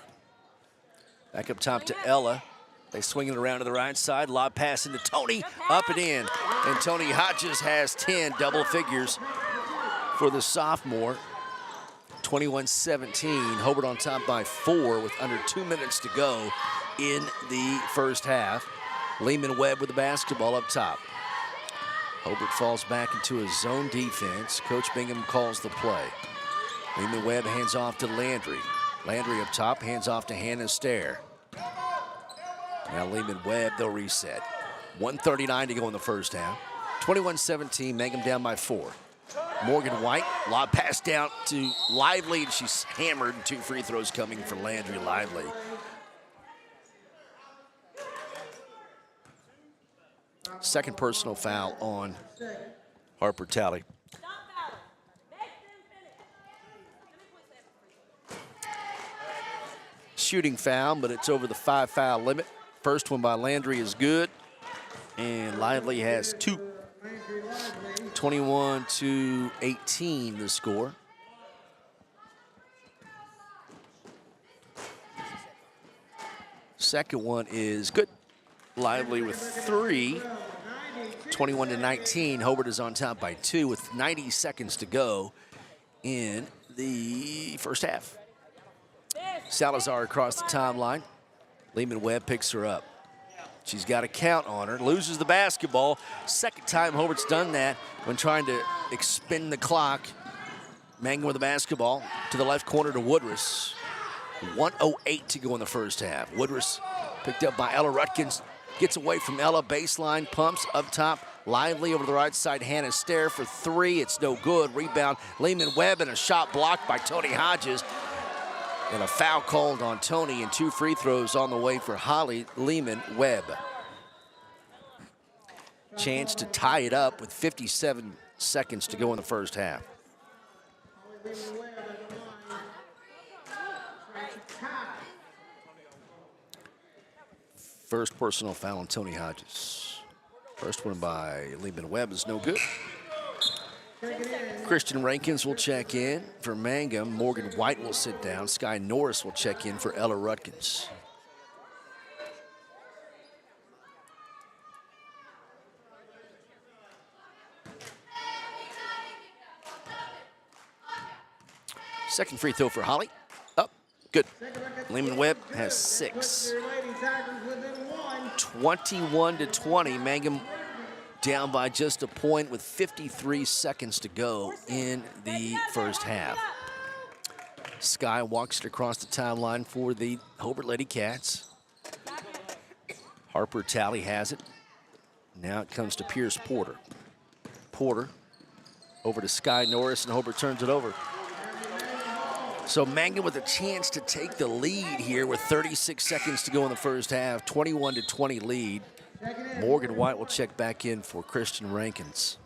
Back up top to Ella. They swing it around to the right side. Lob pass into Tony, up and in. And Tony Hodges has 10 double figures for the sophomore. 21-17, Hobart on top by 4 with under 2 minutes to go in the first half. Lehman Webb with the basketball up top. Hobart falls back into a zone defense. Coach Bingham calls the play. Lehman Webb hands off to Landry. Landry up top, hands off to Hannah Stair. Now Lehman Webb, they'll reset. 1:39 to go in the first half. 21-17, Mangum down by 4. Morgan White, lob pass down to Lively, and she's hammered, and 2 free throws coming for Landry Lively. Second personal foul on Harper Talley. Shooting foul, but it's over the 5-foul limit. First one by Landry is good, and Lively has 2. 21-18 the score. Second one is good. Lively with 3. 21-19. Hobart is on top by 2 with 90 seconds to go in the first half. Salazar across the timeline. Lehman Webb picks her up. She's got a count on her, loses the basketball. Second time Hobart's done that when trying to expend the clock. Mangum with the basketball to the left corner to Woodruss. 1:08 to go in the first half. Woodruss picked up by Ella Rutkins. Gets away from Ella, baseline, pumps up top. Lively over the right side, Hannah Stair for 3. It's no good. Rebound, Lehman Webb, and a shot blocked by Tony Hodges. And a foul called on Tony, and 2 free throws on the way for Holly Lehman Webb. Chance to tie it up with 57 seconds to go in the first half. First personal foul on Tony Hodges. First one by Lehman Webb is no good. Christian Rankins will check in for Mangum. Morgan White will sit down. Sky Norris will check in for Ella Rutkins. Second free throw for Holly. Up, good. Lehman Webb has 6. 21-20, Mangum down by just a point with 53 seconds to go in the first half. Sky walks it across the timeline for the Hobart Lady Cats. Harper Talley has it. Now it comes to Pierce Porter. Porter over to Sky Norris, and Hobart turns it over. So Mangum with a chance to take the lead here with 36 seconds to go in the first half. 21-20 lead. Morgan White will check back in for Christian Rankins.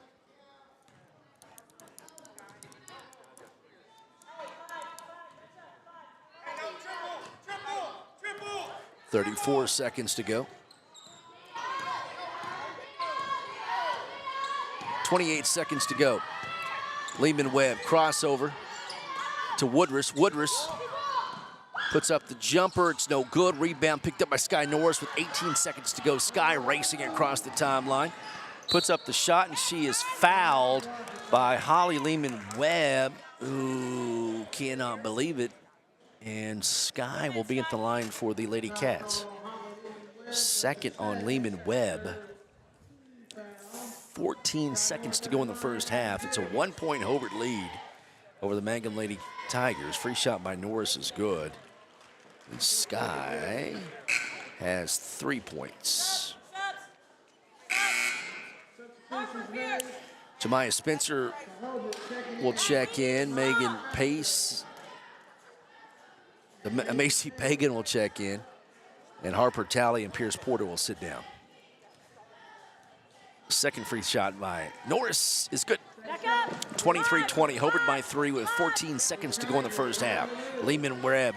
.34 seconds to go. 28 seconds to go. Lehman Webb crossover to Woodruss. Woodruss puts up the jumper. It's no good. Rebound picked up by Sky Norris with 18 seconds to go. Sky racing across the timeline. Puts up the shot, and she is fouled by Holly Lehman Webb. Ooh, cannot believe it. And Sky will be at the line for the Lady Cats. Second on Lehman Webb. 14 seconds to go in the first half. It's a 1-point Hobart lead over the Mangum Lady Tigers. Free shot by Norris is good. And Sky has 3 points. Jemiah Spencer will check in. Megan Pace. Macy Pagan will check in. And Harper Talley and Pierce Porter will sit down. Second free shot by Norris is good. 23-20, Hobart by 3 with 14 seconds to go in the first half. Lehman Webb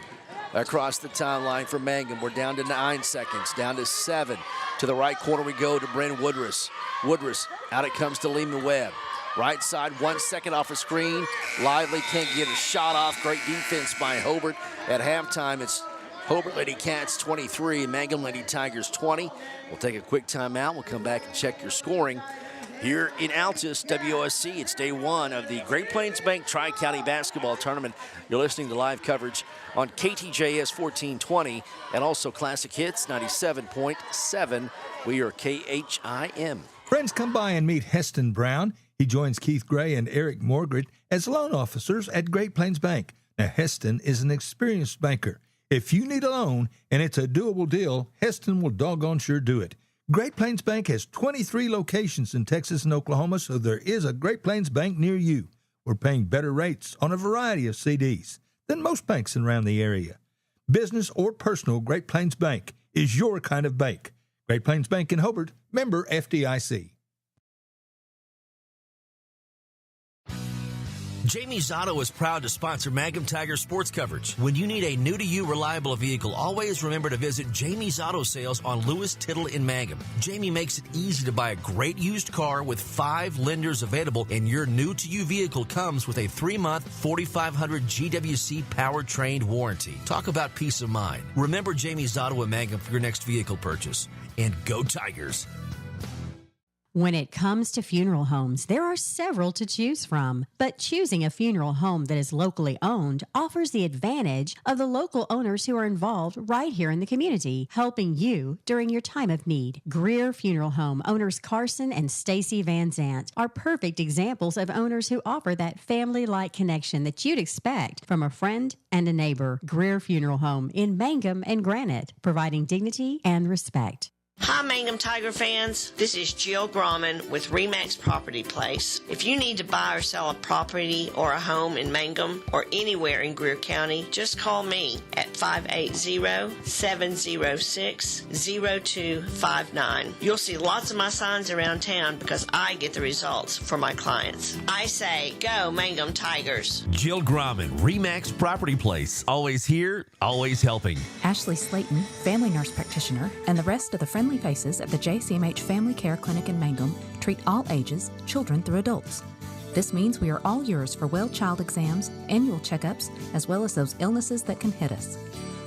across the timeline for Mangum. We're down to 9 seconds, down to 7. To the right corner we go to Bryn Woodruss. Woodruss, out it comes to Lehman Webb. Right side, 1 second off a screen. Lively can't get a shot off. Great defense by Hobart. At halftime, it's Hobart Lady Cats 23, Mangum Lady Tigers 20. We'll take a quick timeout. We'll come back and check your scoring. Here in Altus, WOSC, it's day 1 of the Great Plains Bank Tri-County Basketball Tournament. You're listening to live coverage on KTJS 1420 and also Classic Hits 97.7. We are KHIM. Friends, come by and meet Heston Brown. He joins Keith Gray and Eric Morgret as loan officers at Great Plains Bank. Now, Heston is an experienced banker. If you need a loan and it's a doable deal, Heston will doggone sure do it. Great Plains Bank has 23 locations in Texas and Oklahoma, so there is a Great Plains Bank near you. We're paying better rates on a variety of CDs than most banks around the area. Business or personal, Great Plains Bank is your kind of bank. Great Plains Bank in Hobart, member FDIC. Jamie's Auto is proud to sponsor Mangum Tiger sports coverage. When you need a new-to-you reliable vehicle, always remember to visit Jamie's Auto Sales on Lewis Tittle in Mangum. Jamie makes it easy to buy a great used car with 5 lenders available, and your new-to-you vehicle comes with a 3-month 4,500 GWC powertrain warranty. Talk about peace of mind. Remember Jamie's Auto in Mangum for your next vehicle purchase. And go Tigers! When it comes to funeral homes, there are several to choose from, but choosing a funeral home that is locally owned offers the advantage of the local owners who are involved right here in the community, helping you during your time of need. Greer Funeral Home owners Carson and Stacy Van Zant are perfect examples of owners who offer that family-like connection that you'd expect from a friend and a neighbor. Greer Funeral Home in Mangum and Granite, providing dignity and respect. Hi, Mangum Tiger fans. This is Jill Grauman with RE/MAX Property Place. If you need to buy or sell a property or a home in Mangum or anywhere in Greer County, just call me at 580-706-0259. You'll see lots of my signs around town because I get the results for my clients. I say, go Mangum Tigers. Jill Grauman, RE/MAX Property Place. Always here, always helping. Ashley Slayton, family nurse practitioner, and the rest of the friendly faces at the JCMH Family Care Clinic in Mangum treat all ages, children through adults. This means we are all yours for well child exams, annual checkups, as well as those illnesses that can hit us.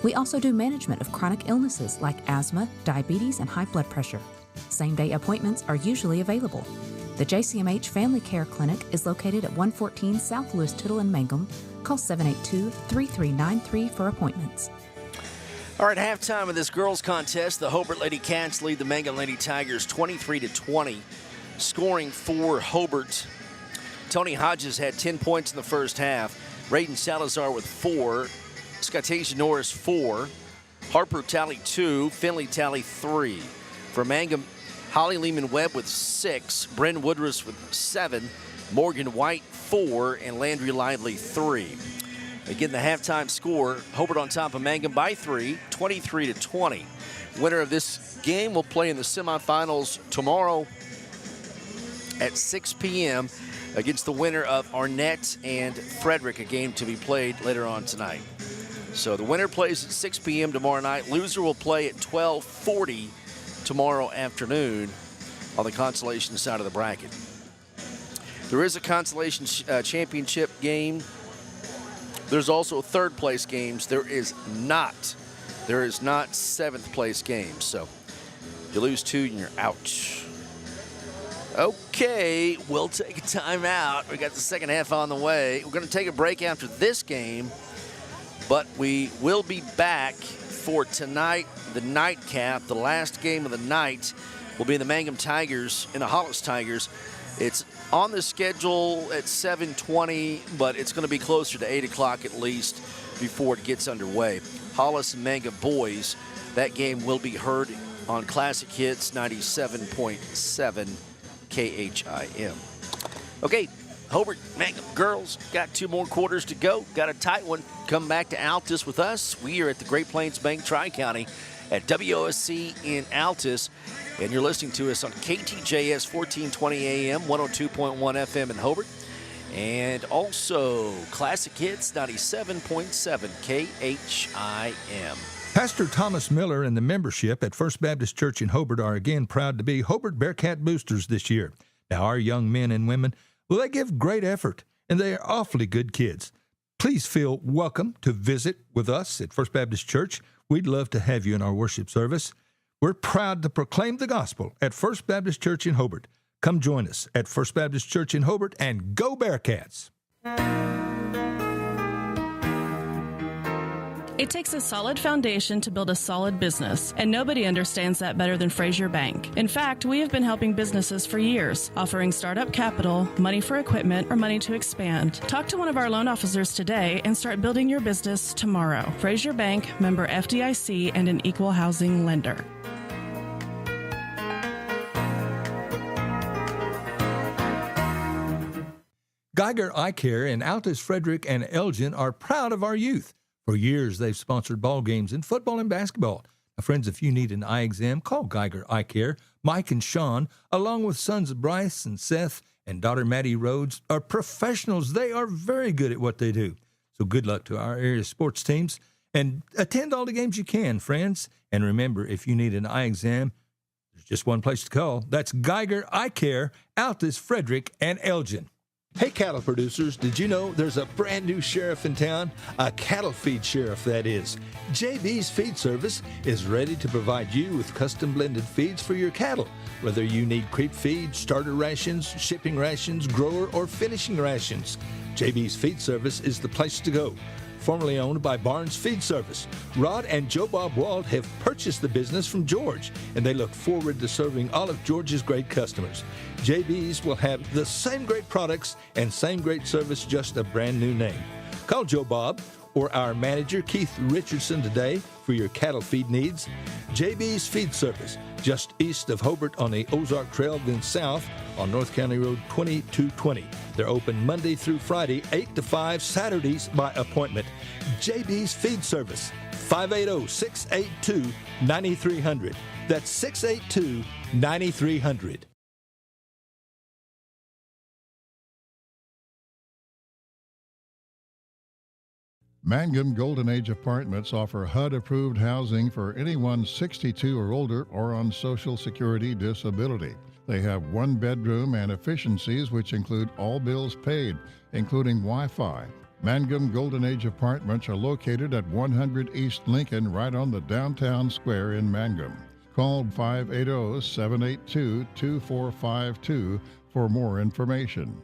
We also do management of chronic illnesses like asthma, diabetes, and high blood pressure. Same-day appointments are usually available. The JCMH Family Care Clinic is located at 114 South Lewis Tittle in Mangum. Call 782-3393 for appointments. All right, halftime of this girls' contest, the Hobart Lady Cats lead the Mangum Lady Tigers 23-20. Scoring for Hobart, Tony Hodges had 10 points in the first half. Raiden Salazar with 4. Scottasia Norris 4. Harper tally 2. Finley tally 3. For Mangum, Holly Lehman-Webb with 6. Bryn Woodruss with 7. Morgan White 4. And Landry Lively 3. Again, the halftime score, Hobart on top of Mangum by 3, 23-20. Winner of this game will play in the semifinals tomorrow at 6 p.m. against the winner of Arnett and Frederick, a game to be played later on tonight. So the winner plays at 6 p.m. tomorrow night. Loser will play at 12:40 tomorrow afternoon on the consolation side of the bracket. There is a consolation championship game. There's also third place games. There is not seventh place games. So you lose 2 and you're out. Okay, we'll take a timeout. We got the second half on the way. We're going to take a break after this game, but we will be back for tonight, the nightcap. The last game of the night will be the Mangum Tigers and the Hollis Tigers. It's on the schedule at 7:20, but it's going to be closer to 8 o'clock at least before it gets underway. Hollis and Mangum boys, that game will be heard on Classic Hits 97.7 KHIM. Okay, Hobart Mangum girls got 2 more quarters to go. Got a tight one. Come back to Altus with us. We are at the Great Plains Bank Tri-County at WOSC in Altus. And you're listening to us on KTJS 1420 AM, 102.1 FM in Hobart. And also Classic Hits 97.7 KHIM. Pastor Thomas Miller and the membership at First Baptist Church in Hobart are again proud to be Hobart Bearcat Boosters this year. Now, our young men and women, well, they give great effort, and they are awfully good kids. Please feel welcome to visit with us at First Baptist Church. We'd love to have you in our worship service. We're proud to proclaim the gospel at First Baptist Church in Hobart. Come join us at First Baptist Church in Hobart and go Bearcats! It takes a solid foundation to build a solid business, and nobody understands that better than Frazier Bank. In fact, we have been helping businesses for years, offering startup capital, money for equipment, or money to expand. Talk to one of our loan officers today and start building your business tomorrow. Frazier Bank, member FDIC, and an equal housing lender. Geiger Eye Care in Altus, Frederick, and Elgin are proud of our youth. For years, they've sponsored ball games in football and basketball. Now, friends, if you need an eye exam, call Geiger Eye Care. Mike and Sean, along with sons Bryce and Seth and daughter Maddie Rhodes, are professionals. They are very good at what they do. So good luck to our area sports teams. And attend all the games you can, friends. And remember, if you need an eye exam, there's just one place to call. That's Geiger Eye Care, Altus, Frederick, and Elgin. Hey, cattle producers, did you know there's a brand new sheriff in town? A cattle feed sheriff, that is. JB's Feed Service is ready to provide you with custom blended feeds for your cattle. Whether you need creep feed, starter rations, shipping rations, grower, or finishing rations, JB's Feed Service is the place to go. Formerly owned by Barnes Feed Service, Rod and Joe Bob Wald have purchased the business from George, and they look forward to serving all of George's great customers. JB's will have the same great products and same great service, just a brand new name. Call Joe Bob or our manager, Keith Richardson, today for your cattle feed needs. JB's Feed Service, just east of Hobart on the Ozark Trail, then south on North County Road 2220. They're open Monday through Friday, 8 to 5, Saturdays by appointment. JB's Feed Service, 580-682-9300. That's 682-9300. Mangum Golden Age Apartments offer HUD-approved housing for anyone 62 or older or on Social Security disability. They have one bedroom and efficiencies which include all bills paid, including Wi-Fi. Mangum Golden Age Apartments are located at 100 East Lincoln, right on the downtown square in Mangum. Call 580-782-2452 for more information.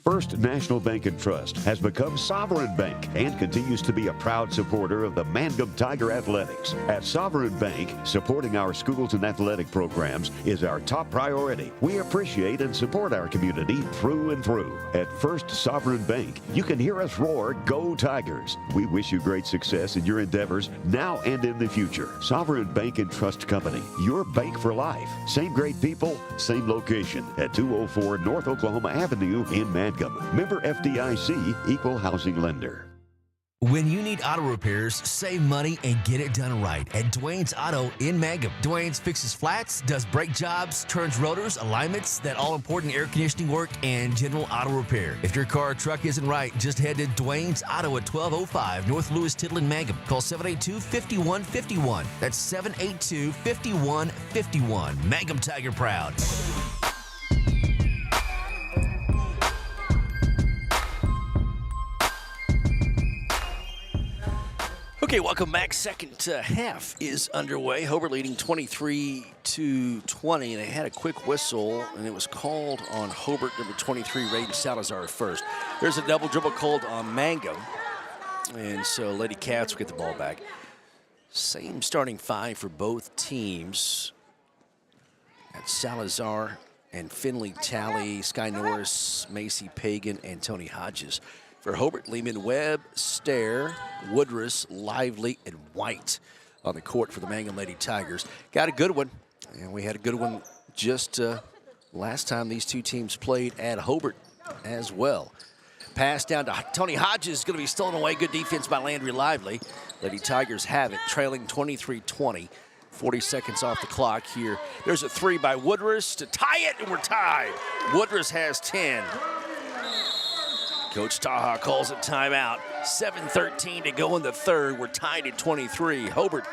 First National Bank and Trust has become Sovereign Bank and continues to be a proud supporter of the Mangum Tiger Athletics. At Sovereign Bank, supporting our schools and athletic programs is our top priority. We appreciate and support our community through and through. At First Sovereign Bank, you can hear us roar, "Go Tigers!" We wish you great success in your endeavors now and in the future. Sovereign Bank and Trust Company, your bank for life. Same great people, same location at 204 North Oklahoma Avenue in Mangum. Member FDIC, Equal Housing Lender. When you need auto repairs, save money and get it done right at Dwayne's Auto in Mangum. Dwayne's fixes flats, does brake jobs, turns rotors, alignments, that all-important air conditioning work, and general auto repair. If your car or truck isn't right, just head to Dwayne's Auto at 1205 North Lewis Tittle in Mangum. Call 782-5151. That's 782-5151. Mangum Tiger proud. Okay, welcome back. Second half is underway. Hobart leading 23-20. They had a quick whistle, and it was called on Hobart, number 23, Raiden Salazar first. There's a double dribble called on Mangum, and so Lady Cats will get the ball back. Same starting five for both teams. That's Salazar and Finley Talley, Sky Norris, Macy Pagan, and Tony Hodges. For Hobart, Lehman Webb, Stair, Woodruss, Lively, and White on the court for the Mangum Lady Tigers. Got a good one, and we had a good one just last time these two teams played at Hobart as well. Pass down to Tony Hodges is going to be stolen away. Good defense by Landry Lively. Lady Tigers have it, trailing 23-20. 40 seconds off the clock here. There's a three by Woodruss to tie it, and we're tied. Woodruss has 10. Coach Taha calls it timeout. 7:13 to go in the third. We're tied at 23. Hobart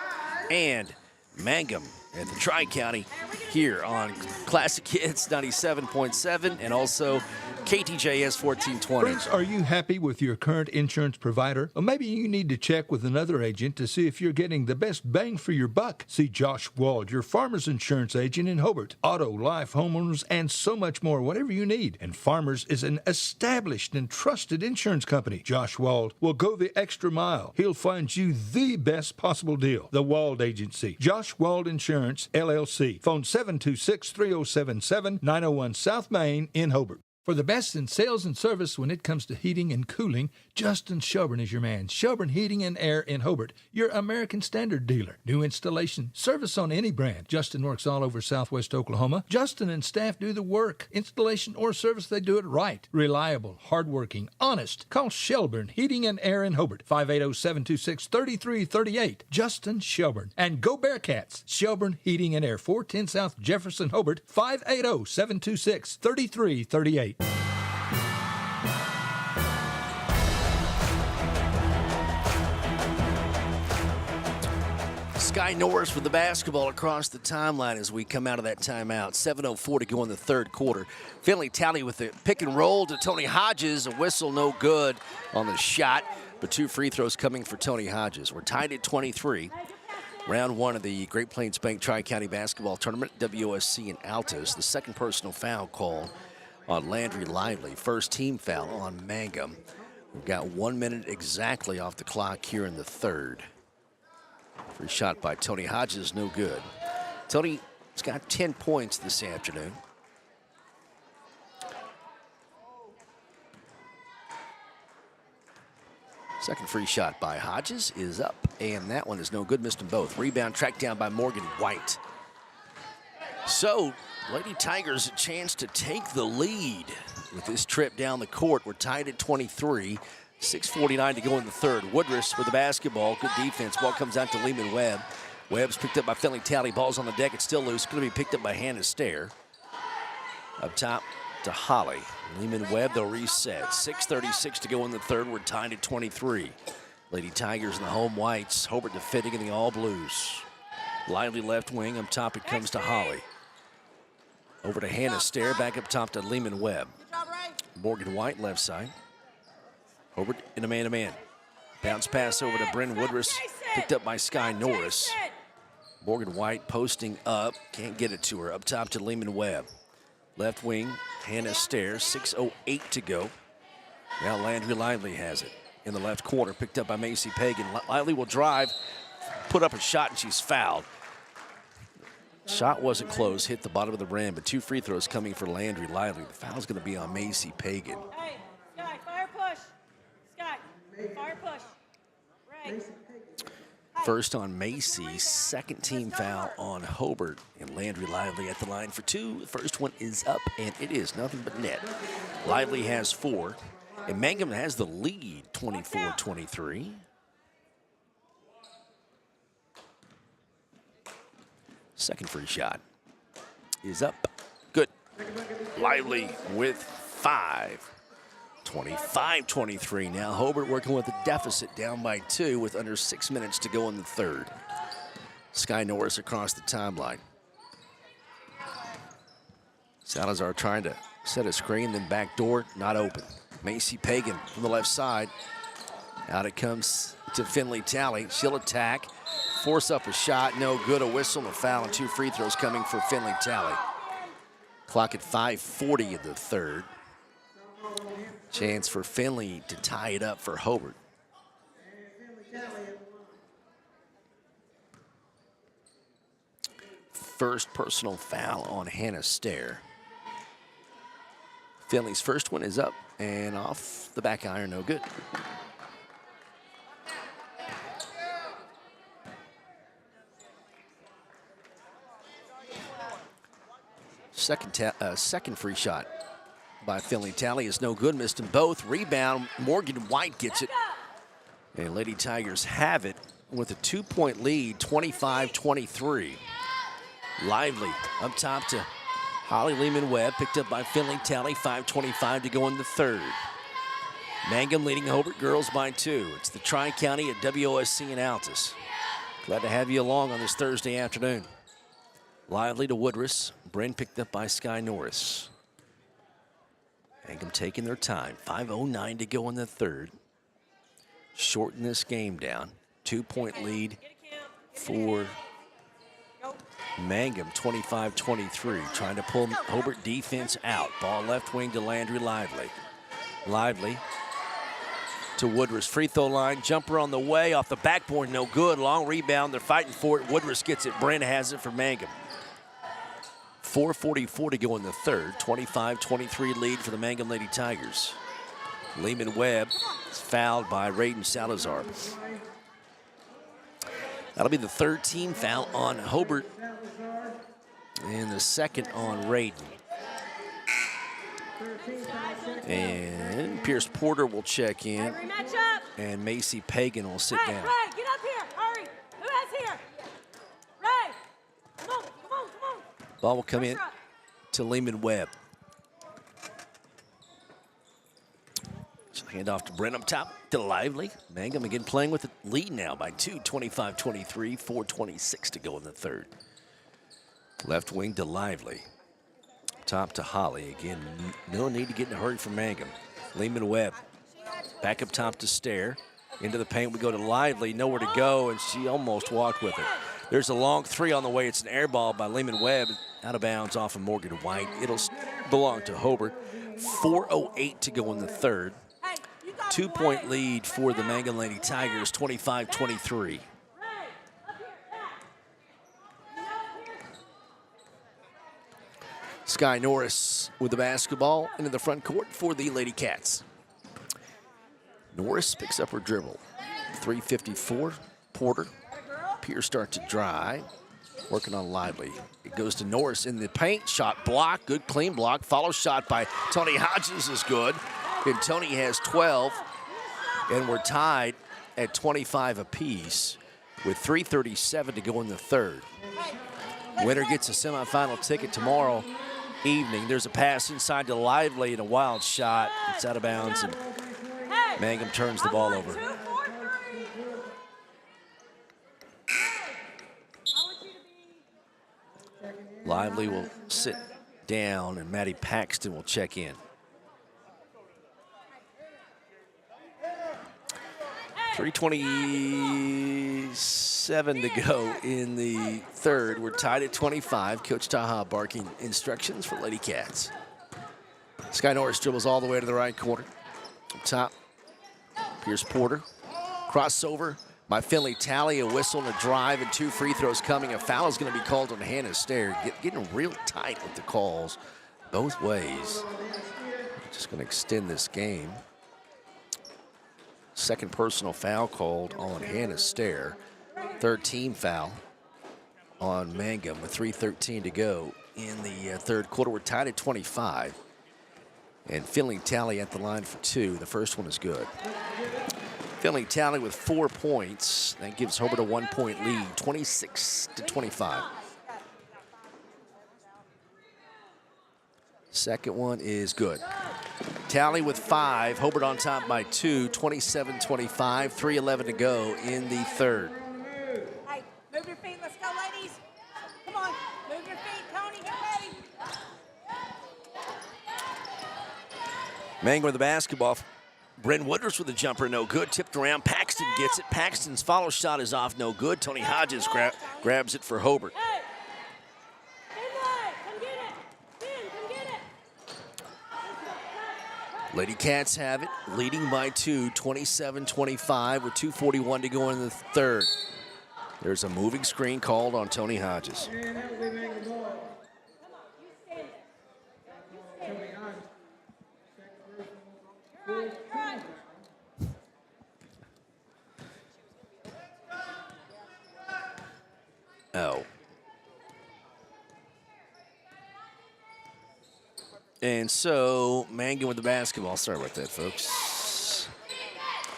and Mangum at the Tri-County here on Classic Hits 97.7 and also KTJS 1420. Friends, are you happy with your current insurance provider? Or maybe you need to check with another agent to see if you're getting the best bang for your buck. See Josh Wald, your Farmers Insurance agent in Hobart. Auto, life, homeowners, and so much more, whatever you need. And Farmers is an established and trusted insurance company. Josh Wald will go the extra mile. He'll find you the best possible deal. The Wald Agency. Josh Wald Insurance, LLC. Phone 726-3077, 901 South Main in Hobart. For the best in sales and service when it comes to heating and cooling, Justin Shelburne is your man. Shelburne Heating and Air in Hobart, your American Standard dealer. New installation, service on any brand. Justin works all over Southwest Oklahoma. Justin and staff do the work. Installation or service, they do it right. Reliable, hardworking, honest. Call Shelburne Heating and Air in Hobart, 580-726-3338. Justin Shelburne. And go Bearcats. Shelburne Heating and Air, 410 South Jefferson, Hobart, 580-726-3338. Sky Norris with the basketball across the timeline as we come out of that timeout. 7:04 to go in the third quarter. Finley Talley with the pick and roll to Tony Hodges. A whistle no good on the shot, but 2 free throws coming for Tony Hodges. We're tied at 23. Round 1 of the Great Plains Bank Tri-County Basketball Tournament, WOSC and Altus. The second personal foul call on Landry Lively. First team foul on Mangum. We've got 1 minute exactly off the clock here in the third. Free shot by Tony Hodges, no good. Tony's got 10 points this afternoon. Second free shot by Hodges is up, and that one is no good. Missed them both. Rebound tracked down by Morgan White. So, Lady Tigers a chance to take the lead with this trip down the court. We're tied at 23. 6:49 to go in the third. Woodruss with the basketball. Good defense. Ball comes out to Lehman Webb. Webb's picked up by Finley Talley. Ball's on the deck. It's still loose. Going to be picked up by Hannah Stair. Up top to Holly. Lehman Webb, they'll reset. 6:36 to go in the third. We're tied at 23. Lady Tigers and the home whites. Hobart defending in the all blues. Lively left wing. Up top it comes to Holly. Over to Hannah Stair. Back up top to Lehman Webb. Morgan White left side. Hobart in a man-to-man. Bounce pass over to Bryn Woodruss. Picked up by Sky Norris. Morgan White posting up. Can't get it to her. Up top to Lehman Webb. Left wing, Hannah Stair. 6:08 to go. Now Landry Lively has it. In the left corner, picked up by Macy Pagan. Lively will drive, put up a shot, and she's fouled. Shot wasn't close, hit the bottom of the rim, but 2 free throws coming for Landry Lively. The foul's going to be on Macy Pagan. Hey, Sky, fire push. Sky, fire push. Right. First on Macy, second team foul on Hobart, and Landry Lively at the line for 2. The first one is up, and it is nothing but net. Lively has 4, and Mangum has the lead, 24-23. Second free shot is up. Good. Lively with 5. 25-23 now. Hobart working with a deficit, down by 2 with under 6 minutes to go in the third. Sky Norris across the timeline. Salazar trying to set a screen, then back door, not open. Macy Pagan from the left side. Out it comes to Finley Talley. She'll attack, force up a shot, no good. A whistle and a foul, and 2 free throws coming for Finley Talley. Clock at 5:40 in the third. Chance for Finley to tie it up for Hobart. First personal foul on Hannah Stair. Finley's first one is up and off the back iron, no good. Second free shot by Finley Talley is no good. Missed them both. Rebound. Morgan White gets it. And Lady Tigers have it with a 2-point lead, 25-23. Lively up top to Holly Lehman Webb, picked up by Finley Talley. 5:25 to go in the third. Mangum leading Hobart girls by 2. It's the Tri-County at WOSC and Altus. Glad to have you along on this Thursday afternoon. Lively to Woodruss. Bryn picked up by Sky Norris. Mangum taking their time. 5:09 to go in the third. Shorten this game down. 2-point lead for Mangum, 25-23. Trying to pull Hobart defense out. Ball left wing to Landry Lively. Lively to Woodruss. Free throw line. Jumper on the way. Off the backboard, no good. Long rebound. They're fighting for it. Woodruss gets it. Bryn has it for Mangum. 4:44 to go in the third. 25-23 lead for the Mangum Lady Tigers. Lehman Webb is fouled by Raiden Salazar. That'll be the third team foul on Hobart and the second on Raiden. And Pierce Porter will check in, and Macy Pagan will sit down. Ray, get up here, hurry. Who has here? Ray, come on, come on, come on. Ball will come in to Lehman Webb. Hand off to Brent up top to Lively. Mangum again playing with the lead now by 2, 25-23, 4:26 to go in the third. Left wing to Lively. Top to Holly. Again, no need to get in a hurry for Mangum. Lehman Webb back up top to Stair. Into the paint we go to Lively. Nowhere to go, and she almost walked with it. There's a long three on the way. It's an air ball by Lehman Webb. Out of bounds off of Morgan White. It'll belong to Hobart. 4:08 to go in the third. 2-point lead for the Mangum Lady Tigers, 25-23. Sky Norris with the basketball into the front court for the Lady Cats. Norris picks up her dribble. 3:54, Porter. Pierce starts to drive, working on Lively. It goes to Norris in the paint, shot block, good clean block. Follow shot by Tony Hodges is good. And Tony has 12, and we're tied at 25 apiece with 3:37 to go in the third. Winner gets a semifinal ticket tomorrow evening. There's a pass inside to Lively and a wild shot. It's out of bounds, and Mangum turns the ball over. Lively will sit down, and Maddie Paxton will check in. 3:27 to go in the third. We're tied at 25. Coach Taha barking instructions for Lady Cats. Sky Norris dribbles all the way to the right corner. Up top, Pierce Porter. Crossover by Finley Talley, a whistle and a drive, and 2 free throws coming. A foul is going to be called on Hannah Stair. Getting real tight with the calls both ways. Just going to extend this game. Second personal foul called on Hannah Stair. Third team foul on Mangum with 3:13 to go in the third quarter. We're tied at 25. And Finley Talley at the line for 2. The first one is good. Finley Talley with 4 points. That gives Hobart a 1-point lead, 26-25. Second one is good. Talley with 5. Hobart on top by 2, 27-25, 3:11 to go in the third. Hey, move your feet. Let's go, ladies. Come on. Move your feet, Tony. Get ready. Mangum with the basketball. Bryn Woodruff with a jumper, no good. Tipped around. Paxton gets it. Paxton's follow shot is off, no good. Tony Hodges grabs it for Hobart. Lady Cats have it, leading by 2, 27-25, with 2:41 to go in the third. There's a moving screen called on Tony Hodges. Oh. And so, Mangum with the basketball. Sorry about that, folks.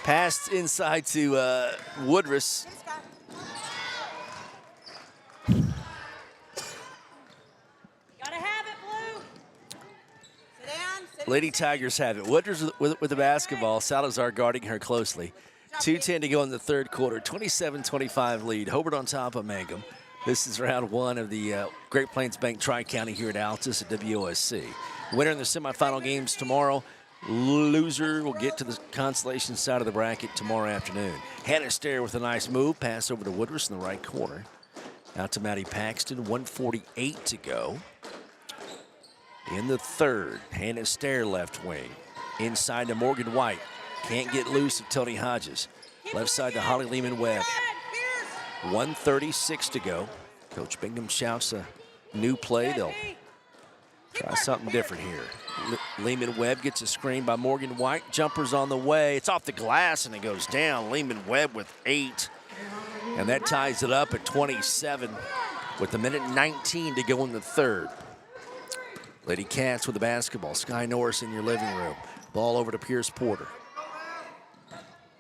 Passed inside to Woodruff. Gotta have it, Blue. Sit down. Lady Tigers have it. Woodruff with the basketball. Salazar guarding her closely. 2:10 to go in the third quarter. 27-25 lead. Hobart on top of Mangum. This is round 1 of the Great Plains Bank Tri-County here at Altus at WOSC. Winner in the semifinal games tomorrow. Loser will get to the consolation side of the bracket tomorrow afternoon. Hannah Stair with a nice move. Pass over to Woodruff in the right corner. Out to Maddie Paxton. 1:48 to go. In the third, Hannah Stair left wing. Inside to Morgan White. Can't get loose of Tony Hodges. Left side to Holly Lehman Webb. 1:36 to go. Coach Bingham shouts a new play. They'll Try something different here. Lehman Webb gets a screen by Morgan White. Jumper's on the way. It's off the glass, and it goes down. Lehman Webb with 8. And that ties it up at 27 with 1:19 to go in the third. Lady Cats with the basketball. Sky Norris in your living room. Ball over to Pierce Porter.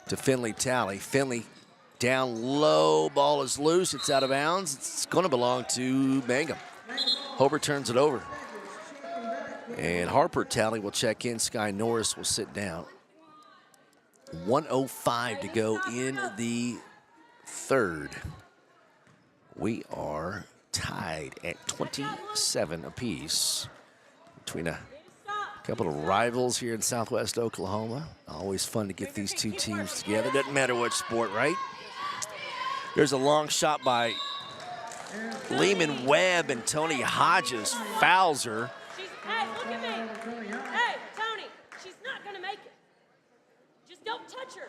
To Finley Talley. Finley down low. Ball is loose. It's out of bounds. It's going to belong to Mangum. Hobart turns it over. And Harper Talley will check in. Sky Norris will sit down. 1:05 to go in the third. We are tied at 27 apiece between a couple of rivals here in Southwest Oklahoma. Always fun to get these two teams together. Doesn't matter what sport, right? There's a long shot by Lehman Webb, and Tony Hodges fouls her. Hey, look at me. Hey, Tony, she's not going to make it. Just don't touch her.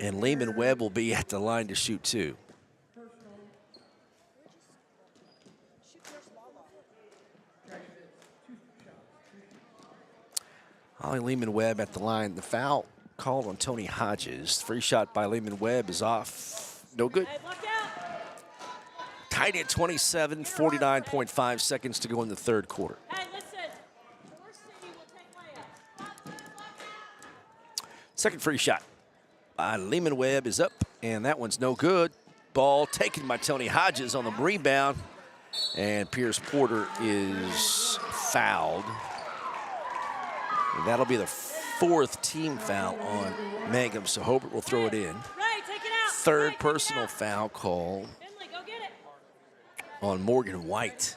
And Lehman Webb will be at the line to shoot two. Holly Lehman Webb at the line. The foul called on Tony Hodges. Free shot by Lehman Webb is off. No good. Hey, look out. Tied at 27, 49.5 seconds to go in the third quarter. Hey, listen. Your city will take layups. Second free shot by Lehman Webb is up, and that one's no good. Ball taken by Tony Hodges on the rebound, and Pierce Porter is fouled. And that'll be the fourth team foul on Mangum, so Hobart will throw it in. Ray, take it out. Third personal foul call Finley, go get it. on Morgan White.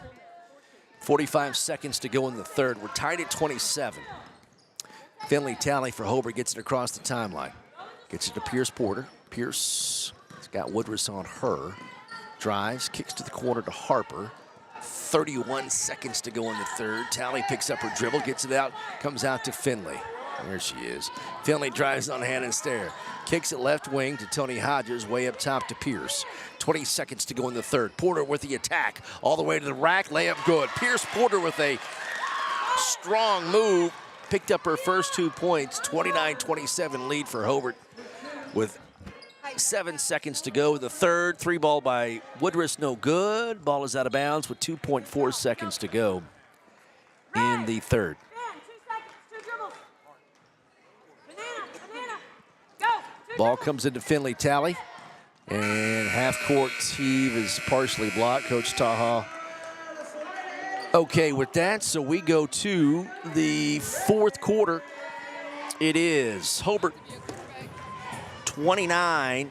45 seconds to go in the third. We're tied at 27. Finley Talley for Hobart gets it across the timeline. Gets it to Pierce Porter. Pierce has got Woodruss on her. Drives, kicks to the corner to Harper. 31 seconds to go in the third. Talley picks up her dribble, gets it out, comes out to Finley. There she is. Finley drives on hand and stare. Kicks it left wing to Tony Hodges, way up top to Pierce. 20 seconds to go in the third. Porter with the attack. All the way to the rack, layup good. Pierce Porter with a strong move. Picked up her first 2 points. 29-27 lead for Hobart with 7 seconds to go. The third, three ball by Woodruss, no good. Ball is out of bounds with 2.4 seconds to go in the third. Ball comes into Finley Talley, and half-court heave is partially blocked. Coach Taha okay with that, so we go to the fourth quarter. It is Hobart 29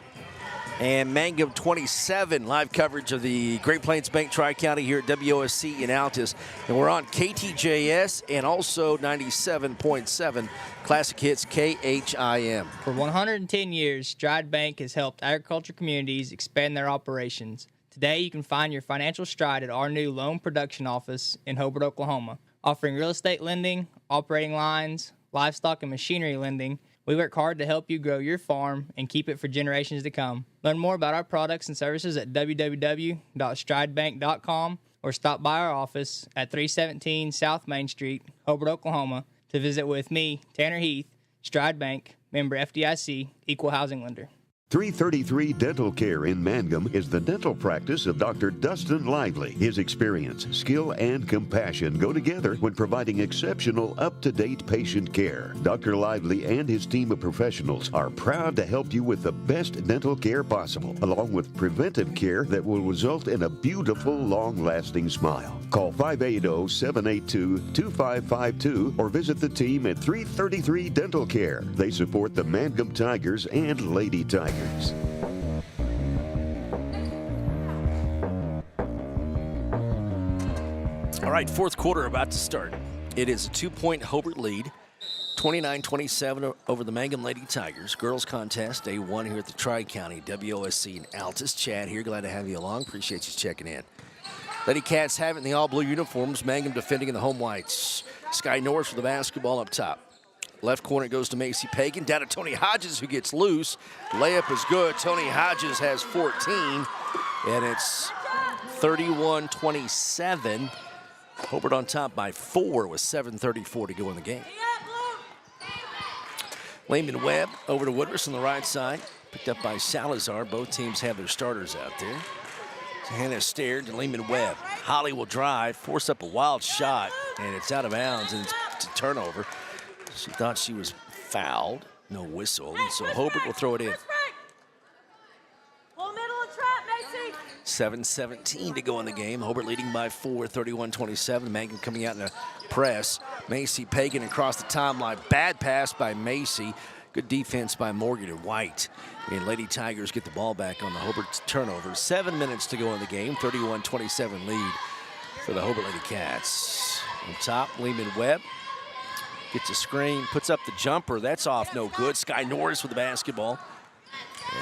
and Mangum 27. Live coverage of the Great Plains Bank Tri-County here at WOSC in Altus. And we're on KTJS and also 97.7 Classic Hits KHIM. For 110 years, Stride Bank has helped agriculture communities expand their operations. Today, you can find your financial stride at our new loan production office in Hobart, Oklahoma. Offering real estate lending, operating lines, livestock and machinery lending, we work hard to help you grow your farm and keep it for generations to come. Learn more about our products and services at www.stridebank.com or stop by our office at 317 South Main Street, Hobart, Oklahoma, to visit with me, Tanner Heath, Stride Bank, member FDIC, equal housing lender. 333 Dental Care in Mangum is the dental practice of Dr. Dustin Lively. His experience, skill, and compassion go together when providing exceptional, up-to-date patient care. Dr. Lively and his team of professionals are proud to help you with the best dental care possible, along with preventive care that will result in a beautiful, long-lasting smile. Call 580-782-2552 or visit the team at 333 Dental Care. They support the Mangum Tigers and Lady Tigers. All right, fourth quarter about to start. It is a 2-point Hobart lead, 29-27 over the Mangum Lady Tigers. Girls contest, day one here at the Tri-County WOSC in Altus. Chad here, glad to have you along. Appreciate you checking in. Lady Cats have it in the all-blue uniforms. Mangum defending in the home whites. Sky Norris with the basketball up top. Left corner goes to Macy Pagan. Down to Tony Hodges, who gets loose. Layup is good. Tony Hodges has 14, and it's 31-27. Hobart on top by 4 with 7:34 to go in the game. Lehman Webb over to Woodruss on the right side. Picked up by Salazar. Both teams have their starters out there. Hannah Stair to Lehman Webb. Holly will drive, force up a wild shot, and it's out of bounds, and it's a turnover. She thought she was fouled. No whistle, and so Hobart will throw it in. 7:17 to go in the game. Hobart leading by 4, 31-27. Mangum coming out in a press. Macy Pagan across the timeline. Bad pass by Macy. Good defense by Morgan and White. And Lady Tigers get the ball back on the Hobart turnover. 7 minutes to go in the game. 31-27 lead for the Hobart Lady Cats. On top, Lehman Webb gets a screen, puts up the jumper. That's off, no good. Sky Norris with the basketball.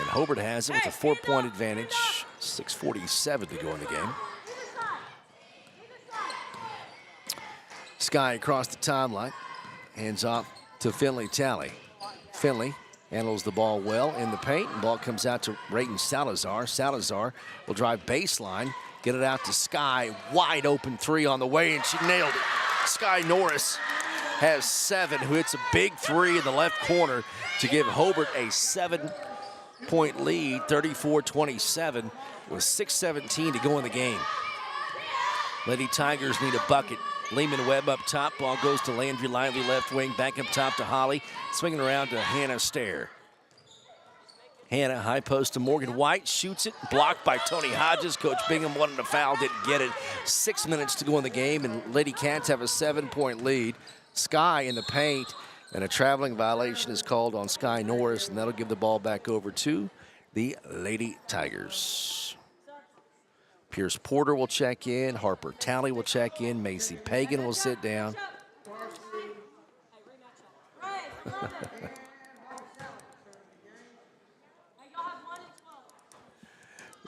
And Hobart has it with a 4-point advantage. 6:47 to go in the game. Sky across the timeline. Hands off to Finley Talley. Finley handles the ball well in the paint. And ball comes out to Rayton Salazar. Salazar will drive baseline. Get it out to Sky. Wide open 3 on the way, and she nailed it. Sky Norris has 7, who hits a big 3 in the left corner to give Hobart a 7-point lead, 34-27, with 6:17 to go in the game. Lady Tigers need a bucket. Lehman Webb up top. Ball goes to Landry Lively, left wing. Back up top to Holly. Swinging around to Hannah Stair. Hannah, high post to Morgan White. Shoots it. Blocked by Tony Hodges. Coach Bingham wanted a foul. Didn't get it. 6 minutes to go in the game, and Lady Cats have a 7-point lead. Sky in the paint. And a traveling violation is called on Sky Norris, and that'll give the ball back over to the Lady Tigers. Pierce Porter will check in. Harper Talley will check in. Macy Pagan will sit down.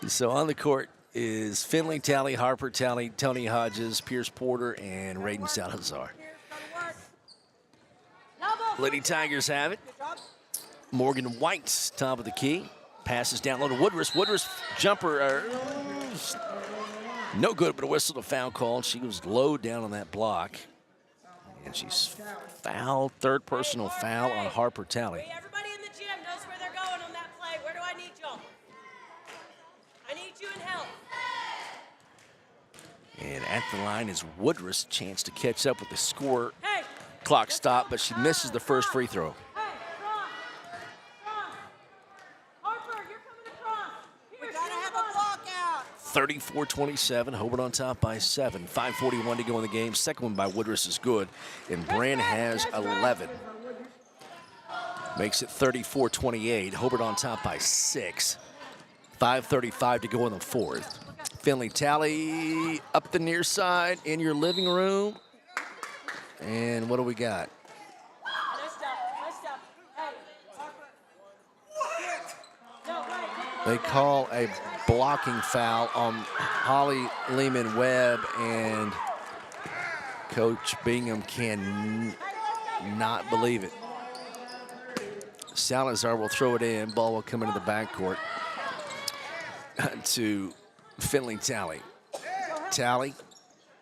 So on the court is Finley Talley, Harper Talley, Tony Hodges, Pierce Porter, and Rayden Salazar. Lady Tigers have it. Morgan White's top of the key. Passes down low to Woodruss. Woodruss jumper, no good, but a whistle to foul called. She was low down on that block. And she's fouled, third personal foul on Harper Talley. Hey, everybody in the gym knows where they're going on that play. Where do I need y'all? I need you in help. And at the line is Woodruss. Chance to catch up with the score. Clock stop, but she misses the first free throw. 34-27, Hobart on top by 7. 5:41 to go in the game. Second one by Woodruss is good, and Brand has 11. Makes it 34-28. Hobart on top by 6. 5:35 to go in the fourth. Finley Talley up the near side in your living room. And what do we got? They call a blocking foul on Holly Lehman Webb, and Coach Bingham can not believe it. Salazar will throw it in. Ball will come into the backcourt to Finley Talley. Talley,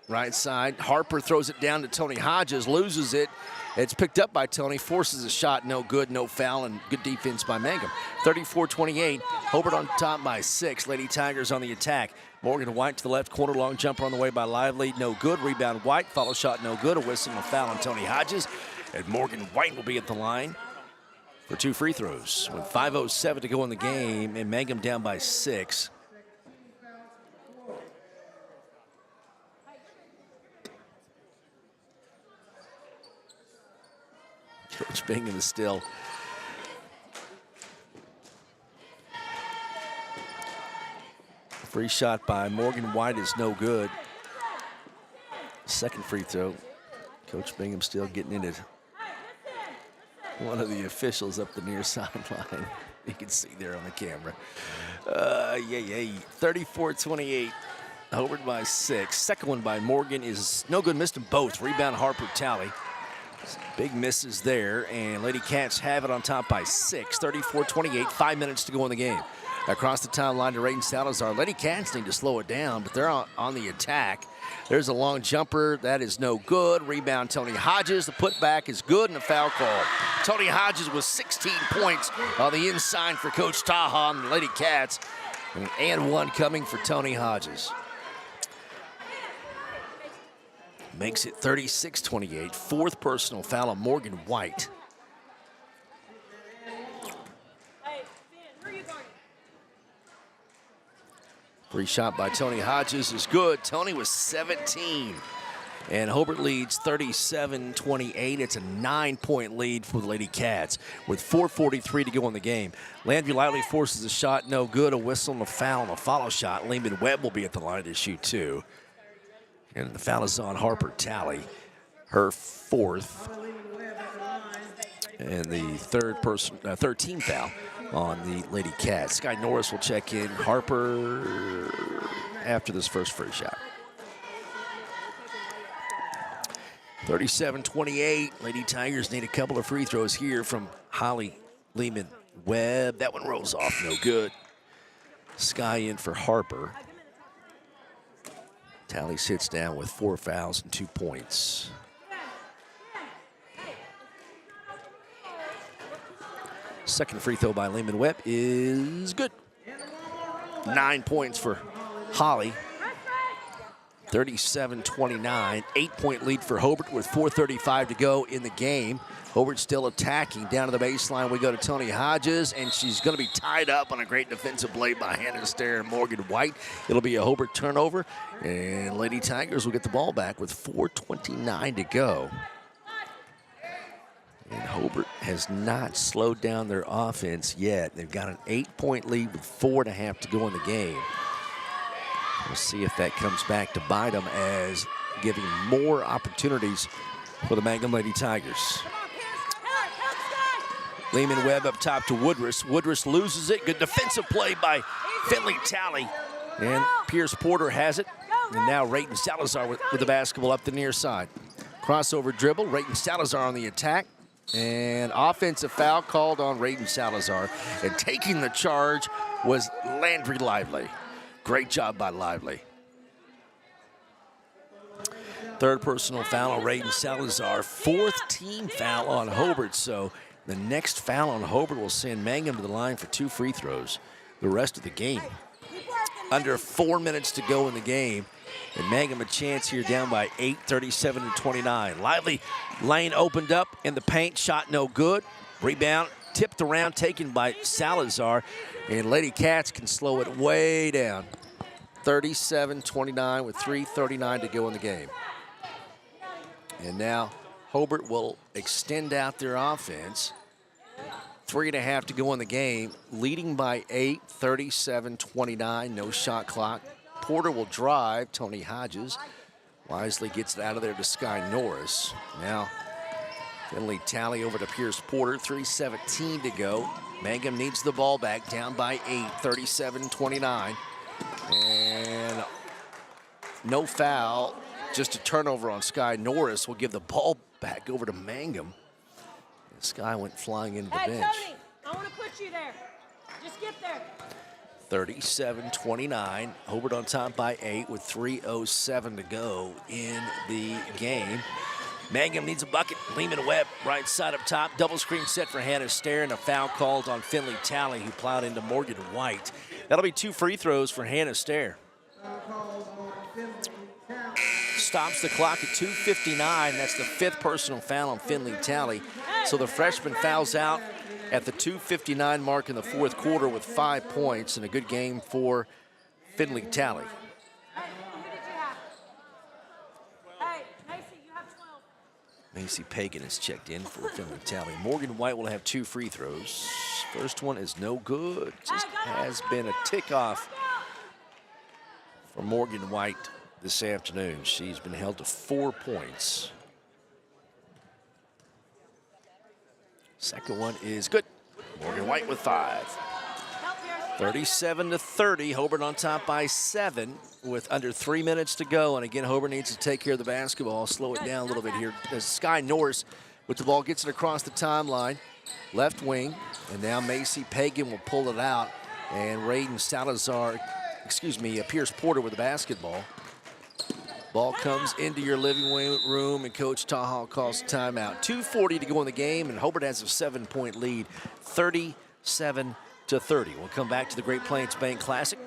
right side. Harper throws it down to Tony Hodges, loses it. It's picked up by Tony, forces a shot, no good, no foul, and good defense by Mangum. 34-28, Hobart on top by 6. Lady Tigers on the attack. Morgan White to the left corner, long jumper on the way by Lively, no good. Rebound White, follow shot, no good. A whistle and a foul on Tony Hodges. And Morgan White will be at the line for 2 free throws. With 5:07 to go in the game, and Mangum down by 6. Coach Bingham is still free shot by Morgan White is no good. Second free throw. Coach Bingham still getting into one of the officials up the near sideline. You can see there on the camera. 34-28. Hobart by 6. Second one by Morgan is no good. Missed them both. Rebound Harper Talley. Big misses there, and Lady Cats have it on top by 6. 34-28, 5 minutes to go in the game. Across the timeline to Rayden Salazar. Lady Cats need to slow it down, but they're on the attack. There's a long jumper. That is no good. Rebound, Tony Hodges. The putback is good, and a foul call. Tony Hodges with 16 points on the inside for Coach Taha and the Lady Cats. And one coming for Tony Hodges. Makes it 36-28. Fourth personal foul on Morgan White. Free shot by Tony Hodges is good. Tony was 17. And Hobart leads 37-28. It's a 9-point lead for the Lady Cats with 4:43 to go in the game. Landry Lively forces a shot, no good. A whistle and a foul and a follow shot. Lehman Webb will be at the line to shoot two. And the foul is on Harper Talley, her fourth. And the third team foul on the Lady Cats. Sky Norris will check in. Harper after this first free shot. 37-28. Lady Tigers need a couple of free throws here from Holly Lehman Webb. That one rolls off, no good. Sky in for Harper. Tally sits down with 4 fouls and 2 points. Second free throw by Lehman Webb is good. 9 points for Holly. 37-29, 8-point lead for Hobart with 4:35 to go in the game. Hobart still attacking. Down to the baseline, we go to Tony Hodges, and she's going to be tied up on a great defensive play by Hannah Stair and Morgan White. It'll be a Hobart turnover, and Lady Tigers will get the ball back with 4:29 to go. And Hobart has not slowed down their offense yet. They've got an 8-point lead with 4.5 to go in the game. We'll see if that comes back to bite them as giving more opportunities for the Mangum Lady Tigers. Lehman Webb up top to Woodruss. Woodruss loses it. Good defensive play by Finley Talley. And Pierce Porter has it. And now Rayton Salazar with the basketball up the near side. Crossover dribble. Rayton Salazar on the attack. And offensive foul called on Rayton Salazar. And taking the charge was Landry Lively. Great job by Lively. Third personal foul on Rayton Salazar. Fourth team foul on Hobart. So the next foul on Hobart will send Mangum to the line for 2 free throws the rest of the game. Under 4 minutes to go in the game. And Mangum a chance here down by 8, 37-29. Lively lane opened up in the paint. Shot no good. Rebound tipped around, taken by Salazar. And Lady Cats can slow it way down. 37-29 with 3:39 to go in the game. And now Hobart will extend out their offense. 3.5 to go in the game, leading by 8, 37-29, no shot clock. Porter will drive. Tony Hodges wisely gets it out of there to Sky Norris. Now Finley Talley over to Pierce Porter, 3:17 to go. Mangum needs the ball back, down by 8, 37-29. And no foul, just a turnover on Sky Norris will give the ball back over to Mangum. Sky went flying into the bench. Tony, I want to put you there. Just get there. 37-29, Hobart on top by 8 with 3:07 to go in the game. Mangum needs a bucket. Lehman Webb, right side up top. Double screen set for Hannah Stair, and a foul called on Finley Talley, who plowed into Morgan White. That'll be 2 free throws for Hannah Stair. Stops the clock at 2:59. That's the 5th personal foul on Finley Talley. So the freshman fouls out at the 2:59 mark in the 4th quarter with 5 points, and a good game for Finley Talley. Macy Pagan is checked in for Finley Talley. Morgan White will have 2 free throws. First one is no good. Just has been a tick off for Morgan White this afternoon. She's been held to 4 points. Second one is good. Morgan White with 5. 37-30, Hobart on top by 7 with under 3 minutes to go. And again, Hobart needs to take care of the basketball, slow it down a little bit here. As Sky Norris with the ball gets it across the timeline, left wing, and now Macy Pagan will pull it out. And Rayton Salazar, Pierce Porter with the basketball. Ball comes into your living room, and Coach Tahal calls timeout. 2:40 to go in the game, and Hobart has a 7-point lead, 37-30. We'll come back to the Great Plains Bank Classic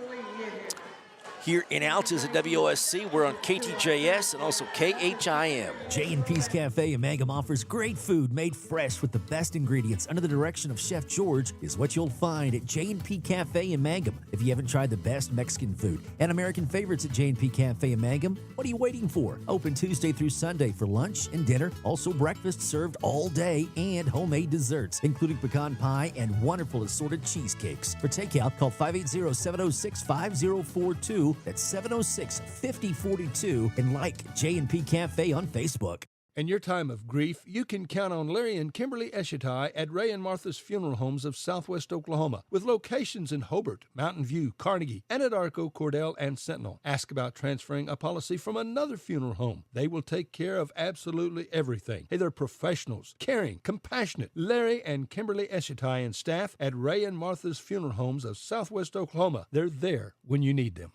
here in Altus at WOSC. We're on KTJS and also KHIM. J&P's Cafe in Mangum offers great food made fresh with the best ingredients under the direction of Chef George is what you'll find at J&P Cafe in Mangum. If you haven't tried the best Mexican food and American favorites at J&P Cafe in Mangum, what are you waiting for? Open Tuesday through Sunday for lunch and dinner. Also breakfast served all day and homemade desserts, including pecan pie and wonderful assorted cheesecakes. For takeout, call 580-706-5042. That's 706-5042, and like J&P Cafe on Facebook. In your time of grief, you can count on Larry and Kimberly Eshitai at Ray and Martha's Funeral Homes of Southwest Oklahoma, with locations in Hobart, Mountain View, Carnegie, Anadarko, Cordell, and Sentinel. Ask about transferring a policy from another funeral home. They will take care of absolutely everything. Hey, they're professionals, caring, compassionate. Larry and Kimberly Eshitai and staff at Ray and Martha's Funeral Homes of Southwest Oklahoma. They're there when you need them.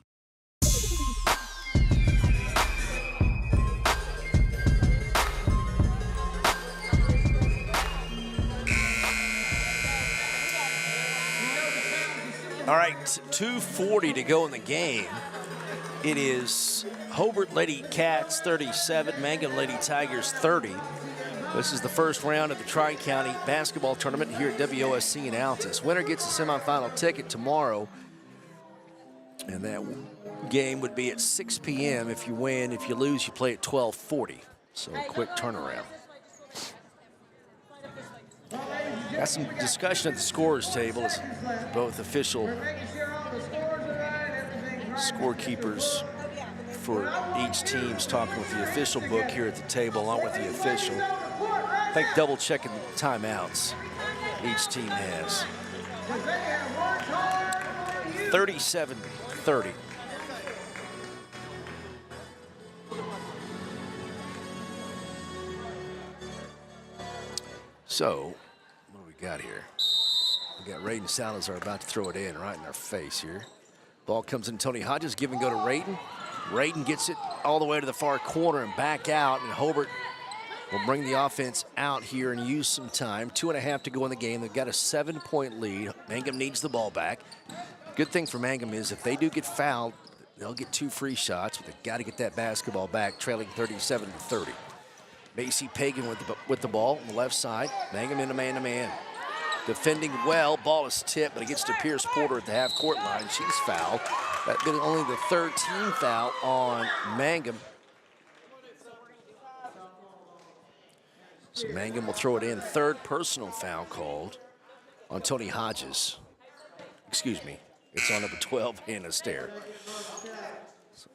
All right, 2:40 to go in the game. It is Hobart Lady Cats 37, Mangum Lady Tigers 30. This is the first round of the Tri-County basketball tournament here at WOSC in Altus. Winner gets a semifinal ticket tomorrow, and that game would be at 6 p.m. if you win. If you lose, you play at 12:40. So a quick turnaround. Got some discussion at the scorers table as both official scorekeepers for each team's talking with the official book here at the table along with the official. I think double checking the timeouts each team has. 37-30. So, what do we got here? We got Raiden Salazar about to throw it in right in our face here. Ball comes in, Tony Hodges, give and go to Raiden. Raiden gets it all the way to the far corner and back out, and Hobart will bring the offense out here and use some time. 2.5 to go in the game. They've got a 7-point lead. Mangum needs the ball back. Good thing for Mangum is if they do get fouled, they'll get 2 free shots, but they've got to get that basketball back, trailing 37-30. Macy Pagan with the ball on the left side. Mangum in a man-to-man. Defending well. Ball is tipped, but it gets to Pierce Porter at the half-court line. She's fouled. That's been only the 3rd team foul on Mangum. So Mangum will throw it in. 3rd personal foul called on Tony Hodges. Excuse me. It's on number 12, Hannah Stair. So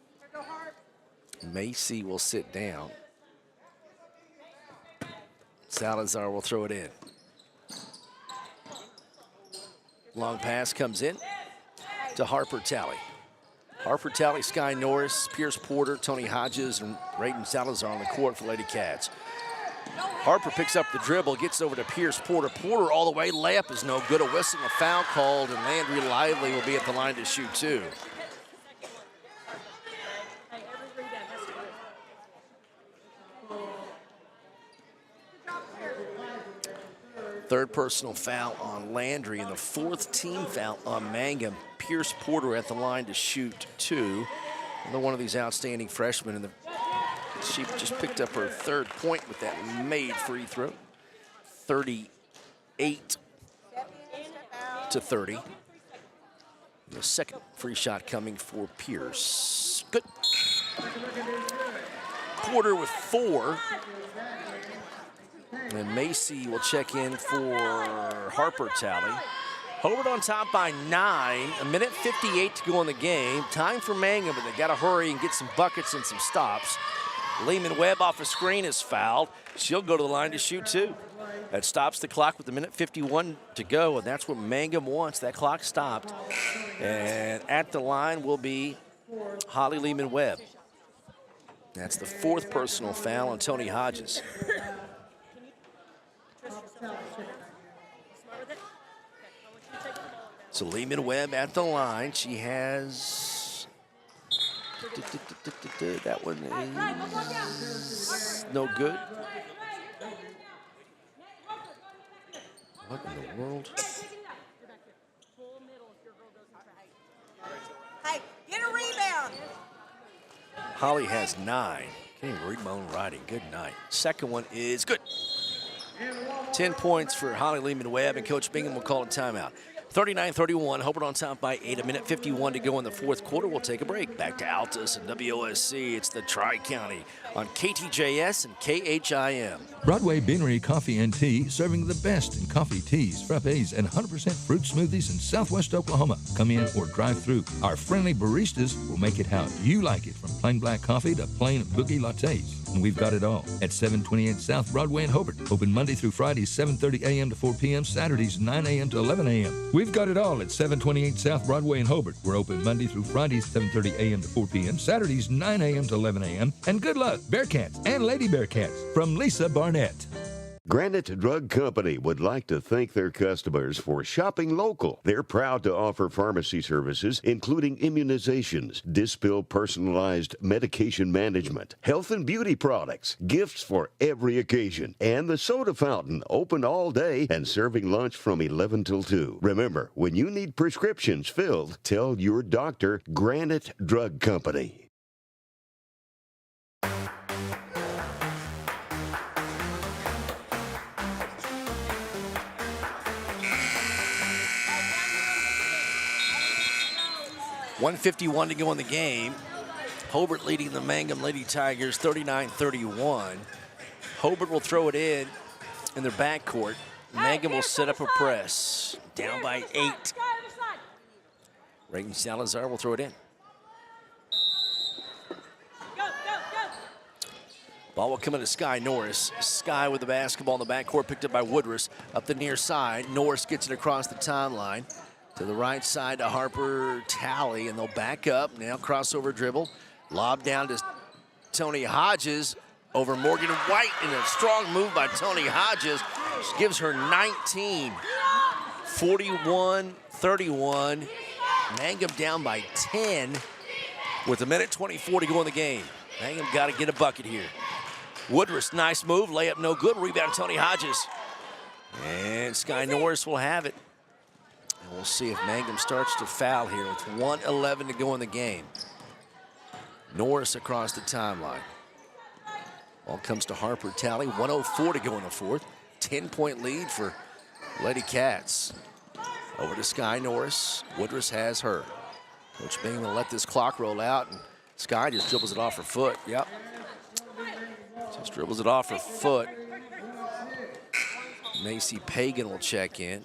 Macy will sit down. Salazar will throw it in. Long pass comes in to Harper Talley. Harper Talley, Sky Norris, Pierce Porter, Tony Hodges, and Raiden Salazar on the court for Lady Cats. Harper picks up the dribble, gets over to Pierce Porter. Porter all the way, layup is no good. A whistle, a foul called, and Landry Lively will be at the line to shoot 2. Third personal foul on Landry, and the 4th team foul on Mangum. Pierce Porter at the line to shoot 2. Another one of these outstanding freshmen, and she just picked up her 3rd point with that made free throw. 38-30. The 2nd free shot coming for Pierce. Good. Porter with 4. And Macy will check in for Harper Talley. Hobart on top by 9. 1:58 to go in the game. Time for Mangum, but they got to hurry and get some buckets and some stops. Lehman Webb off a screen is fouled. She'll go to the line to shoot 2. That stops the clock with 1:51 to go, and that's what Mangum wants. That clock stopped. And at the line will be Holly Lehman Webb. That's the 4th personal foul on Tony Hodges. So Lehman Webb at the line. She has That one is no good. What in the world? Hey, get a rebound. Holly has 9. Can't even read my own writing. Good night. Second one is good. 10 points for Holly Lehman-Webb, and Coach Bingham will call a timeout. 39-31, Hobart on top by 8. A minute 51 to go in the fourth quarter. We'll take a break. Back to Altus and WOSC. It's the Tri-County on KTJS and KHIM. Broadway Beanery Coffee and Tea, serving the best in coffee, teas, frappes, and 100% fruit smoothies in Southwest Oklahoma. Come in or drive through. Our friendly baristas will make it how you like it, from plain black coffee to plain boogie lattes. And we've got it all at 728 South Broadway in Hobart. Open Monday through Friday, 7:30 a.m. to 4 p.m., Saturdays 9 a.m. to 11 a.m. We've got it all at 728 South Broadway in Hobart. We're open Monday through Fridays, 7:30 a.m. to 4 p.m., Saturdays 9 a.m. to 11 a.m. And good luck, Bearcats and Lady Bearcats, from Lisa Barnett. Granite Drug Company would like to thank their customers for shopping local. They're proud to offer pharmacy services, including immunizations, Dispill personalized medication management, health and beauty products, gifts for every occasion, and the soda fountain, open all day and serving lunch from 11 till 2. Remember, when you need prescriptions filled, tell your doctor Granite Drug Company. .151 to go in the game. Hobart leading the Mangum Lady Tigers 39-31. Hobart will throw it in their backcourt. Mangum will set up a press. Down by 8. Reagan Salazar will throw it in. Ball will come into Sky Norris. Sky with the basketball in the backcourt, picked up by Woodruss. Up the near side, Norris gets it across the timeline. To the right side to Harper Talley, and they'll back up. Now crossover dribble. Lob down to Tony Hodges over Morgan White, and a strong move by Tony Hodges. She gives her 19. 41-31. Mangum down by 10 with a minute 24 to go in the game. Mangum got to get a bucket here. Woodruss, nice move. Layup no good. Rebound Tony Hodges. And Sky Norris will have it. And we'll see if Mangum starts to foul here with 1:11 to go in the game. Norris across the timeline. Ball comes to Harper Talley. 1:04 to go in the fourth. 10-point lead for Lady Cats. Over to Sky Norris. Woodruss has her. Coach Bingham will let this clock roll out, and Sky just dribbles it off her foot. Yep. Just dribbles it off her foot. Macy Pagan will check in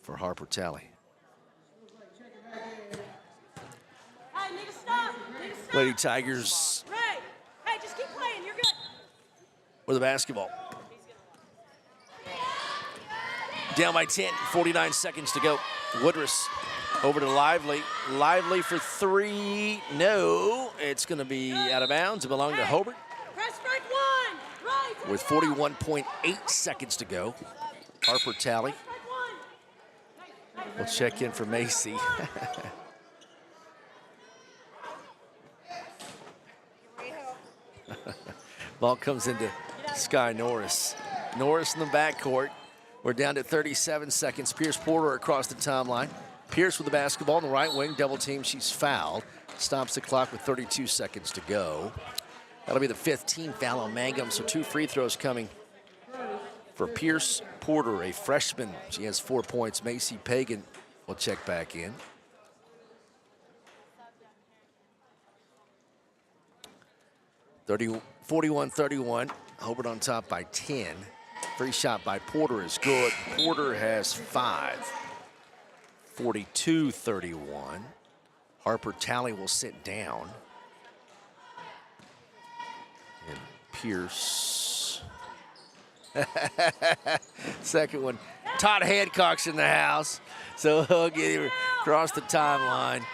for Harper Talley. Lady Tigers Hey, just keep playing. You're good. with the basketball. Down by 10, 49 seconds to go. Woodruss over to Lively. Lively for three. No, it's going to be out of bounds. It belonged to Hobart. Press break one. Right. With 41.8 seconds to go. Harper Talley. We'll check in for Macy. Ball comes into Sky Norris. Norris in the backcourt. We're down to 37 seconds. Pierce Porter across the timeline. Pierce with the basketball in the right wing. Double team. She's fouled. Stops the clock with 32 seconds to go. That'll be the 15th foul on Mangum. So 2 free throws coming for Pierce Porter, a freshman. She has 4 points. Macy Pagan will check back in. .41-31. Hobart on top by 10. Free shot by Porter is good. Porter has 5. 42-31. Harper Talley will sit down. And Pierce. Second one. Todd Hancock's in the house. So he'll get him across the timeline.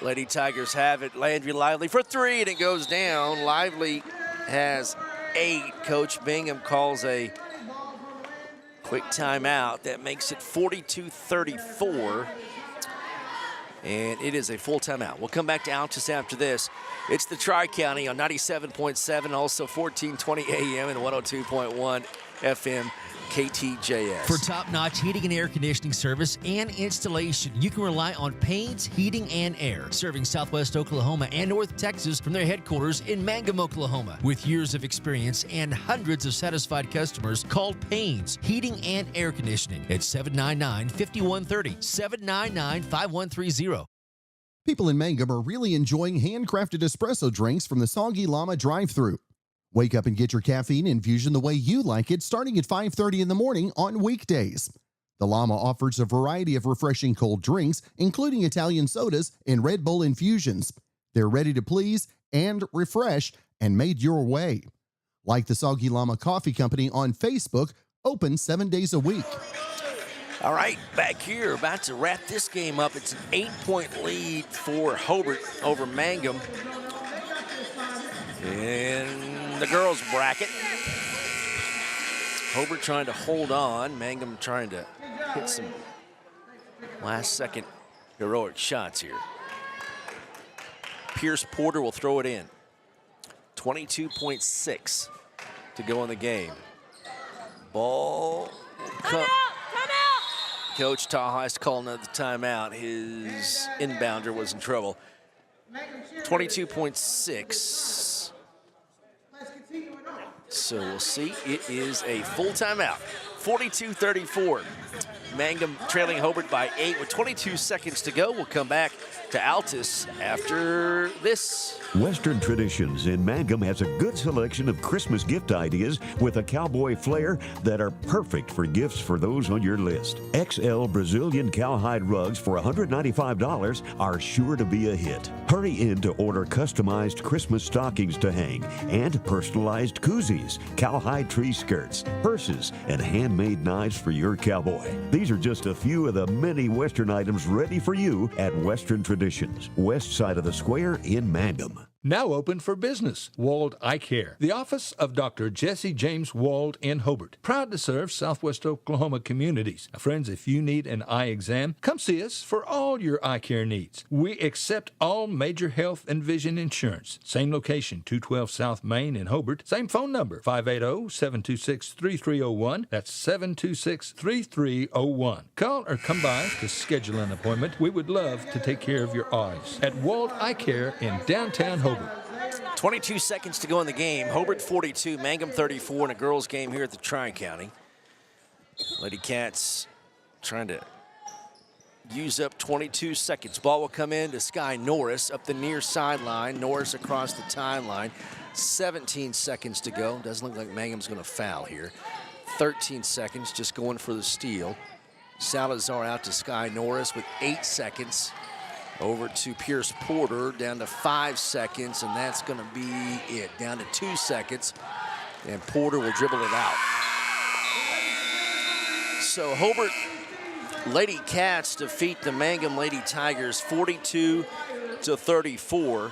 Lady Tigers have it. Landry Lively for 3, and it goes down. Lively has 8. Coach Bingham calls a quick timeout. That makes it 42-34. And it is a full timeout. We'll come back to Altus after this. It's the Tri-County on 97.7, also 1420 AM and 102.1 FM KTJS. For top-notch heating and air conditioning service and installation, you can rely on Payne's Heating and Air, serving Southwest Oklahoma and North Texas from their headquarters in Mangum, Oklahoma. With years of experience and hundreds of satisfied customers, call Payne's Heating and Air Conditioning at 799-5130, 799-5130. People in Mangum are really enjoying handcrafted espresso drinks from the Soggy Llama drive-thru. Wake up and get your caffeine infusion the way you like it, starting at 5:30 in the morning on weekdays. The Llama offers a variety of refreshing cold drinks, including Italian sodas and Red Bull infusions. They're ready to please and refresh and made your way. Like the Soggy Llama Coffee Company on Facebook, open 7 days a week. All right, back here, about to wrap this game up. It's an 8-point lead for Hobart over Mangum. In the girls' bracket, Hobart trying to hold on. Mangum trying to hit some last-second heroic shots here. Pierce Porter will throw it in. 22.6 to go in the game. Ball. Come out! Coach Taha has to call another timeout. His inbounder was in trouble. 22.6. So we'll see. It is a full timeout. 42-34. Mangum trailing Hobart by 8 with 22 seconds to go. We'll come back to Altus after this. Western Traditions in Mangum has a good selection of Christmas gift ideas with a cowboy flair that are perfect for gifts for those on your list. XL Brazilian cowhide rugs for $195 are sure to be a hit. Hurry in to order customized Christmas stockings to hang and personalized koozies, cowhide tree skirts, purses, and handmade knives for your cowboy. These are just a few of the many Western items ready for you at Western Traditions, west side of the square in Mangum. Now open for business. Wald Eye Care, the office of Dr. Jesse James Wald in Hobart. Proud to serve Southwest Oklahoma communities. Now, friends, if you need an eye exam, come see us for all your eye care needs. We accept all major health and vision insurance. Same location, 212 South Main in Hobart. Same phone number, 580-726-3301. That's 726-3301. Call or come by to schedule an appointment. We would love to take care of your eyes at Wald Eye Care in downtown Hobart. 22 seconds to go in the game. Hobart 42, Mangum 34 in a girls' game here at the Tri-County. Lady Cats trying to use up 22 seconds. Ball will come in to Sky Norris up the near sideline. Norris across the timeline. 17 seconds to go. Doesn't look like Mangum's going to foul here. 13 seconds, just going for the steal. Salazar out to Sky Norris with 8 seconds. Over to Pierce Porter, down to 5 seconds, and that's going to be it. Down to 2 seconds, and Porter will dribble it out. So Hobart Lady Cats defeat the Mangum Lady Tigers 42-34.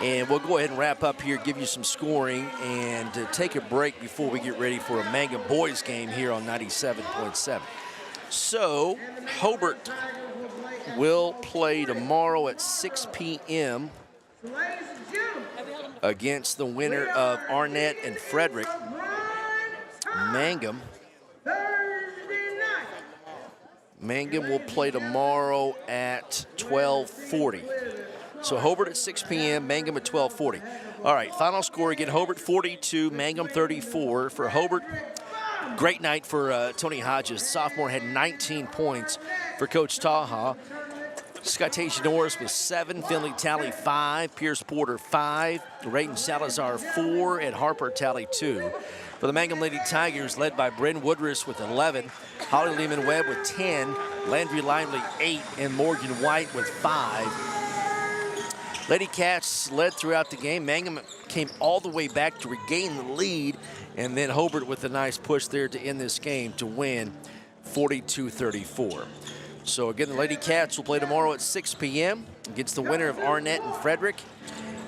And we'll go ahead and wrap up here, give you some scoring, and take a break before we get ready for a Mangum boys game here on 97.7. So Hobart will play tomorrow at 6 p.m. against the winner of Arnett and Frederick. Mangum will play tomorrow at 12:40. So Hobart at 6 p.m., Mangum at 12:40. All right, final score again, Hobart 42, Mangum 34. For Hobart, great night for Tony Hodges. The sophomore had 19 points for Coach Taha. Skytasia Norris with 7, Finley Talley 5, Pierce Porter 5, Rayton Salazar 4, and Harper Talley 2. For the Mangum Lady Tigers, led by Bryn Woodruss with 11, Holly Lehman Webb with 10, Landry Lively 8, and Morgan White with 5. Lady Cats led throughout the game. Mangum came all the way back to regain the lead, and then Hobart with a nice push there to end this game to win 42-34. So again, the Lady Cats will play tomorrow at 6 p.m. against the winner of Arnett and Frederick.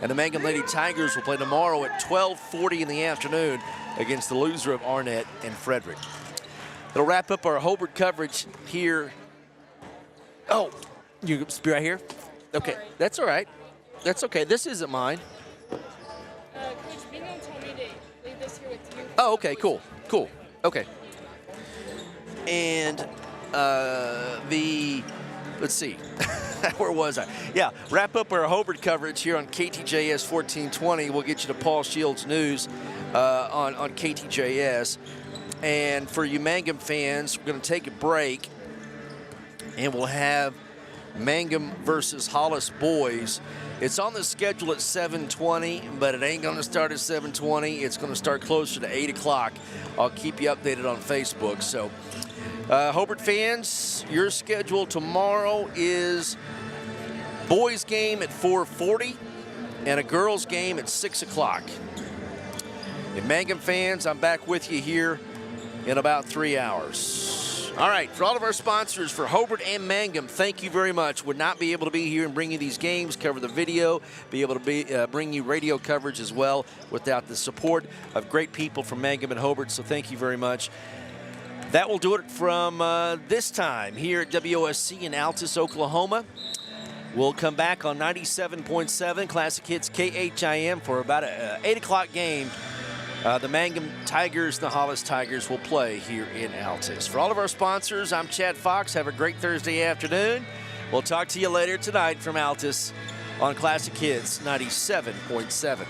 And the Mangum Lady Tigers will play tomorrow at 12:40 in the afternoon against the loser of Arnett and Frederick. It'll wrap up our Hobart coverage here Oh, you be right here? Okay, that's all right. That's okay. This isn't mine. Coach Bingham told me to leave this here with you. Oh, okay, cool. Okay. And let's see, where was I? Yeah, wrap up our Hobart coverage here on KTJS 1420. We'll get you to Paul Shields News on KTJS. And for you Mangum fans, we're going to take a break, and we'll have Mangum versus Hollis boys. It's on the schedule at 7:20, but it ain't going to start at 7:20. It's going to start closer to 8 o'clock. I'll keep you updated on Facebook. So, Hobart fans, your schedule tomorrow is boys game at 4:40 and a girls game at 6 o'clock. And Mangum fans, I'm back with you here in about 3 hours. All right, for all of our sponsors for Hobart and Mangum, thank you very much. Would not be able to be here and bring you these games, cover the video, be able to bring you radio coverage as well without the support of great people from Mangum and Hobart, so thank you very much. That will do it from this time here at WOSC in Altus, Oklahoma. We'll come back on 97.7 Classic Hits KHIM for about an 8 o'clock game. The Mangum Tigers and the Hollis Tigers will play here in Altus. For all of our sponsors, I'm Chad Fox. Have a great Thursday afternoon. We'll talk to you later tonight from Altus on Classic Hits 97.7.